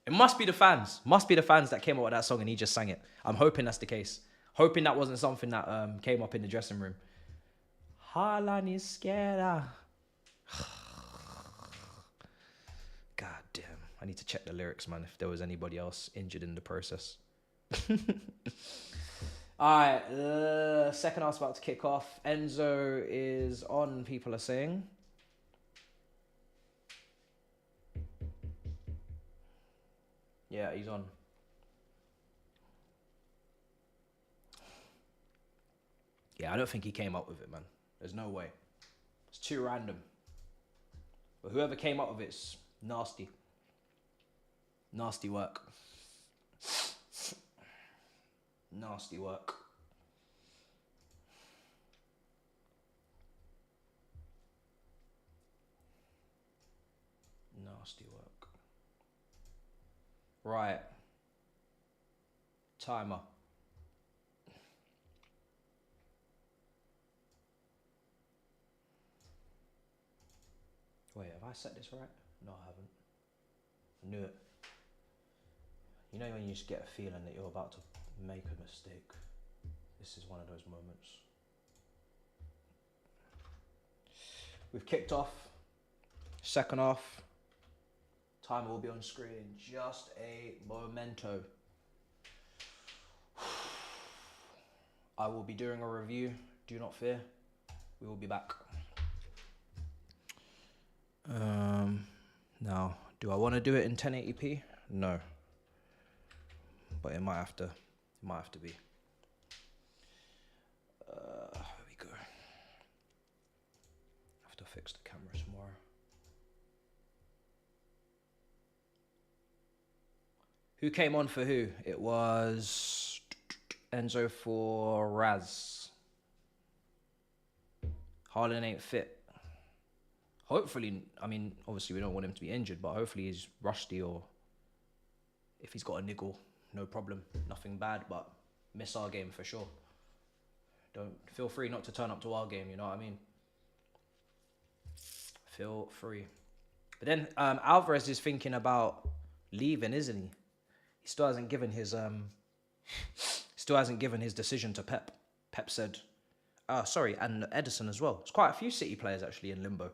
It must be the fans. Must be the fans that came up with that song and he just sang it. I'm hoping that's the case. Hoping that wasn't something that came up in the dressing room. Haaland is scared. God damn. I need to check the lyrics, man, if there was anybody else injured in the process. All right, second half's about to kick off. Enzo is on, people are saying. Yeah, he's on. Yeah, I don't think he came up with it, man. There's no way. It's too random. But whoever came up with it's nasty. Nasty work. Nasty work. Nasty work. Right. Timer. Wait, have I set this right? No, I haven't. I knew it. You know when you just get a feeling that you're about to make a mistake? This is one of those moments. We've kicked off. Second half. Timer will be on screen in just a momento. I will be doing a review. Do not fear. We will be back. Now, do I want to do it in 1080p? No. But it might have to be. Here we go. Have to fix the camera some more. Who came on for who? It was Enzo for Raz. Haaland ain't fit. Hopefully, I mean, obviously we don't want him to be injured, but hopefully he's rusty, or if he's got a niggle, no problem. Nothing bad, but miss our game for sure. Don't feel free not to turn up to our game, you know what I mean? Feel free. But then Alvarez is thinking about leaving, isn't he? He still hasn't given his decision to Pep. Pep said, and Edison as well. There's quite a few City players actually in limbo.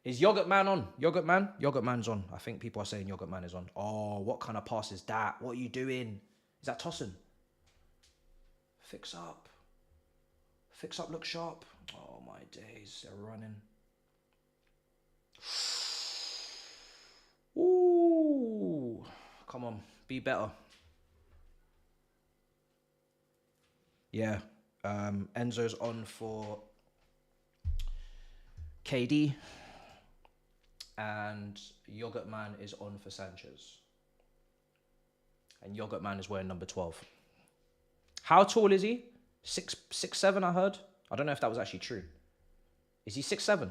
Is Yogurt Man on? Yogurt Man? Yogurt Man's on. I think people are saying Yogurt Man is on. Oh, what kind of pass is that? What are you doing? Is that tossing? Fix up. Fix up, look sharp. Oh my days, they're running. Ooh, come on, be better. Yeah, Enzo's on for KD, and Yogurt Man is on for Sanchez. And Yogurt Man is wearing number 12. How tall is he? 6'7", I heard. I don't know if that was actually true. Is he 6'7"?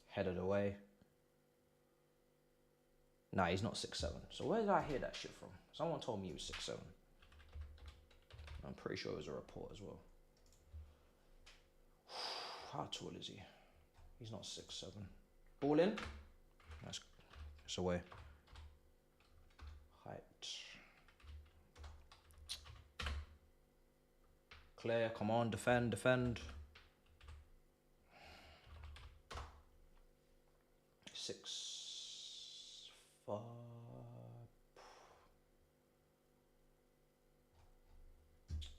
Headed away. Nah, he's not 6'7". So where did I hear that shit from? Someone told me he was 6'7". I'm pretty sure it was a report as well. How tall is he? He's not 6'7". Ball in. That's away. Height. Clear. Come on, defend. Six, 5.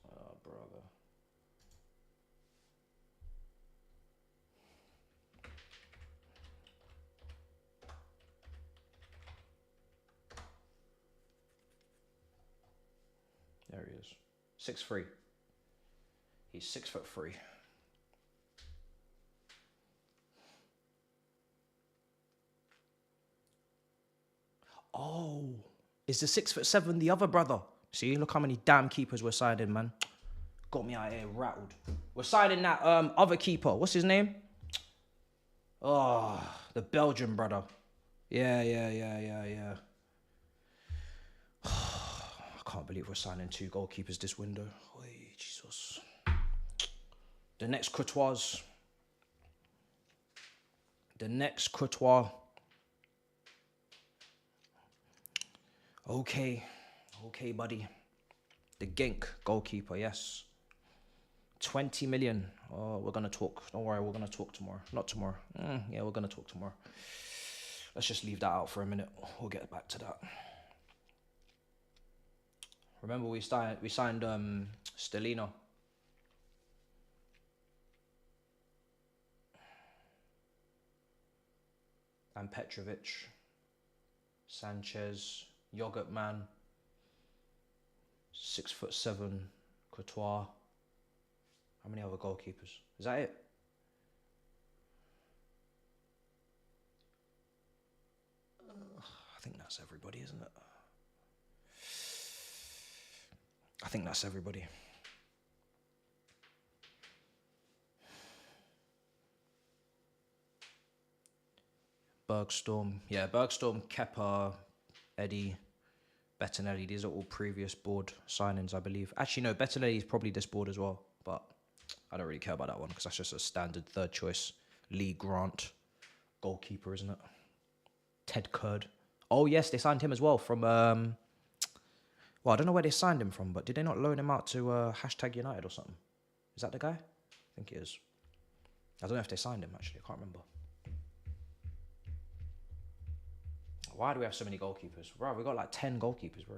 Oh, brother. There he is. 6'3". He's 6'3". Oh, is the 6'7" the other brother? See, look how many damn keepers we're signing, man. Got me out here rattled. We're signing that other keeper. What's his name? Oh, the Belgian brother. Yeah. I can't believe we're signing 2 goalkeepers this window. Oy, Jesus. The next Courtois. Okay, buddy. The Genk goalkeeper, yes. 20 million. Oh, we're going to talk. Don't worry, we're going to talk tomorrow. Not tomorrow. Yeah, we're going to talk tomorrow. Let's just leave that out for a minute. We'll get back to that. Remember we signed Stellino. And Petrovic. Sanchez. Yogurt Man. 6'7", Courtois. How many other goalkeepers? Is that it? I think that's everybody, isn't it? I think that's everybody. Bergstrom. Yeah, Bergstrom, Kepa, Eddie, Bettinelli. These are all previous board signings, I believe. Actually, no, Bettinelli is probably this board as well. But I don't really care about that one because that's just a standard third choice. Lee Grant, goalkeeper, isn't it? Ted Kurd. Oh, yes, they signed him as well from... well, I don't know where they signed him from, but did they not loan him out to hashtag United or something? Is that the guy? I think it is. I don't know if they signed him, actually. I can't remember. Why do we have so many goalkeepers? Bro, we got like 10 goalkeepers, bro.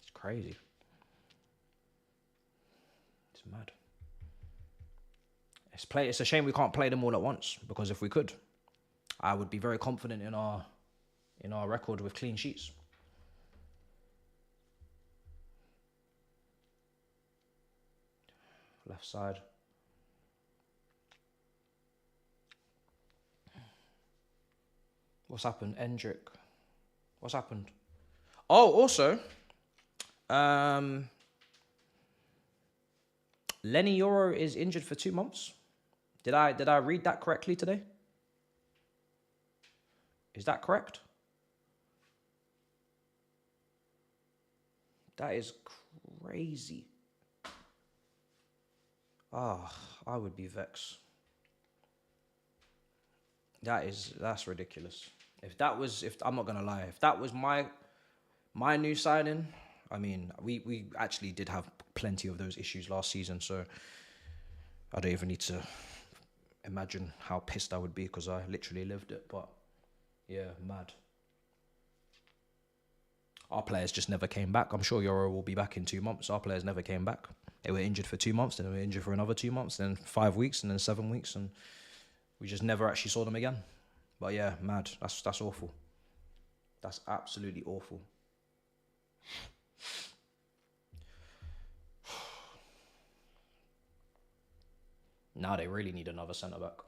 It's crazy. It's mad. It's a shame we can't play them all at once, because if we could, I would be very confident in our record with clean sheets. Left side. What's happened? Endrick. What's happened? Oh, also, Lenny Yoro is injured for 2 months. Did I read that correctly today? Is that correct? That is crazy. Ah, I would be vexed. That's ridiculous. If I'm not gonna lie, if that was my new signing, I mean, we actually did have plenty of those issues last season, so I don't even need to imagine how pissed I would be because I literally lived it. But yeah, mad. Our players just never came back. I'm sure Euro will be back in 2 months. Our players never came back. They were injured for 2 months, then they were injured for another 2 months, then 5 weeks, and then 7 weeks, and we just never actually saw them again. But yeah, mad. That's awful. That's absolutely awful. Now they really need another centre back.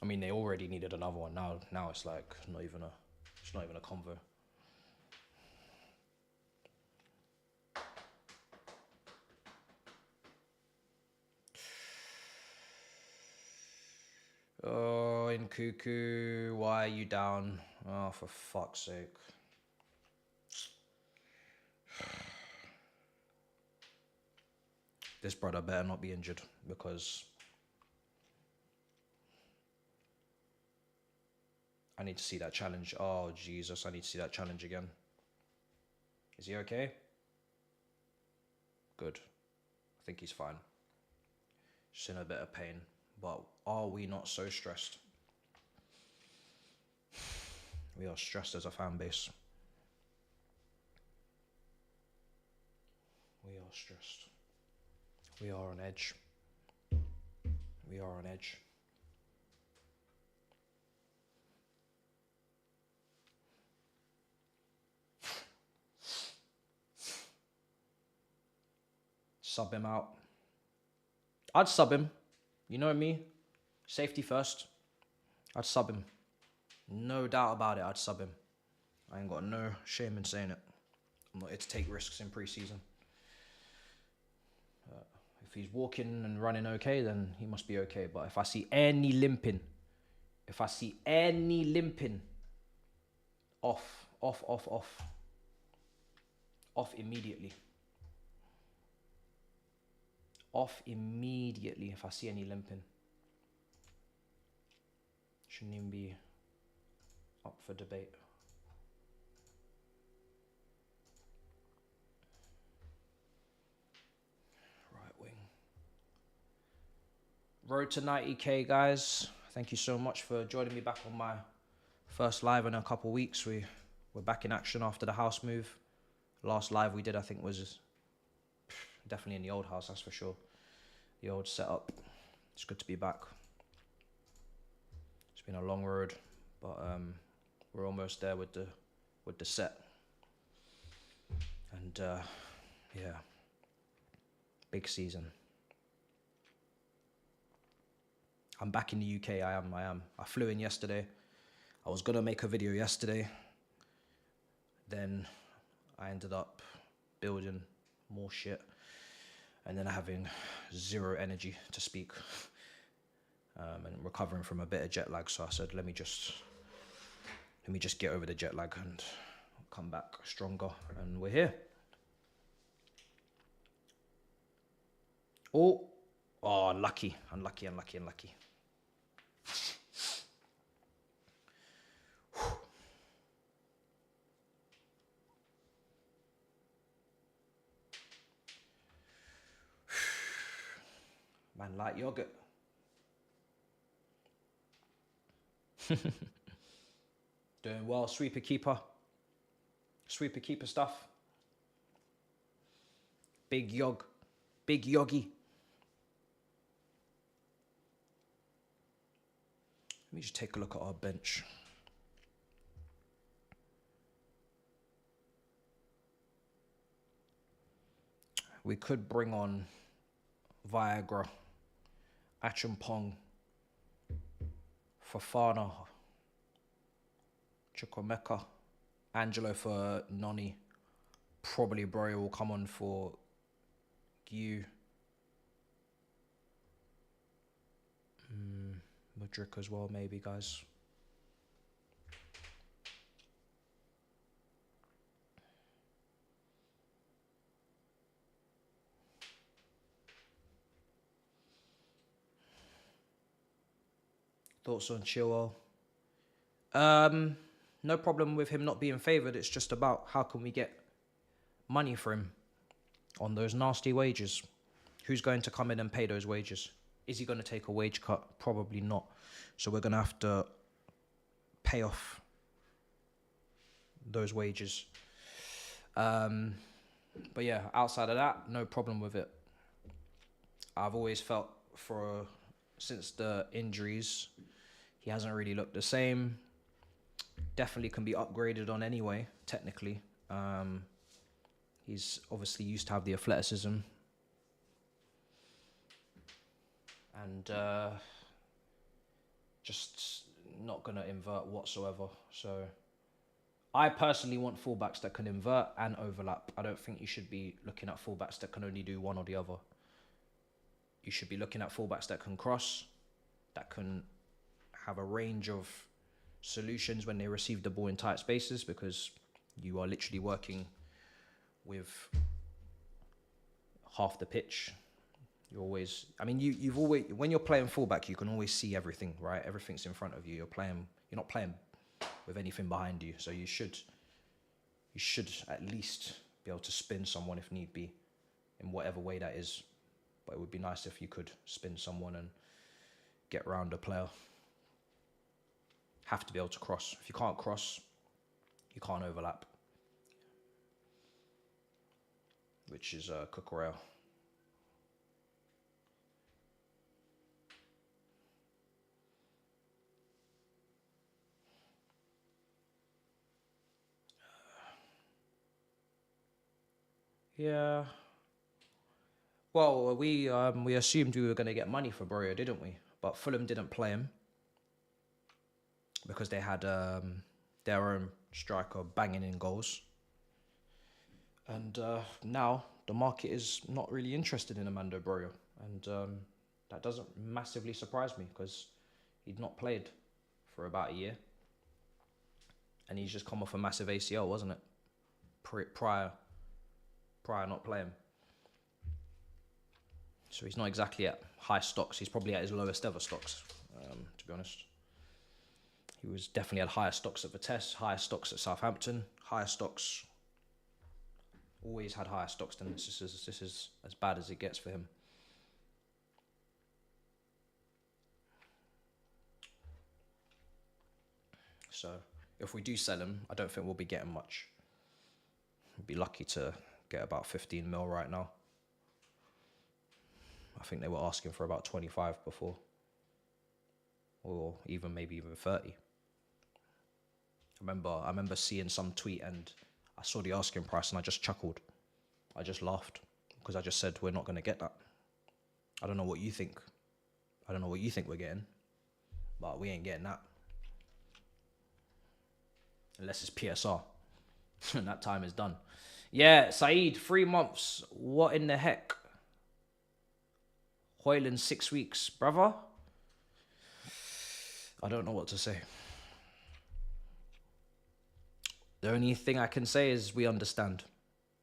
I mean, they already needed another one. Now it's like it's not even a convo. Oh, in Cuckoo, why are you down? Oh, for fuck's sake. This brother better not be injured because I need to see that challenge. Oh, Jesus, I need to see that challenge again. Is he okay? Good. I think he's fine. Just in a bit of pain. But are we not so stressed? We are stressed as a fan base. We are stressed. We are on edge. We are on edge. Sub him out. I'd sub him. You know me? Safety first. I'd sub him. No doubt about it, I'd sub him. I ain't got no shame in saying it. I'm not here to take risks in pre-season. If he's walking and running okay, then he must be okay. But if I see any limping, off. Off immediately. Off immediately if I see any limping. Shouldn't even be up for debate. Right wing. Road to 90k, guys. Thank you so much for joining me back on my first live in a couple weeks. We're back in action after the house move. Last live we did, I think, was definitely in the old house, that's for sure. The old setup. It's good to be back. It's been a long road, but we're almost there with the set. And yeah, big season. I'm back in the UK. I am. I flew in yesterday. I was gonna make a video yesterday. Then I ended up building more shit. And then having zero energy to speak. And recovering from a bit of jet lag. So I said, let me just get over the jet lag and come back stronger. And we're here. Oh, unlucky. Man, like yogurt. Doing well, sweeper keeper stuff. Big yoggy. Let me just take a look at our bench. We could bring on Viagra, Achampong, Fafana, Chukwemeka, Angelo for Noni. Probably Bro will come on for Gu. Mudryk as well, maybe, guys. Thoughts on Chilwell? No problem with him not being favoured. It's just about how can we get money for him on those nasty wages. Who's going to come in and pay those wages? Is he going to take a wage cut? Probably not. So we're going to have to pay off those wages. But yeah, outside of that, no problem with it. I've always felt since the injuries, he hasn't really looked the same. Definitely can be upgraded on anyway, technically. He's obviously used to have the athleticism. And just not going to invert whatsoever. So I personally want fullbacks that can invert and overlap. I don't think you should be looking at fullbacks that can only do one or the other. You should be looking at fullbacks that can cross, that can have a range of solutions when they receive the ball in tight spaces, because you are literally working with half the pitch. You're always, I mean, you've always, when you're playing fullback, you can always see everything, right? Everything's in front of you. You're not playing with anything behind you. So you should at least be able to spin someone if need be, in whatever way that is. But it would be nice if you could spin someone and get around a player. Have to be able to cross. If you can't cross, you can't overlap. Which is Cucurella. Yeah. Well, we assumed we were going to get money for Broja, didn't we? But Fulham didn't play him because they had their own striker banging in goals. And now the market is not really interested in Amanda Broja. And that doesn't massively surprise me, because he'd not played for about a year. And he's just come off a massive ACL, wasn't it? Prior not playing. So he's not exactly at high stocks. He's probably at his lowest ever stocks, to be honest. He was definitely at higher stocks at Matisse, higher stocks at Southampton, higher stocks. Always had higher stocks than this. This is as bad as it gets for him. So if we do sell him, I don't think we'll be getting much. We'll be lucky to get about 15 mil right now. I think they were asking for about 25 before. Or maybe even 30. I remember seeing some tweet and I saw the asking price and I just chuckled. I just laughed because I just said we're not going to get that. I don't know what you think. I don't know what you think we're getting, but we ain't getting that. Unless it's PSR. And that time is done. Yeah, Saeed, 3 months. What in the heck? Hoyland 6 weeks. Brother? I don't know what to say. The only thing I can say is we understand.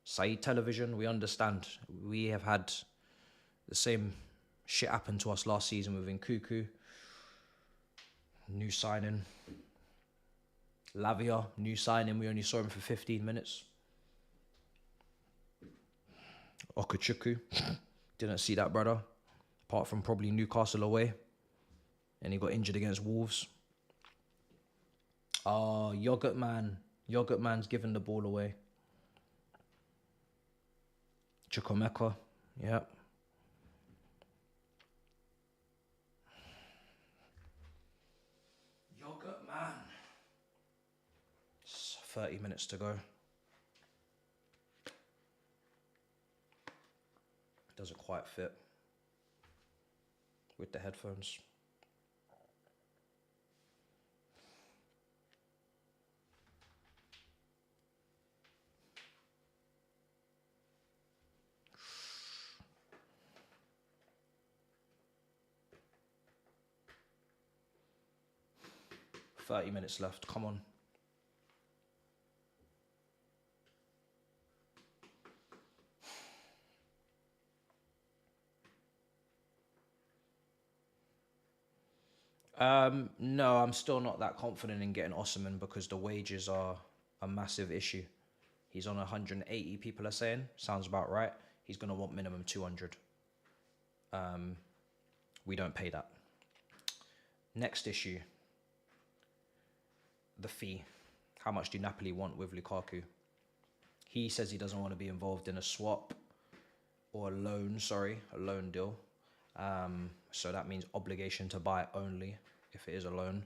Saeed Television, we understand. We have had the same shit happen to us last season with Nkuku. New signing. Lavia, new signing. We only saw him for 15 minutes. Okachuku. Didn't see that, brother. Apart from probably Newcastle away. And he got injured against Wolves. Oh, Yogurt Man. Yogurt Man's given the ball away. Chukwemeka. Yep. Yogurt Man. It's 30 minutes to go. Doesn't quite fit with the headphones. $30 minutes left. Come on. No, I'm still not that confident in getting Osimhen because the wages are a massive issue. He's on 180, people are saying. Sounds about right. He's going to want minimum 200. We don't pay that. Next issue. The fee. How much do Napoli want with Lukaku? He says he doesn't want to be involved in a swap or a loan deal. So that means obligation to buy only if it is a loan.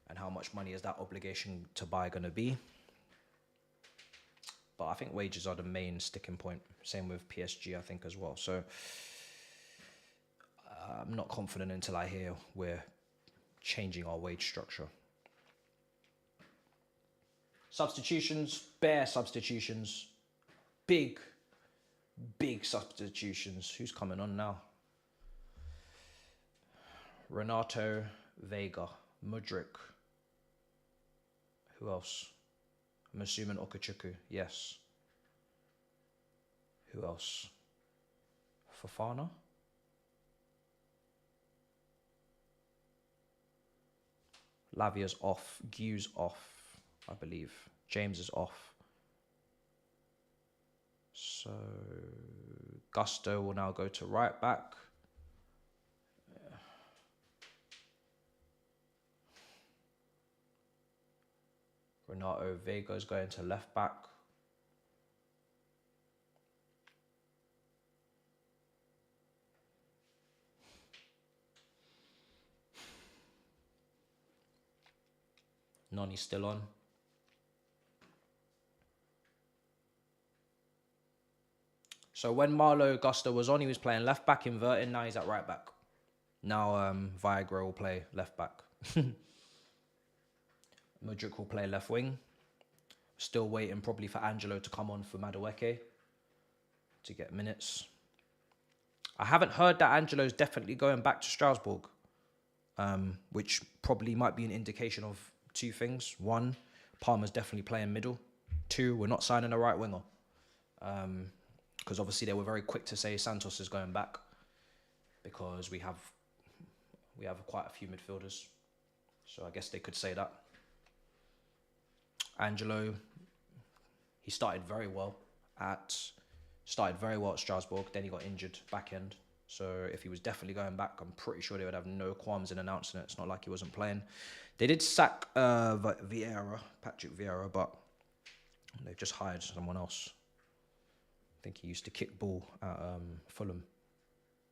And how much money is that obligation to buy going to be? But I think wages are the main sticking point. Same with PSG, I think, as well. So I'm not confident until I hear we're changing our wage structure. Substitutions, bare substitutions, big substitutions. Who's coming on now? Renato, Vega, Mudryk. Who else? I'm assuming Okachuku, yes. Who else? Fofana? Lavia's off. Gu's off, I believe. James is off. So Gusto will now go to right back. Renato Vega is going to left back. Noni's still on. So when Marlo Gusto was on, he was playing left back inverted. Now he's at right back. Now Viagra will play left back. Mudryk will play left wing. Still waiting probably for Angelo to come on for Madueke to get minutes. I haven't heard that Angelo's definitely going back to Strasbourg, which probably might be an indication of two things. One, Palmer's definitely playing middle. Two, we're not signing a right winger. Because obviously they were very quick to say Santos is going back because we have quite a few midfielders. So I guess they could say that. Angelo, he started very well at Strasbourg. Then he got injured back end. So if he was definitely going back, I'm pretty sure they would have no qualms in announcing it. It's not like he wasn't playing. They did sack Patrick Vieira, but they've just hired someone else. I think he used to kick ball at Fulham,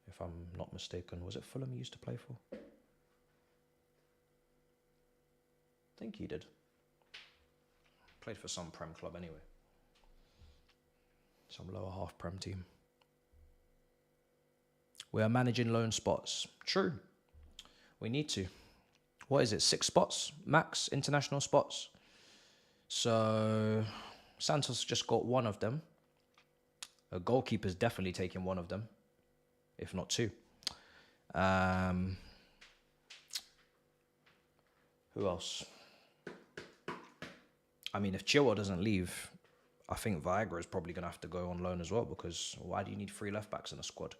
if I'm not mistaken. Was it Fulham he used to play for? I think he did. Played for some Prem club anyway. Some lower half Prem team. We are managing loan spots. True. We need to. What is it? 6 spots? Max international spots. So Santos just got one of them. A goalkeeper's definitely taking one of them, if not 2. Who else? I mean, if Chilwell doesn't leave, I think Viagra is probably going to have to go on loan as well, because why do you need 3 left backs in a squad?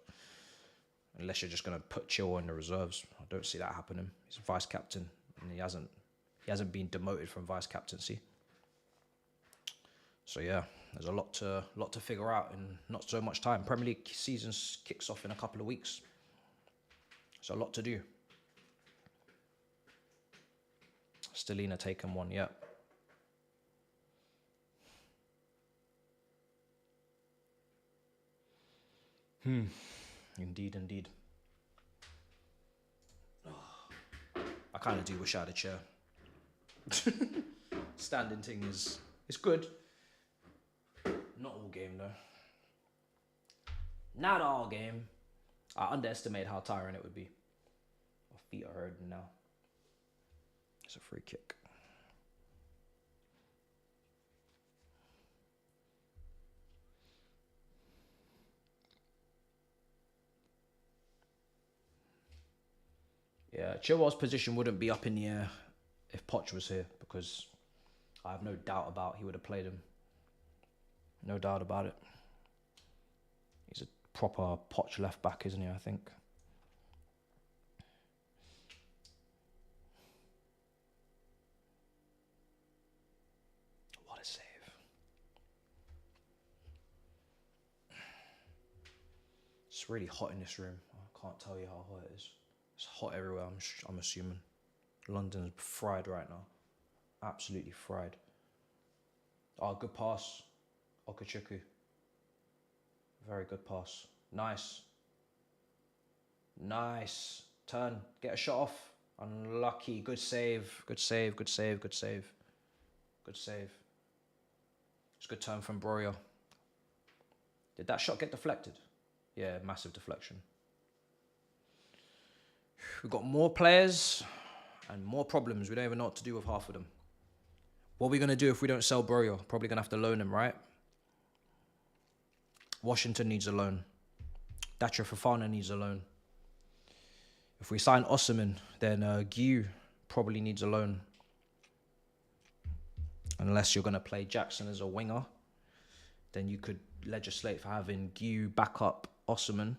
Unless you're just going to put Chilwell in the reserves. I don't see that happening. He's vice captain, and he hasn't been demoted from vice captaincy. So yeah, there's a lot to figure out in not so much time. Premier League season kicks off in a couple of weeks. So a lot to do. Stellina taken one, yeah. Indeed. I kind of do wish I had a chair. Standing thing it's good. Not all game though. Not all game. I underestimate how tiring it would be. My feet are hurting now. It's a free kick. Yeah, Chilwell's position wouldn't be up in the air if Poch was here, because I have no doubt about he would have played him. No doubt about it. He's a proper Poch left back, isn't he, I think? What a save. It's really hot in this room. I can't tell you how hot it is. It's hot everywhere, I'm assuming. London's fried right now. Absolutely fried. Oh, good pass. Okachuku. Very good pass. Nice. Nice. Turn. Get a shot off. Unlucky. Good save. Good save. Good save. Good save. Good save. It's a good turn from Broyo. Did that shot get deflected? Yeah, massive deflection. We've got more players and more problems. We don't even know what to do with half of them. What are we going to do if we don't sell Broyo? Probably going to have to loan him, right? Washington needs a loan. Dacha Fofana needs a loan. If we sign Osimhen, then Guy probably needs a loan. Unless you're going to play Jackson as a winger, then you could legislate for having Guy back up Osimhen.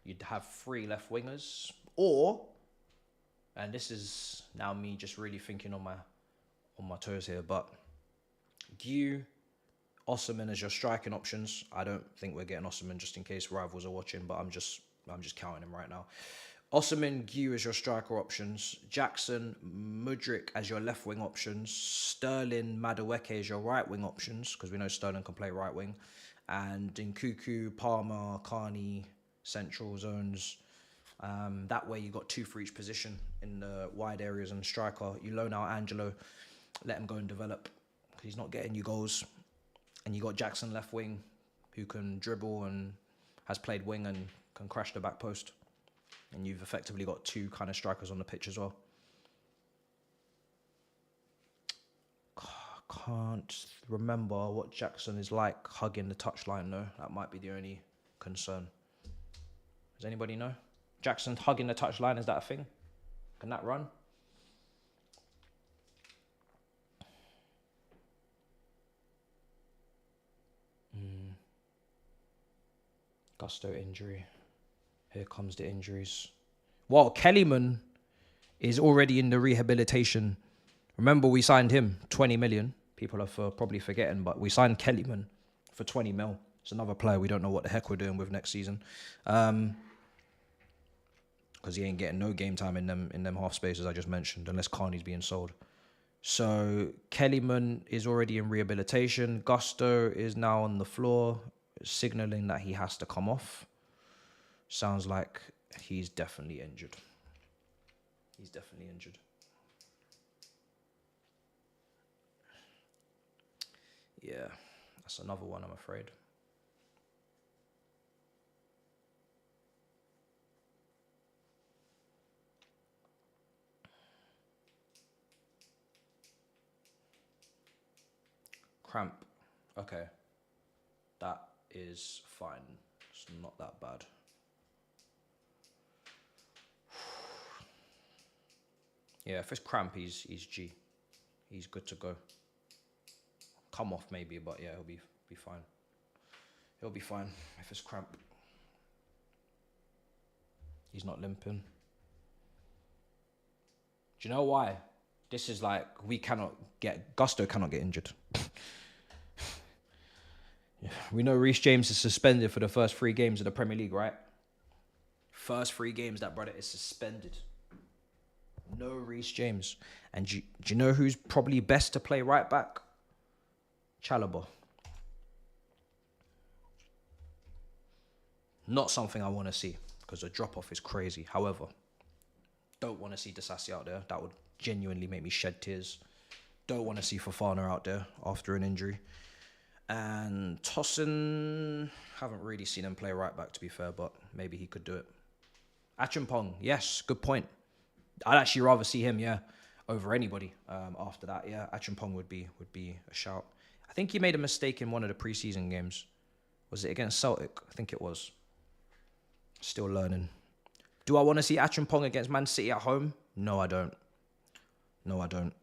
You'd have 3 left wingers, or, and this is now me just really thinking on my toes here, but Guy, Osimhen as your striking options. I don't think we're getting Osimhen just in case rivals are watching, but I'm just counting him right now. Osimhen, Guy as your striker options. Jackson, Mudryk as your left wing options. Sterling, Madueke as your right wing options, because we know Sterling can play right wing. And Nkuku, Palmer, Carney, central zones. That way you got 2 for each position in the wide areas and striker. You loan out Angelo, let him go and develop, because he's not getting you goals. And you got Jackson left wing, who can dribble and has played wing and can crash the back post. And you've effectively got 2 kind of strikers on the pitch as well. Can't remember what Jackson is like hugging the touchline though. That might be the only concern. Does anybody know? Jackson hugging the touchline, is that a thing? Can that run? Gusto injury. Here comes the injuries. Well, Kellyman is already in the rehabilitation. Remember, we signed him 20 million. People are probably forgetting, but we signed Kellyman for 20 mil. It's another player we don't know what the heck we're doing with next season. Because he ain't getting no game time in them half spaces I just mentioned, unless Carney's being sold. So Kellyman is already in rehabilitation. Gusto is now on the floor, signaling that he has to come off. Sounds like he's definitely injured. He's definitely injured. Yeah, that's another one, I'm afraid. Cramp. Okay. That is fine. It's not that bad. Yeah, if it's cramp, he's G. He's good to go. Come off maybe, but yeah, he'll be fine. He'll be fine if it's cramp. He's not limping. Do you know why? This is like, Gusto cannot get injured. We know Reece James is suspended for the first 3 games of the Premier League, right? First 3 games, that brother is suspended. No Reece James. And do you know who's probably best to play right back? Chalobah. Not something I want to see, because the drop-off is crazy. However, don't want to see Disasi out there. That would genuinely make me shed tears. Don't want to see Fofana out there after an injury. And Tosin, haven't really seen him play right back, to be fair, but maybe he could do it. Achimpong, yes, good point. I'd actually rather see him, over anybody after that. Yeah, Achimpong would be a shout. I think he made a mistake in one of the preseason games. Was it against Celtic? I think it was. Still learning. Do I want to see Achimpong against Man City at home? No, I don't. No, I don't.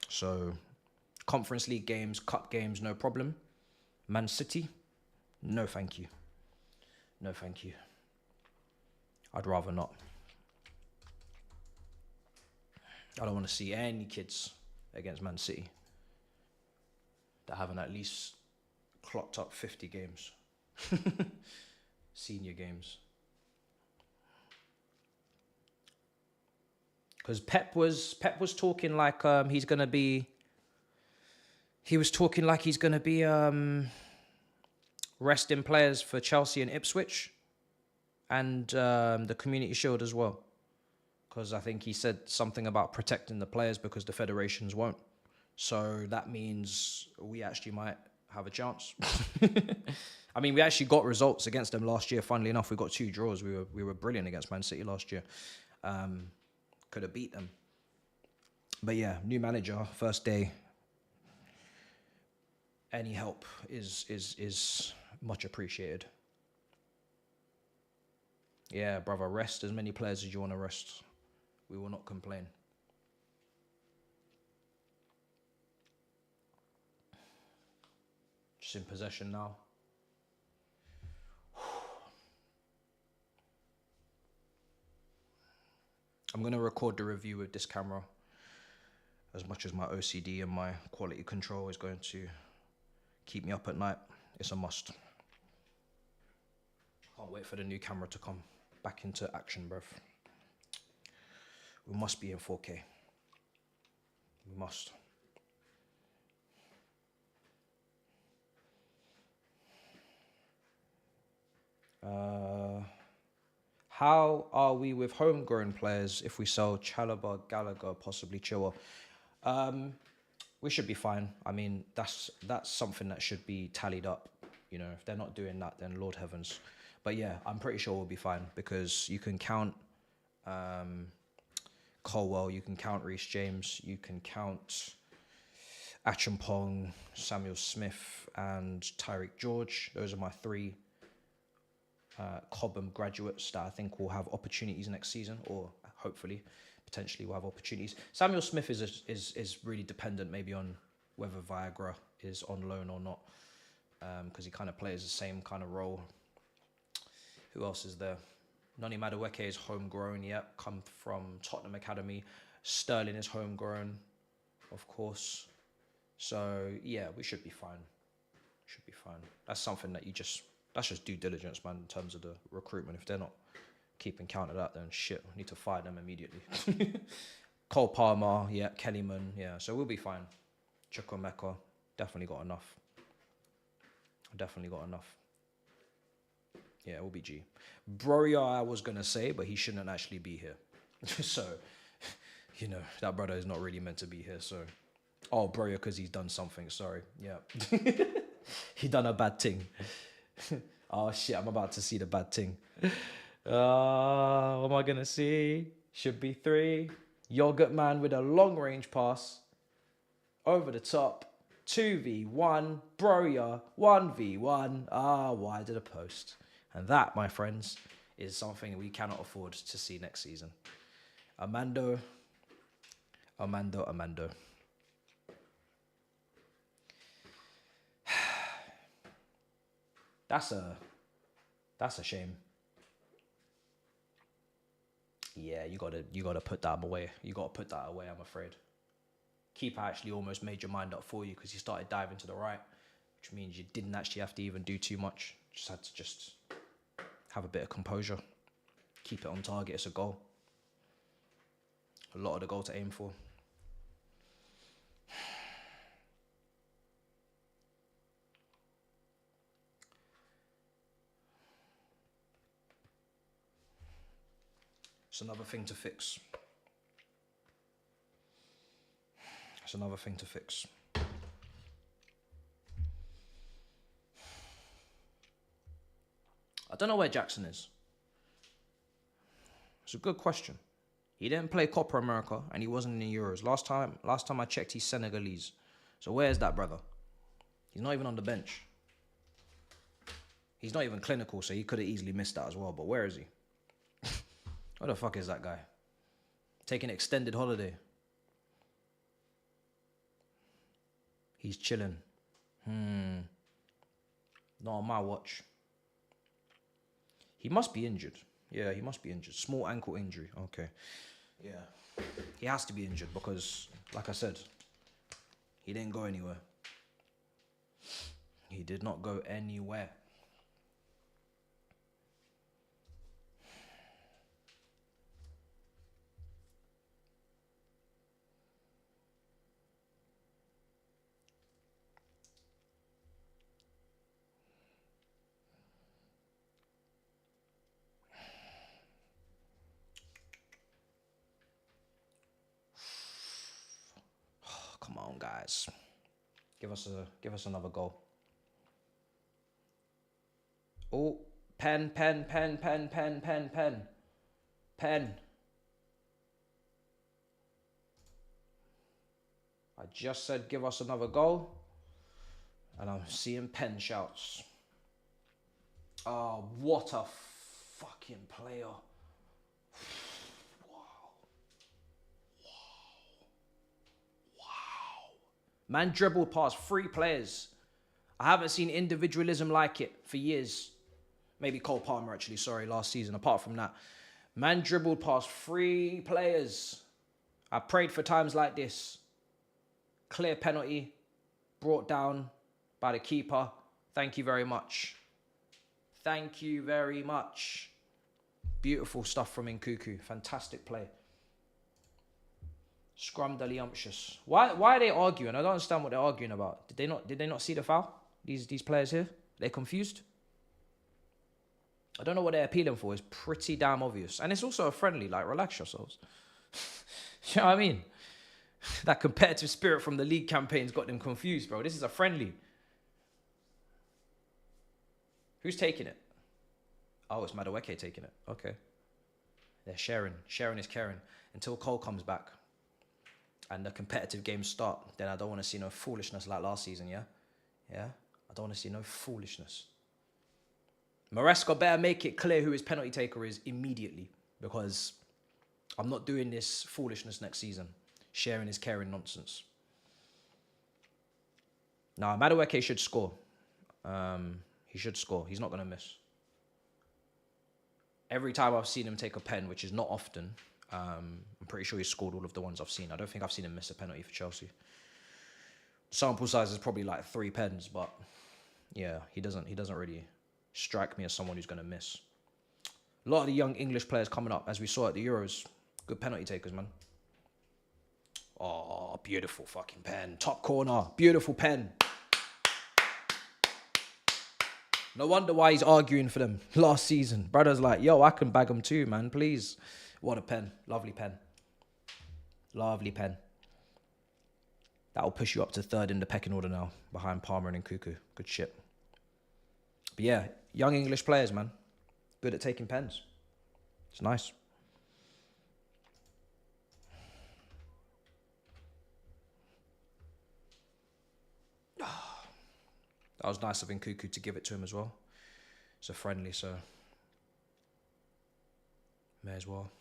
So, Conference League games, Cup games, no problem. Man City? No, thank you. No, thank you. I'd rather not. I don't want to see any kids against Man City. that haven't at least clocked up 50 games. Senior games. Because Pep was talking like he's gonna be. He was talking like he's gonna be resting players for Chelsea and Ipswich, and the Community Shield as well. Because I think he said something about protecting the players because the federations won't. So that means we actually might have a chance. I mean, we actually got results against them last year. Funnily enough, we got 2 draws. We were brilliant against Man City last year. Could have beat them. But yeah, new manager, first day. Any help is much appreciated. Yeah, brother, rest as many players as you want to rest. We will not complain. Just in possession now. I'm going to record the review with this camera. As much as my OCD and my quality control is going to keep me up at night, it's a must. Can't wait for the new camera to come back into action, bruv. We must be in 4K. We must. How are we with homegrown players if we sell Chalobah, Gallagher, possibly Chilwell? We should be fine. I mean, that's something that should be tallied up. You know, if they're not doing that, then Lord heavens. But yeah, I'm pretty sure we'll be fine because you can count Colwell, you can count Reece James, you can count Achampong, Samuel Smith, and Tyreek George. Those are my 3 Cobham graduates that I think will have opportunities next season, or hopefully, potentially will have opportunities. Samuel Smith is really dependent maybe on whether Viagra is on loan or not, because he kind of plays the same kind of role. Who else is there? Noni Madueke is homegrown, yep, come from Tottenham Academy. Sterling is homegrown, of course. So yeah, we should be fine. Should be fine. That's something that that's just due diligence, man, in terms of the recruitment. If they're not keeping count of that, then shit, we need to fire them immediately. Cole Palmer, yeah, Kellyman, yeah, so we'll be fine. Chukwemeka, definitely got enough. Yeah, we'll be G. Broria, I was going to say, but he shouldn't actually be here. So, you know, that brother is not really meant to be here, so. Oh, Broria, because he's done something, sorry. Yeah. He done a bad thing. Oh, shit, I'm about to see the bad thing. What am I going to see? Should be 3. Yogurt Man with a long-range pass. Over the top. 2v1. Broria, 1v1. Wide of the post. And that, my friends, is something we cannot afford to see next season. Amando. That's a shame. Yeah, you gotta put that away. You gotta put that away, I'm afraid. Keeper actually almost made your mind up for you because you started diving to the right, which means you didn't actually have to even do too much. Just had to have a bit of composure. Keep it on target, it's a goal. A lot of the goal to aim for. It's another thing to fix. I don't know where Jackson is. It's a good question. He didn't play Copa America and he wasn't in the Euros. Last time I checked, he's Senegalese. So where's that brother? He's not even on the bench. He's not even clinical, so he could have easily missed that as well. But where is he? Where the fuck is that guy? Taking an extended holiday. He's chilling. Not on my watch. He must be injured. Yeah, he must be injured. Small ankle injury. Okay. Yeah. He has to be injured because, like I said, he didn't go anywhere. He did not go anywhere. Come on, guys. Give us another goal. Oh, pen. I just said give us another goal. And I'm seeing pen shouts. Oh, what a fucking player. Man dribbled past 3 players. I haven't seen individualism like it for years. Maybe Cole Palmer, actually, sorry, last season. Apart from that, man dribbled past 3 players. I prayed for times like this. Clear penalty, brought down by the keeper. Thank you very much. Thank you very much. Beautiful stuff from Nkuku. Fantastic play. Scrum deliumptious. Why are they arguing? I don't understand what they're arguing about. Did they not see the foul? These players here? They're confused? I don't know what they're appealing for. It's pretty damn obvious. And it's also a friendly, like, relax yourselves. You know what I mean? That competitive spirit from the league campaign's got them confused, bro. This is a friendly. Who's taking it? Oh, it's Madueke taking it. Okay. They're sharing. Sharing is caring. Until Cole comes back and the competitive games start, then I don't want to see no foolishness like last season, yeah? Yeah? I don't want to see no foolishness. Maresca better make it clear who his penalty taker is immediately, because I'm not doing this foolishness next season. Sharing is caring nonsense. Now, Madueke should score. He should score. He's not going to miss. Every time I've seen him take a pen, which is not often, I'm pretty sure he's scored all of the ones I've seen. I don't think I've seen him miss a penalty for Chelsea. Sample size is probably like 3 pens, but yeah, he doesn't really strike me as someone who's going to miss. A lot of the young English players coming up, as we saw at the Euros, good penalty takers, man. Oh, beautiful fucking pen. Top corner. Beautiful pen. No wonder why he's arguing for them last season. Brother's like, yo, I can bag them too, man. Please. What a pen. Lovely pen. Lovely pen. That'll push you up to 3rd in the pecking order now, behind Palmer and Nkuku. Good shit. But yeah, young English players, man. Good at taking pens. It's nice. That was nice of Nkuku to give it to him as well. It's a friendly, so may as well.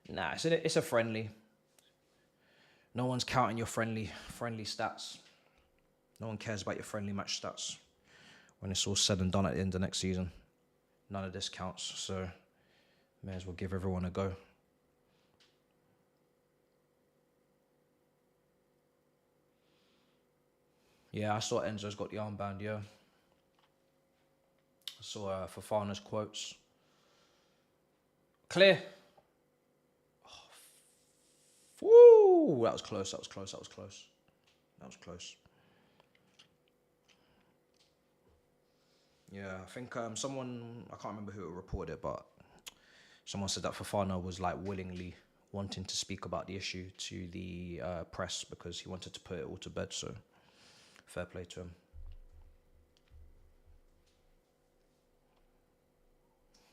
Nah, it's a friendly. No one's counting your friendly stats. No one cares about your friendly match stats when it's all said and done at the end of next season. None of this counts, so may as well give everyone a go. Yeah, I saw Enzo's got the armband, yeah. I saw Fofana's quotes. Clear. Oh, woo! That was close. That was close. Yeah, I think someone, I can't remember who reported it, but someone said that Fofana was like willingly wanting to speak about the issue to the press because he wanted to put it all to bed, so fair play to him.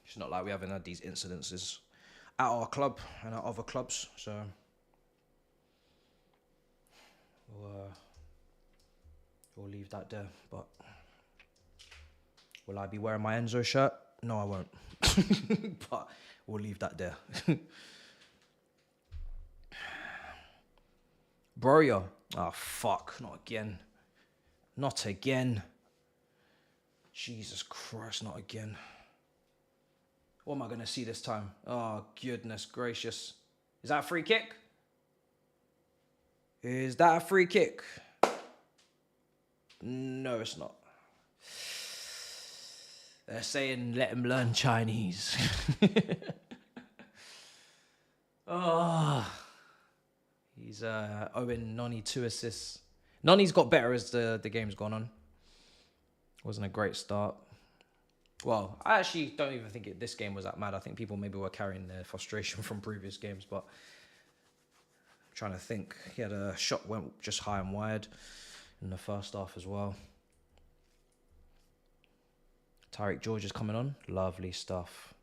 It's not like we haven't had these incidences at our club and at other clubs, so we'll leave that there, but will I be wearing my Enzo shirt? No, I won't. But we'll leave that there. Broya. Oh, fuck. Not again. Not again. Jesus Christ, not again. What am I going to see this time? Oh, goodness gracious. Is that a free kick? Is that a free kick? No, it's not. They're saying let him learn Chinese. Oh, he's owing Noni 2 assists. Noni's got better as the game's gone on. Wasn't a great start. Well, I actually don't even think this game was that mad. I think people maybe were carrying their frustration from previous games, but I'm trying to think. He had a shot went just high and wide in the first half as well. Tyreek George is coming on. Lovely stuff.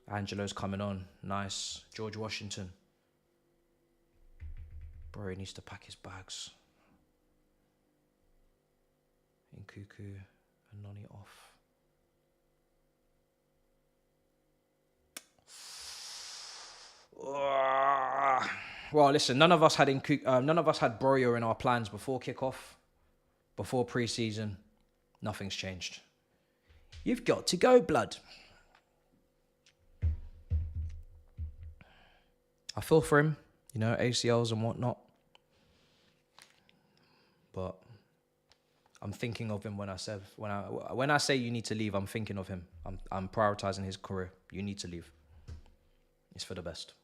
Angelo's coming on. Nice. George Washington. Bro, he needs to pack his bags. Nkuku and Noni off. Well, listen, none of us had Broyo in our plans before kickoff, before preseason. Nothing's changed. You've got to go, blood. I feel for him, you know, ACLs and whatnot. But I'm thinking of him when I say you need to leave, I'm thinking of him. I'm prioritizing his career. You need to leave. It's for the best.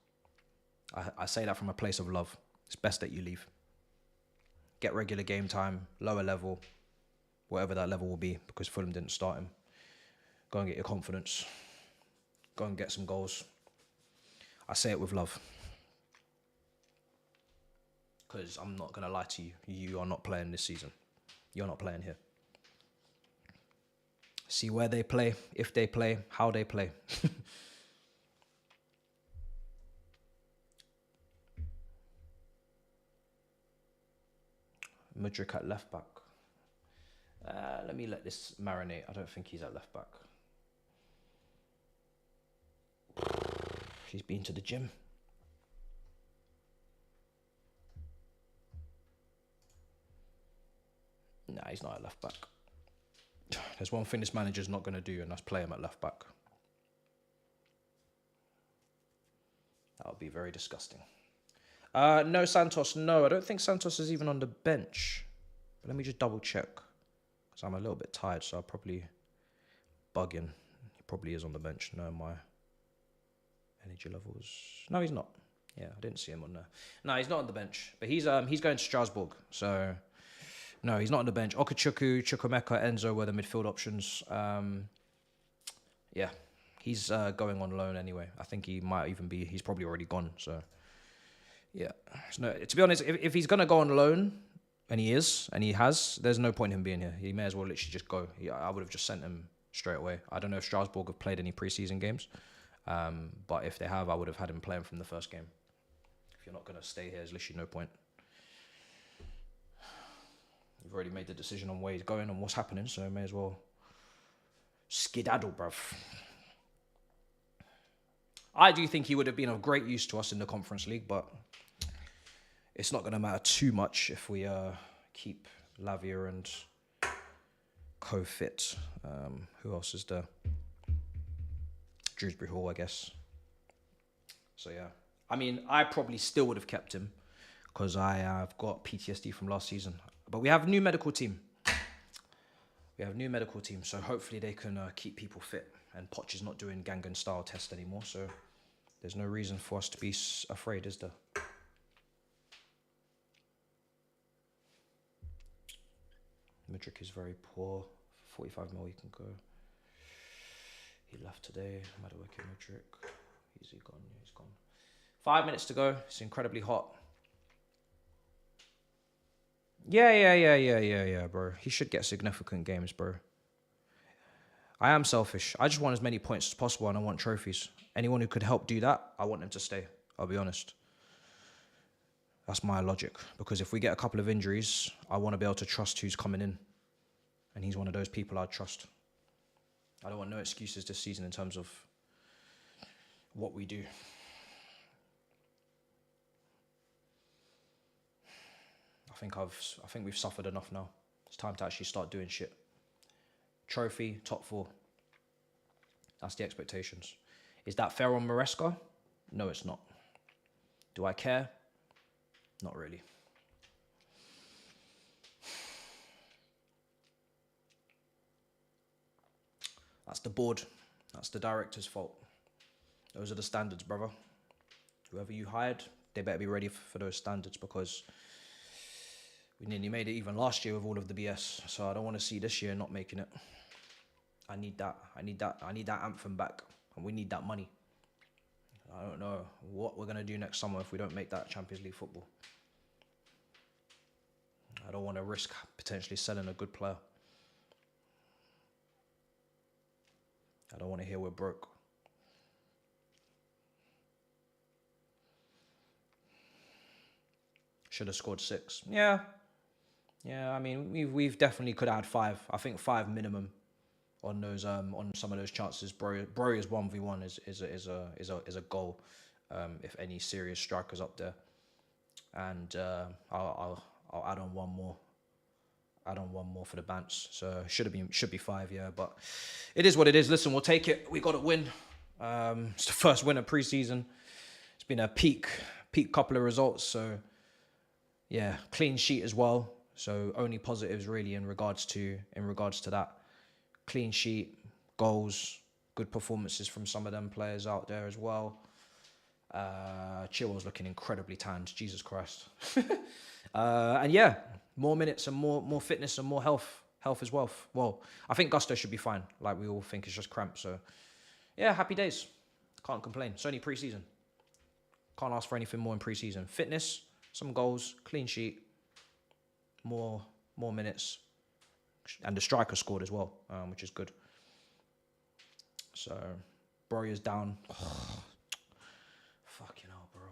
I say that from a place of love. It's best that you leave. Get regular game time, lower level, whatever that level will be, because Fulham didn't start him. Go and get your confidence. Go and get some goals. I say it with love. Because I'm not going to lie to you. You are not playing this season. You're not playing here. See where they play, if they play, how they play. Mudryk at left back. Let me let this marinate. I don't think he's at left back. He's been to the gym. Nah, he's not at left back. There's one thing this manager's not going to do, and that's play him at left back. That would be very disgusting. No Santos. No, I don't think Santos is even on the bench. But let me just double check. Because I'm a little bit tired, so I'll probably bug in. He probably is on the bench. No, my energy levels. No, he's not. Yeah, I didn't see him on there. No, he's not on the bench. But he's going to Strasbourg. So, no, he's not on the bench. Okachuku, Chukwemeka, Enzo were the midfield options. Yeah, he's going on loan anyway. I think he might even be... He's probably already gone, so... Yeah, no, to be honest, if he's going to go on loan, and he is, and he has, there's no point in him being here. He may as well literally just go. I would have just sent him straight away. I don't know if Strasbourg have played any preseason games, but if they have, I would have had him playing from the first game. If you're not going to stay here, there's literally no point. You've already made the decision on where he's going and what's happening, so I may as well skedaddle, bruv. I do think he would have been of great use to us in the Conference League, but it's not going to matter too much if we keep Lavia and Co fit. Who else is there? Dewsbury-Hall, I guess. So, yeah. I mean, I probably still would have kept him because I have got PTSD from last season. But we have a new medical team. So hopefully they can keep people fit. And Poch is not doing Gangan-style tests anymore, so there's no reason for us to be afraid, is there? Mudryk is very poor. 45 mil, he can go. He left today. Mykhailo Mudryk. Is he gone? Yeah, he's gone. 5 minutes to go. It's incredibly hot. Yeah, bro. He should get significant games, bro. I am selfish. I just want as many points as possible and I want trophies. Anyone who could help do that, I want them to stay. I'll be honest. That's my logic. Because if we get a couple of injuries, I want to be able to trust who's coming in. And he's one of those people I trust. I don't want no excuses this season in terms of what we do. I think we've suffered enough now. It's time to actually start doing shit. Trophy, top 4. That's the expectations. Is that fair on Maresca? No, it's not. Do I care? Not really. That's the board. That's the director's fault. Those are the standards, brother. Whoever you hired, they better be ready for those standards, because we nearly made it even last year with all of the BS. So I don't want to see this year not making it. I need that. I need that anthem back, and we need that money. I don't know what we're gonna do next summer if we don't make that Champions League football. I don't want to risk potentially selling a good player. I don't want to hear we're broke. Should have scored 6. Yeah. I mean, we've definitely could add 5. I think 5 minimum on those on some of those chances. Broyer's 1v1 is a goal. If any serious strikers up there, and I'll add on one more. Add on one more for the Bants. So should be 5, yeah. But it is what it is. Listen, we'll take it. We got to win. It's the first win of preseason. It's been a peak couple of results. So yeah, clean sheet as well. So only positives really in regards to that. Clean sheet, goals, good performances from some of them players out there as well. Chilwell's looking incredibly tanned. Jesus Christ. And yeah, more minutes and more fitness and more health as well. Well, I think Gusto should be fine. Like we all think it's just cramp. So yeah, happy days. Can't complain. It's only pre-season. Can't ask for anything more in pre-season. Fitness, some goals, clean sheet, more minutes, and the striker scored as well, which is good. So Broyer's down. Fucking hell, bro.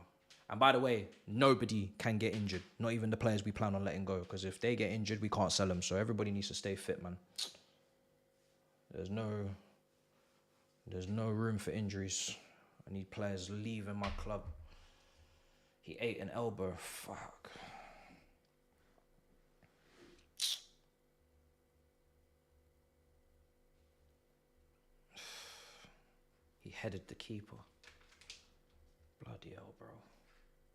And by the way, nobody can get injured. Not even the players we plan on letting go. Because if they get injured, we can't sell them. So everybody needs to stay fit, man. There's no room for injuries. I need players leaving my club. He ate an elbow. Fuck. He headed the keeper. Bloody hell, bro.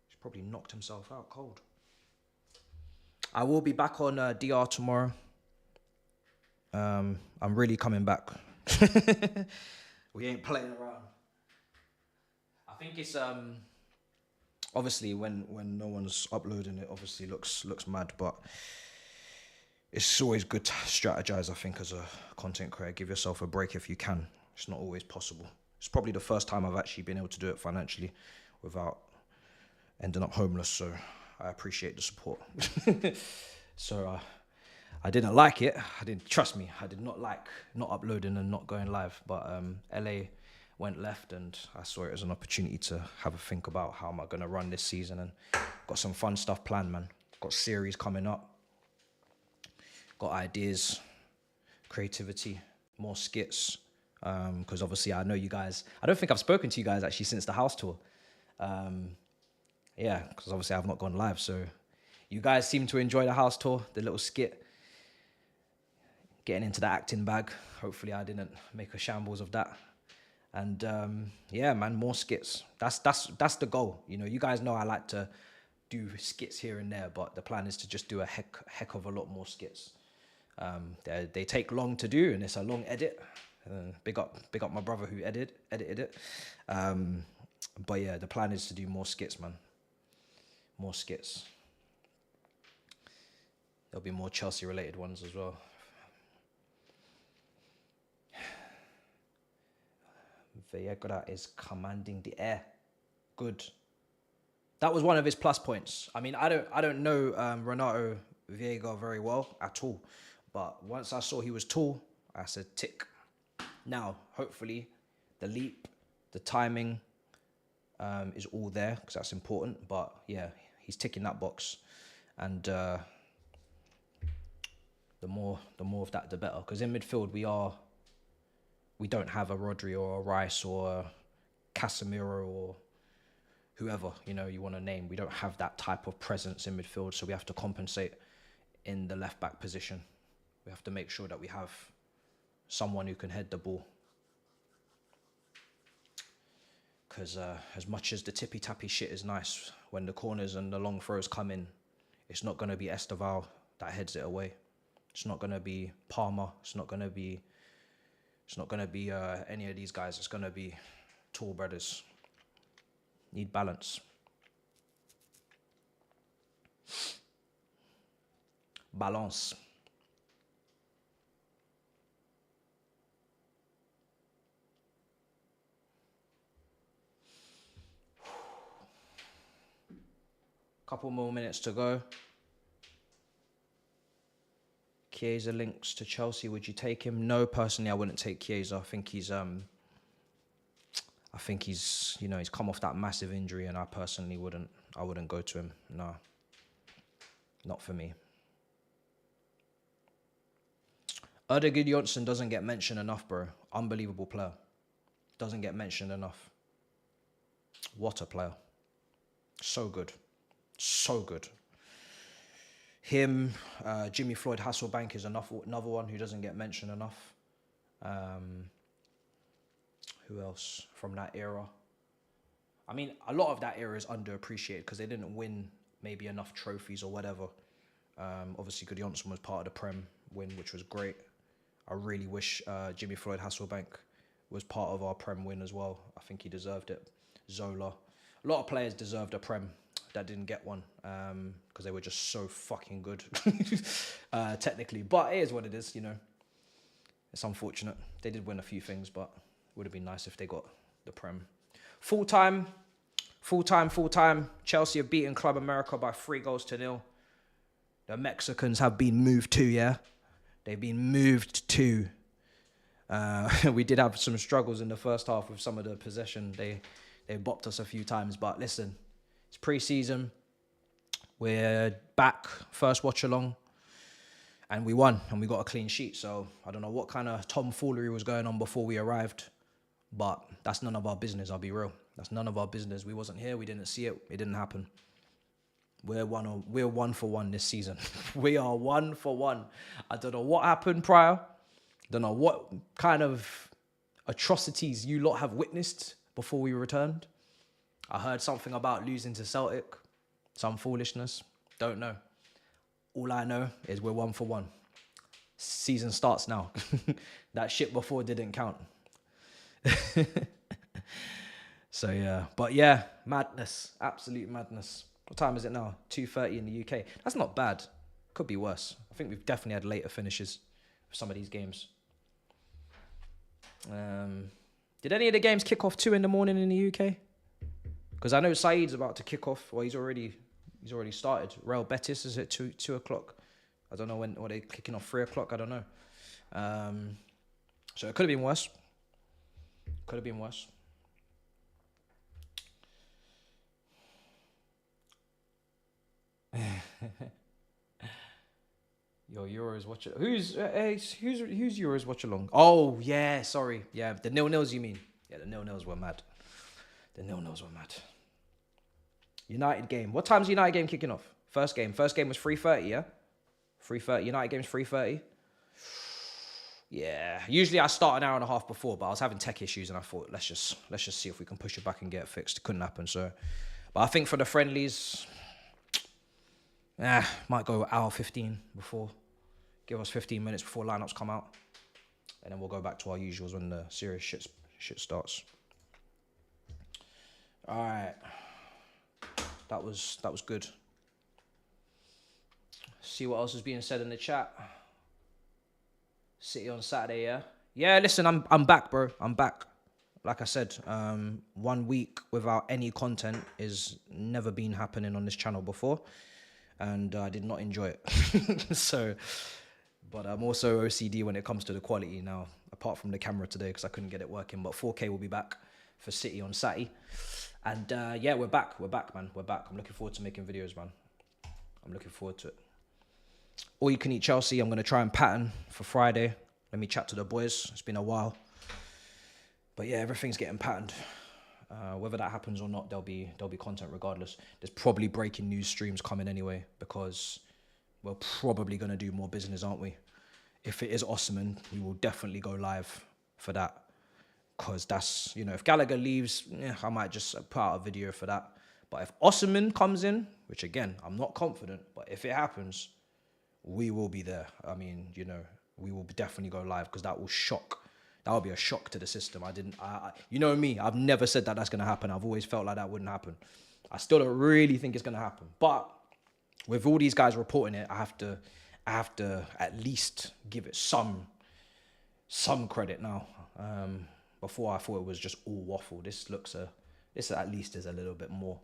He's probably knocked himself out cold. I will be back on DR tomorrow. I'm really coming back. We ain't playing around. I think it's obviously when no one's uploading it, obviously looks mad, but it's always good to strategize. I think as a content creator, give yourself a break if you can. It's not always possible. It's probably the first time I've actually been able to do it financially without ending up homeless. So I appreciate the support. So I didn't like it. Trust me, I did not like not uploading and not going live. But LA went left, and I saw it as an opportunity to have a think about how am I going to run this season, and got some fun stuff planned, man. Got series coming up. Got ideas, creativity, more skits. Because obviously I know you guys, I don't think I've spoken to you guys actually since the house tour. Yeah, because obviously I've not gone live. So you guys seem to enjoy the house tour, the little skit, getting into the acting bag. Hopefully I didn't make a shambles of that. And yeah, man, more skits. That's the goal. You know, you guys know I like to do skits here and there, but the plan is to just do a heck of a lot more skits. They take long to do, and it's a long edit. Big up my brother who edited it. But yeah, the plan is to do more skits, man. More skits. There'll be more Chelsea related ones as well. Vieira is commanding the air. Good. That was one of his plus points. I mean, I don't know Renato Vieira very well at all, but once I saw he was tall, I said tick. Now, hopefully, the leap, the timing is all there, because that's important. But yeah, he's ticking that box, and the more of that, the better. Because in midfield, we don't have a Rodri or a Rice or a Casemiro or whoever you want to name. We don't have that type of presence in midfield, so we have to compensate in the left back position. We have to make sure that we have someone who can head the ball. Because as much as the tippy-tappy shit is nice, when the corners and the long throws come in, it's not going to be Esteval that heads it away. It's not going to be Palmer. It's not going to be any of these guys. It's going to be tall brothers. Need balance. Balance. Couple more minutes to go. Chiesa links to Chelsea. Would you take him? No, personally, I wouldn't take Chiesa. I think he's you know, he's come off that massive injury, and I personally wouldn't go to him. No, not for me. Erda Gudjohnsen doesn't get mentioned enough, bro. Unbelievable player. Doesn't get mentioned enough. What a player. So good. So good. Him, Jimmy Floyd Hasselbank is another one who doesn't get mentioned enough. Who else from that era? I mean, a lot of that era is underappreciated because they didn't win maybe enough trophies or whatever. Obviously, Gudjohnsen was part of the Prem win, which was great. I really wish Jimmy Floyd Hasselbank was part of our Prem win as well. I think he deserved it. Zola. A lot of players deserved a Prem that didn't get one because they were just so fucking good technically. But it is what it is, you know. It's unfortunate. They did win a few things, but it would have been nice if they got the Prem. Full time. Chelsea have beaten Club America by 3-0. The Mexicans have been moved too, yeah? They've been moved too. We did have some struggles in the first half with some of the possession. They bopped us a few times, but listen, it's pre-season. We're back, first watch along, and we won, and we got a clean sheet. So I don't know what kind of tomfoolery was going on before we arrived, but that's none of our business, I'll be real. That's none of our business. We wasn't here, we didn't see it, it didn't happen. We're 1 for 1 this season. We are 1 for 1. I don't know what happened prior. Don't know what kind of atrocities you lot have witnessed before we returned. I heard something about losing to Celtic. Some foolishness. Don't know. All I know is we're 1 for 1. Season starts now. That shit before didn't count. So yeah. But yeah, madness. Absolute madness. What time is it now? 2:30 in the UK. That's not bad. Could be worse. I think we've definitely had later finishes for some of these games. Did any of the games kick off 2 in the morning in the UK? Because I know Saeed's about to kick off. Well, he's already started. Real Betis is at 2 o'clock. I don't know when. Or they kicking off 3 o'clock. I don't know. So it could have been worse. Could have been worse. Yo, Euros watch it. Who's Euros watch along? Oh yeah, sorry. Yeah, the 0-0s you mean? Yeah, the 0-0s were mad. The 0-0s were mad. United game. What time's United game kicking off? First game was 3:30. Yeah, 3:30. United game's 3:30. Yeah. Usually I start an hour and a half before, but I was having tech issues and I thought let's just see if we can push it back and get it fixed. It couldn't happen. So, but I think for the friendlies, might go hour 15 before. Give us 15 minutes before lineups come out, and then we'll go back to our usuals when the serious shit starts. All right, that was good. See what else is being said in the chat. City on Saturday, yeah. Yeah, listen, I'm back, bro. I'm back. Like I said, 1 week without any content is never been happening on this channel before, and I did not enjoy it. So. But I'm also OCD when it comes to the quality now, apart from the camera today because I couldn't get it working. But 4K will be back for City on Saturday. And yeah, we're back. We're back, man. We're back. I'm looking forward to making videos, man. I'm looking forward to it. All you can eat Chelsea. I'm going to try and pattern for Friday. Let me chat to the boys. It's been a while. But yeah, everything's getting patterned. Whether that happens or not, there'll be content regardless. There's probably breaking news streams coming anyway because we're probably going to do more business, aren't we? If it is Osimhen, we will definitely go live for that. Because that's, if Gallagher leaves, I might just put out a video for that. But if Osimhen comes in, which again, I'm not confident, but if it happens, we will be there. I mean, we will definitely go live because that will be a shock to the system. You know me, I've never said that that's going to happen. I've always felt like that wouldn't happen. I still don't really think it's going to happen. But with all these guys reporting it, I have to at least give it some credit now. Before I thought it was just all waffle. This at least is a little bit more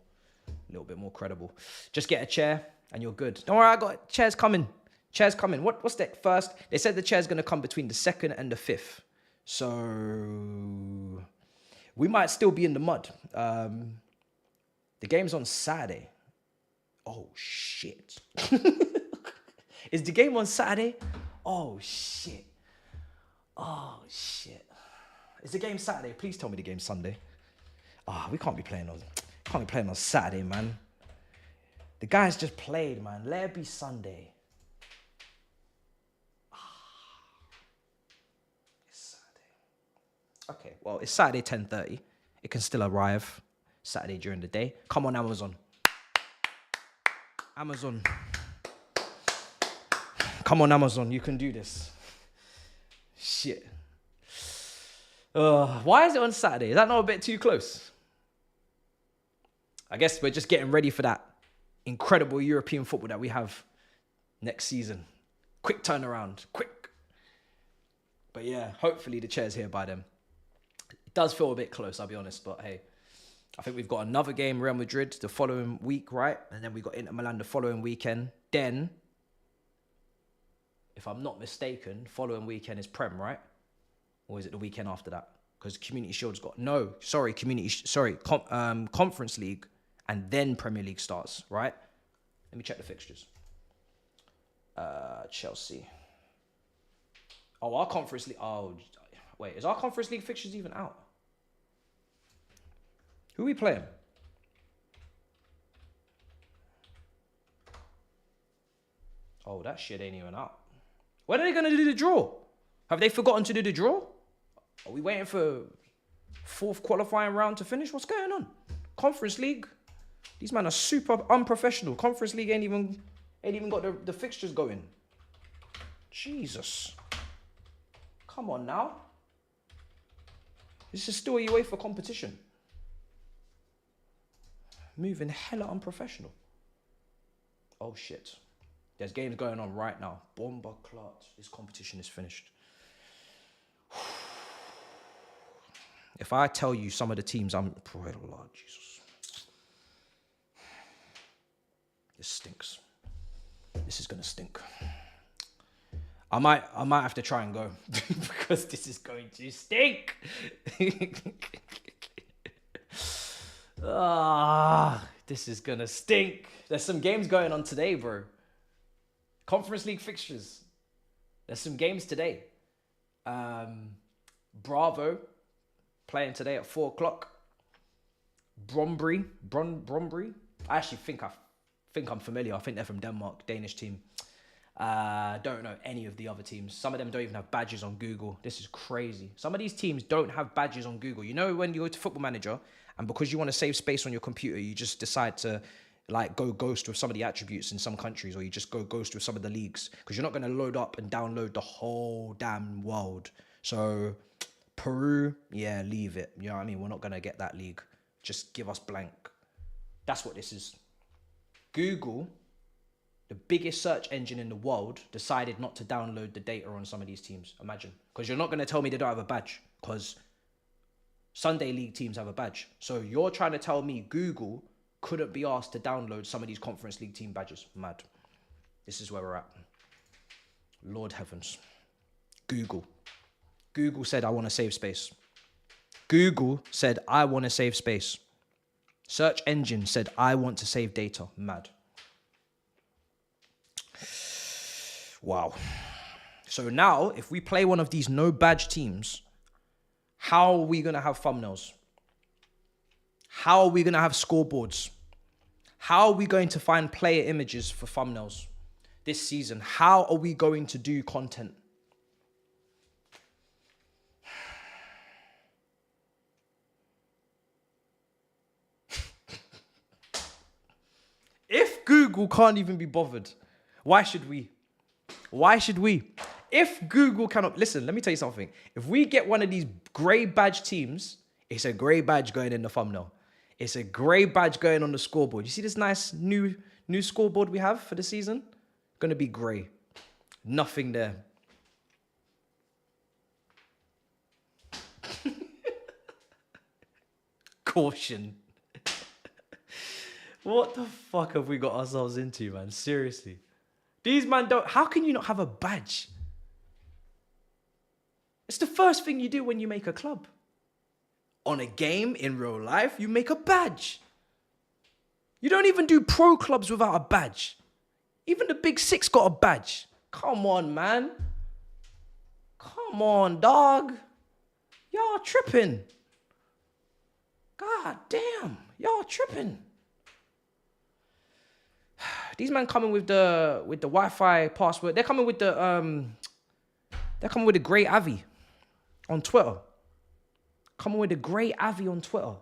credible. Just get a chair and you're good. Don't worry, I got chairs coming. Chairs coming. What's that first? They said the chair's gonna come between the 2nd and the 5th. So we might still be in the mud. The game's on Saturday. Oh shit. Is the game on Saturday? Oh shit. Is the game Saturday? Please tell me the game's Sunday. We can't be playing on Saturday, man. The guys just played, man. Let it be Sunday. It's Saturday. Okay, well, it's Saturday 10:30. It can still arrive Saturday during the day. Come on, Amazon. Come on, Amazon. You can do this. Shit. Why is it on Saturday? Is that not a bit too close? I guess we're just getting ready for that incredible European football that we have next season. Quick turnaround, quick. But yeah, hopefully the chair's here by then. It does feel a bit close, I'll be honest, but hey, I think we've got another game, Real Madrid, the following week, right? And then we got Inter Milan the following weekend. Then, if I'm not mistaken, following weekend is Prem, right? Or is it the weekend after that? Because Community Shield's got... Conference League and then Premier League starts, right? Let me check the fixtures. Chelsea. Oh, our Conference League... Oh, wait. Is our Conference League fixtures even out? Who are we playing? Oh, that shit ain't even out. When are they going to do the draw? Have they forgotten to do the draw? Are we waiting for 4th qualifying round to finish? What's going on? Conference League? These men are super unprofessional. Conference League ain't even got the fixtures going. Jesus. Come on now. This is still a UEFA competition. Moving hella unprofessional. Oh shit. There's games going on right now. Bomba clot. This competition is finished. If I tell you some of the teams, Lord Jesus. This stinks. This is gonna stink. I might have to try and go because this is going to stink. This is gonna stink. There's some games going on today, bro. Conference League fixtures. There's some games today. Bravo playing today at 4 o'clock. Brombury. I actually think I'm familiar. I think they're from Denmark, Danish team. Don't know any of the other teams. Some of them don't even have badges on Google. This is crazy. Some of these teams don't have badges on Google. You know when you go to Football Manager and because you want to save space on your computer, you just decide to like go ghost with some of the attributes in some countries, or you just go ghost with some of the leagues because you're not going to load up and download the whole damn world. So Peru, yeah, leave it. You know what I mean? We're not going to get that league. Just give us blank. That's what this is. Google, the biggest search engine in the world, decided not to download the data on some of these teams. Imagine. Because you're not going to tell me they don't have a badge. Because Sunday League teams have a badge. So you're trying to tell me Google couldn't be asked to download some of these Conference League team badges. Mad. This is where we're at. Lord heavens. Google said, I want to save space. Google said, I want to save space. Search engine said, I want to save data. Mad. Wow. So now, if we play one of these no badge teams, how are we going to have thumbnails? How are we going to have scoreboards? How are we going to find player images for thumbnails this season? How are we going to do content? Google can't even be bothered, why should we? Why should we? If Google cannot... Listen, let me tell you something. If we get one of these grey badge teams, it's a grey badge going in the thumbnail. It's a grey badge going on the scoreboard. You see this nice new scoreboard we have for the season? Gonna be grey. Nothing there. Caution. What the fuck have we got ourselves into, man? Seriously. These man don't... How can you not have a badge? It's the first thing you do when you make a club. On a game, in real life, you make a badge. You don't even do pro clubs without a badge. Even the Big Six got a badge. Come on, man. Come on, dog. Y'all tripping. God damn. Y'all tripping. These men coming with the Wi-Fi password. They're coming with the grey Avi on Twitter. Coming with the grey Avi on Twitter.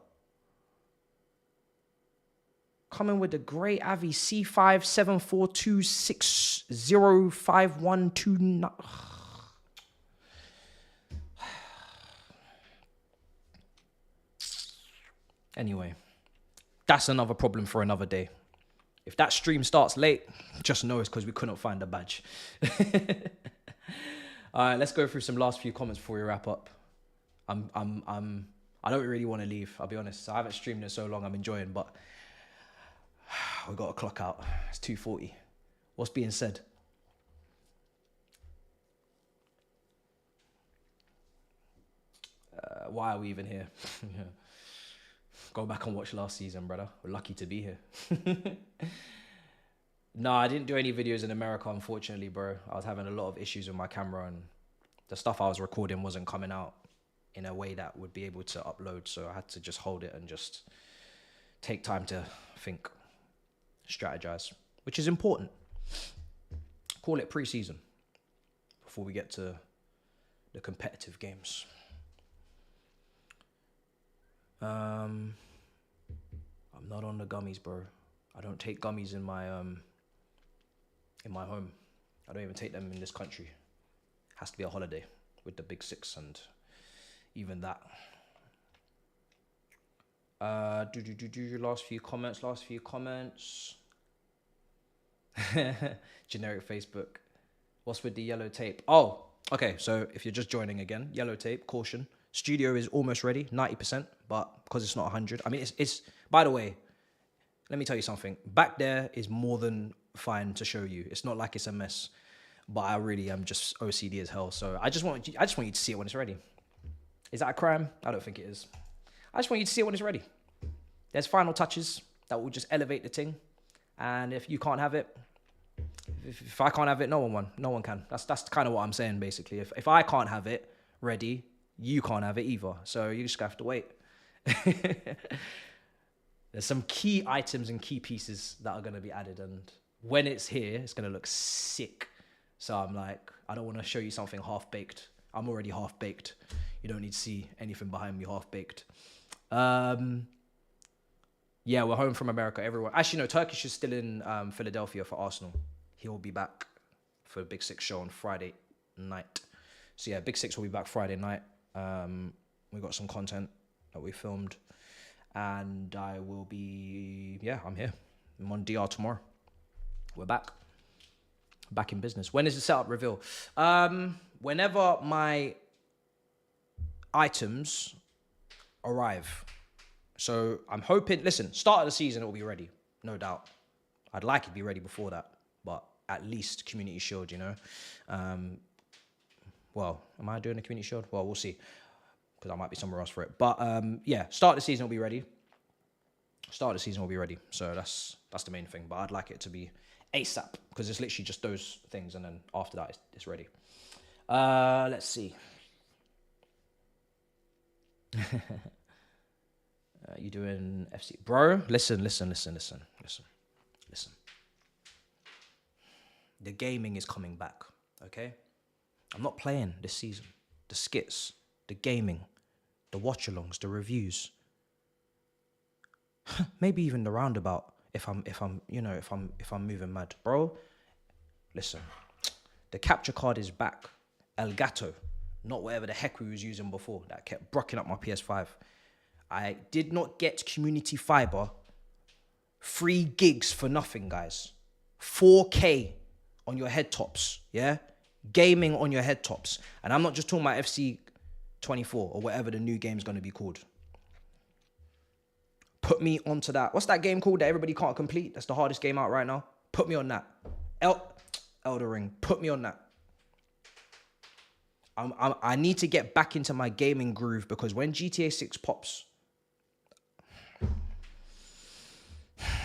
Coming with the grey Avi C5742605129. Anyway, that's another problem for another day. If that stream starts late, just know it's because we couldn't find the badge. All right, let's go through some last few comments before we wrap up. I don't really want to leave, I'll be honest. I haven't streamed in so long, I'm enjoying, but we got to clock out. It's 2:40. What's being said? Why are we even here? Yeah. Go back and watch last season, brother. We're lucky to be here. No, I didn't do any videos in America, unfortunately, bro. I was having a lot of issues with my camera and the stuff I was recording wasn't coming out in a way that would be able to upload. So I had to just hold it and just take time to think, strategize, which is important. Call it preseason before we get to the competitive games. I'm not on the gummies, bro. I don't take gummies in my home. I don't even take them in this country. Has to be a holiday with the Big Six and even that. Last few comments. Generic Facebook. What's with the yellow tape? Oh, okay. So if you're just joining again, yellow tape, caution. Studio is almost ready, 90%, but because it's not 100. I mean, it's by the way, let me tell you something. Back there is more than fine to show you. It's not like it's a mess, but I really am just OCD as hell. So I just want you to see it when it's ready. Is that a crime? I don't think it is. I just want you to see it when it's ready. There's final touches that will just elevate the thing. And if you can't have it, if I can't have it, no one can. That's kind of what I'm saying, basically. If I can't have it ready, you can't have it either. So you just have to wait. There's some key items and key pieces that are going to be added. And when it's here, it's going to look sick. So I'm like, I don't want to show you something half-baked. I'm already half-baked. You don't need to see anything behind me half-baked. Yeah, we're home from America. Everyone. Actually, no, Turkish is still in Philadelphia for Arsenal. He'll be back for the Big Six show on Friday night. So yeah, Big Six will be back Friday night. We got some content that we filmed. And I will be, yeah, I'm here. I'm on DR tomorrow. We're back. Back in business. When is the setup reveal? Whenever my items arrive. So I'm hoping, listen, start of the season, it will be ready. No doubt. I'd like it to be ready before that. But at least Community Shield, you know. Well, am I doing a Community Shield? Well, we'll see. Because I might be somewhere else for it. But yeah, start of the season will be ready. Start of the season will be ready. So that's the main thing. But I'd like it to be ASAP. Because it's literally just those things. And then after that, it's ready. Let's see. You doing FC? Bro, listen. The gaming is coming back. Okay? I'm not playing this season. The skits, the gaming, the watch-alongs, the reviews. Maybe even the roundabout. if I'm moving mad, bro. Listen, the capture card is back. El Gato, not whatever the heck we was using before that kept brocking up my PS5. I did not get community fiber. 3 gigs for nothing, guys. 4K on your head tops, yeah? Gaming on your head tops. And I'm not just talking about FC 24 or whatever the new game's going to be called. Put me onto that. What's that game called that everybody can't complete? That's the hardest game out right now. Put me on that. Elder Ring. Put me on that. I need to get back into my gaming groove because when GTA 6 pops,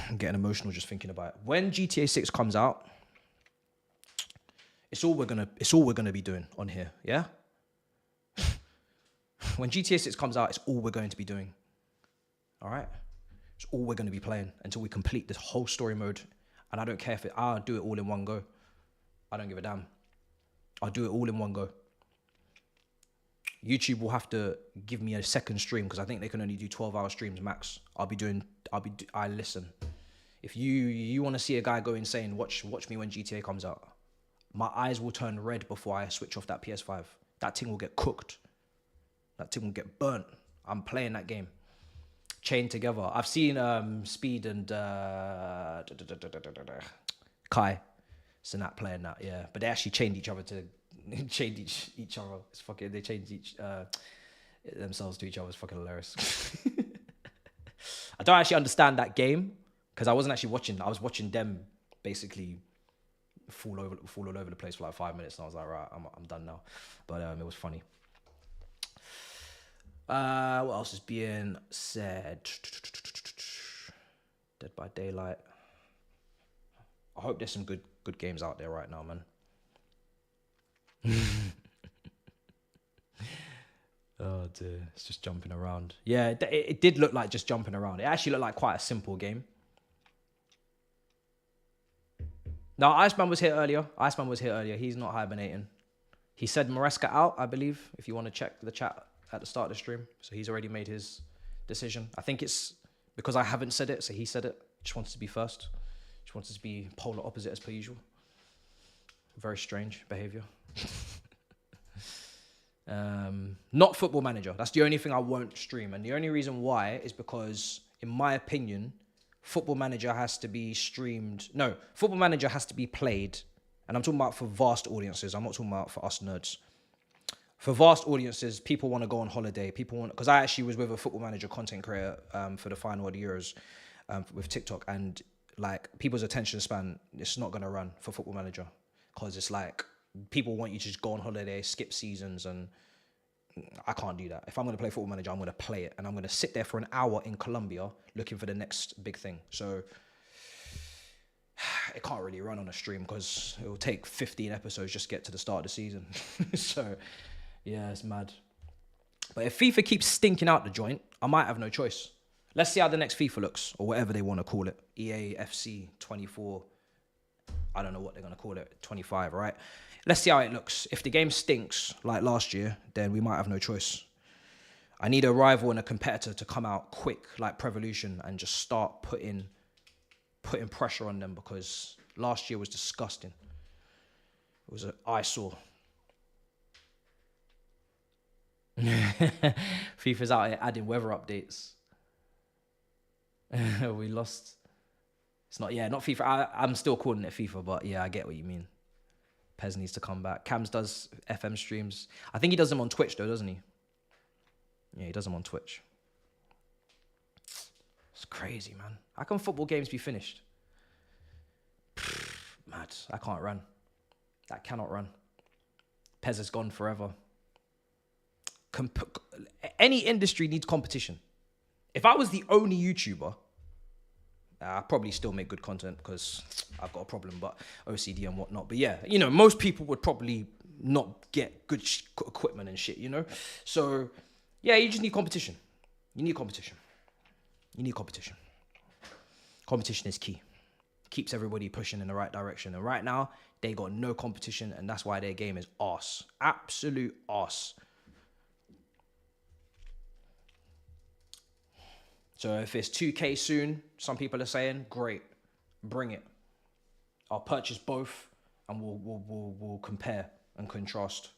I'm getting emotional just thinking about it. When GTA 6 comes out, it's all we're gonna be doing on here, yeah? When GTA 6 comes out, it's all we're going to be doing. All right? It's all we're going to be playing until we complete this whole story mode. And I don't care if I'll do it all in one go. I don't give a damn. I'll do it all in one go. YouTube will have to give me a second stream because I think they can only do 12-hour streams max. I listen. If you want to see a guy go insane, watch me when GTA comes out. My eyes will turn red before I switch off that PS5. That thing will get cooked. That thing will get burnt. I'm playing that game. Chained together. I've seen Speed and Kai Sinat playing that, yeah. But they actually chained each other to each other. It's fucking. They changed themselves to each other. It's fucking hilarious. I don't actually understand that game because I wasn't actually watching. I was watching them basically fall all over the place for like 5 minutes, and I was like, right, I'm done now. But it was funny. What else is being said? Dead by Daylight. I hope there's some good games out there right now, man. Oh dear, it's just jumping around. Yeah, it did look like just jumping around. It actually looked like quite a simple game. No, Iceman was here earlier. He's not hibernating. He said Maresca out, I believe, if you want to check the chat at the start of the stream. So he's already made his decision. I think it's because I haven't said it, so he said it. Just wanted to be first. Just wanted to be polar opposite as per usual. Very strange behavior. Not Football Manager. That's the only thing I won't stream. And the only reason why is because, in my opinion, Football Manager has to be streamed. No, Football Manager has to be played. And I'm talking about for vast audiences. I'm not talking about for us nerds. For vast audiences, people want to go on holiday. Because I actually was with a Football Manager content creator for the final of the Euros with TikTok. And like people's attention span, it's not going to run for Football Manager. Because it's like people want you to just go on holiday, skip seasons, and I can't do that. If I'm going to play Football Manager, I'm going to play it. And I'm going to sit there for an hour in Colombia looking for the next big thing. So it can't really run on a stream because it will take 15 episodes just to get to the start of the season. So yeah, it's mad. But if FIFA keeps stinking out the joint, I might have no choice. Let's see how the next FIFA looks, or whatever they want to call it. EA FC 24. I don't know what they're going to call it. 25, right? Let's see how it looks. If the game stinks like last year, then we might have no choice. I need a rival and a competitor to come out quick like Prevolution and just start putting pressure on them, because last year was disgusting. It was an eyesore. FIFA's out here adding weather updates. We lost. It's not FIFA. I'm still calling it FIFA, but yeah, I get what you mean. Pez needs to come back. Cams does FM streams. I think he does them on Twitch though, doesn't he? Yeah, he does them on Twitch. It's crazy, man. How can football games be finished? Mad. I can't run. That cannot run. Pez is gone forever. Any industry needs competition. If I was the only YouTuber, I probably still make good content because I've got a problem, but OCD and whatnot. But yeah, most people would probably not get good equipment and shit, So yeah, you just need competition. You need competition. Competition is key. Keeps everybody pushing in the right direction. And right now, they got no competition, and that's why their game is arse. Absolute arse. So if it's 2K soon, some people are saying, great, bring it. I'll purchase both and we'll compare and contrast.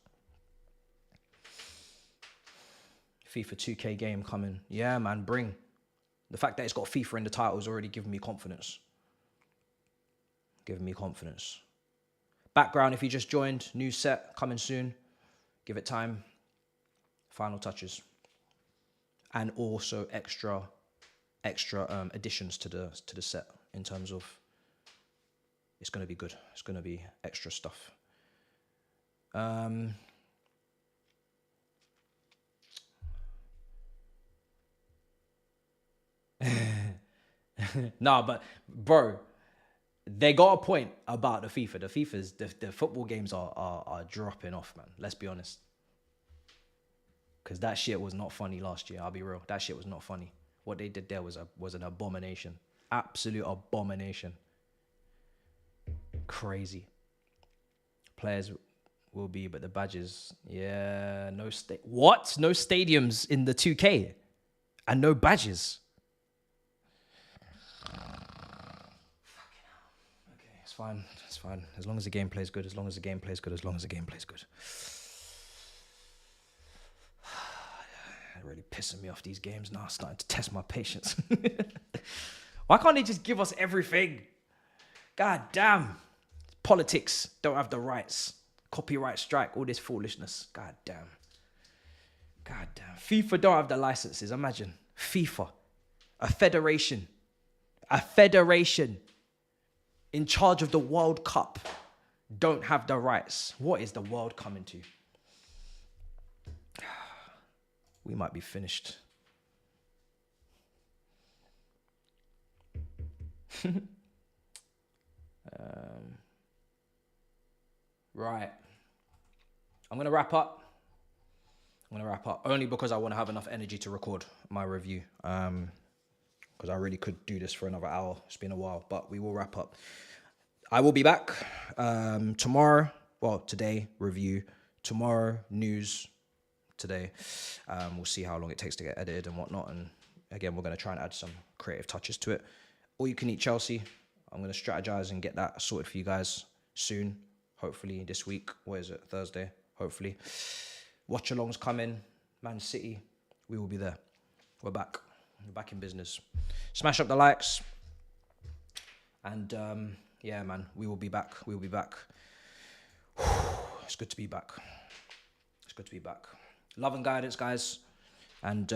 FIFA 2K game coming. Yeah, man, bring. The fact that it's got FIFA in the title is already giving me confidence. Giving me confidence. Background, if you just joined, new set coming soon. Give it time. Final touches. And also extra additions to the set in terms of it's going to be good. It's going to be extra stuff. Nah, but bro, they got a point about the FIFA. The football games are dropping off, man. Let's be honest. Because that shit was not funny last year. I'll be real. That shit was not funny. What they did there was an abomination. Absolute abomination. Crazy. Players will be, but the badges, yeah, no what? No stadiums in the 2K and no badges. Fucking hell. Okay, it's fine. It's fine. As long as the gameplay is good. As long as the gameplay is good. As long as the gameplay is good. Really pissing me off, these games now. Starting to test my patience. Why can't they just give us everything? God damn. Politics don't have the rights. Copyright strike, all this foolishness. God damn. God damn. FIFA don't have the licenses. Imagine. FIFA. A federation in charge of the World Cup don't have the rights. What is the world coming to? We might be finished. Right. I'm going to wrap up. Only because I want to have enough energy to record my review. Because I really could do this for another hour. It's been a while, but we will wrap up. I will be back tomorrow. Well, today, review. Tomorrow, news. Today. We'll see how long it takes to get edited and whatnot. And again, we're going to try and add some creative touches to it. All you can eat Chelsea. I'm going to strategize and get that sorted for you guys soon. Hopefully this week. What is it? Thursday. Hopefully. Watch alongs coming. Man City. We will be there. We're back. We're back in business. Smash up the likes. And yeah, man, we will be back. We will be back. It's good to be back. It's good to be back. Love and guidance, guys. And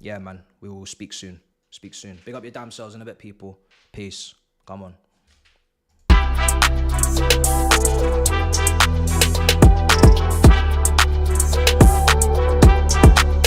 yeah, man, we will speak soon. Speak soon. Big up your damn selves in a bit, people. Peace. Come on.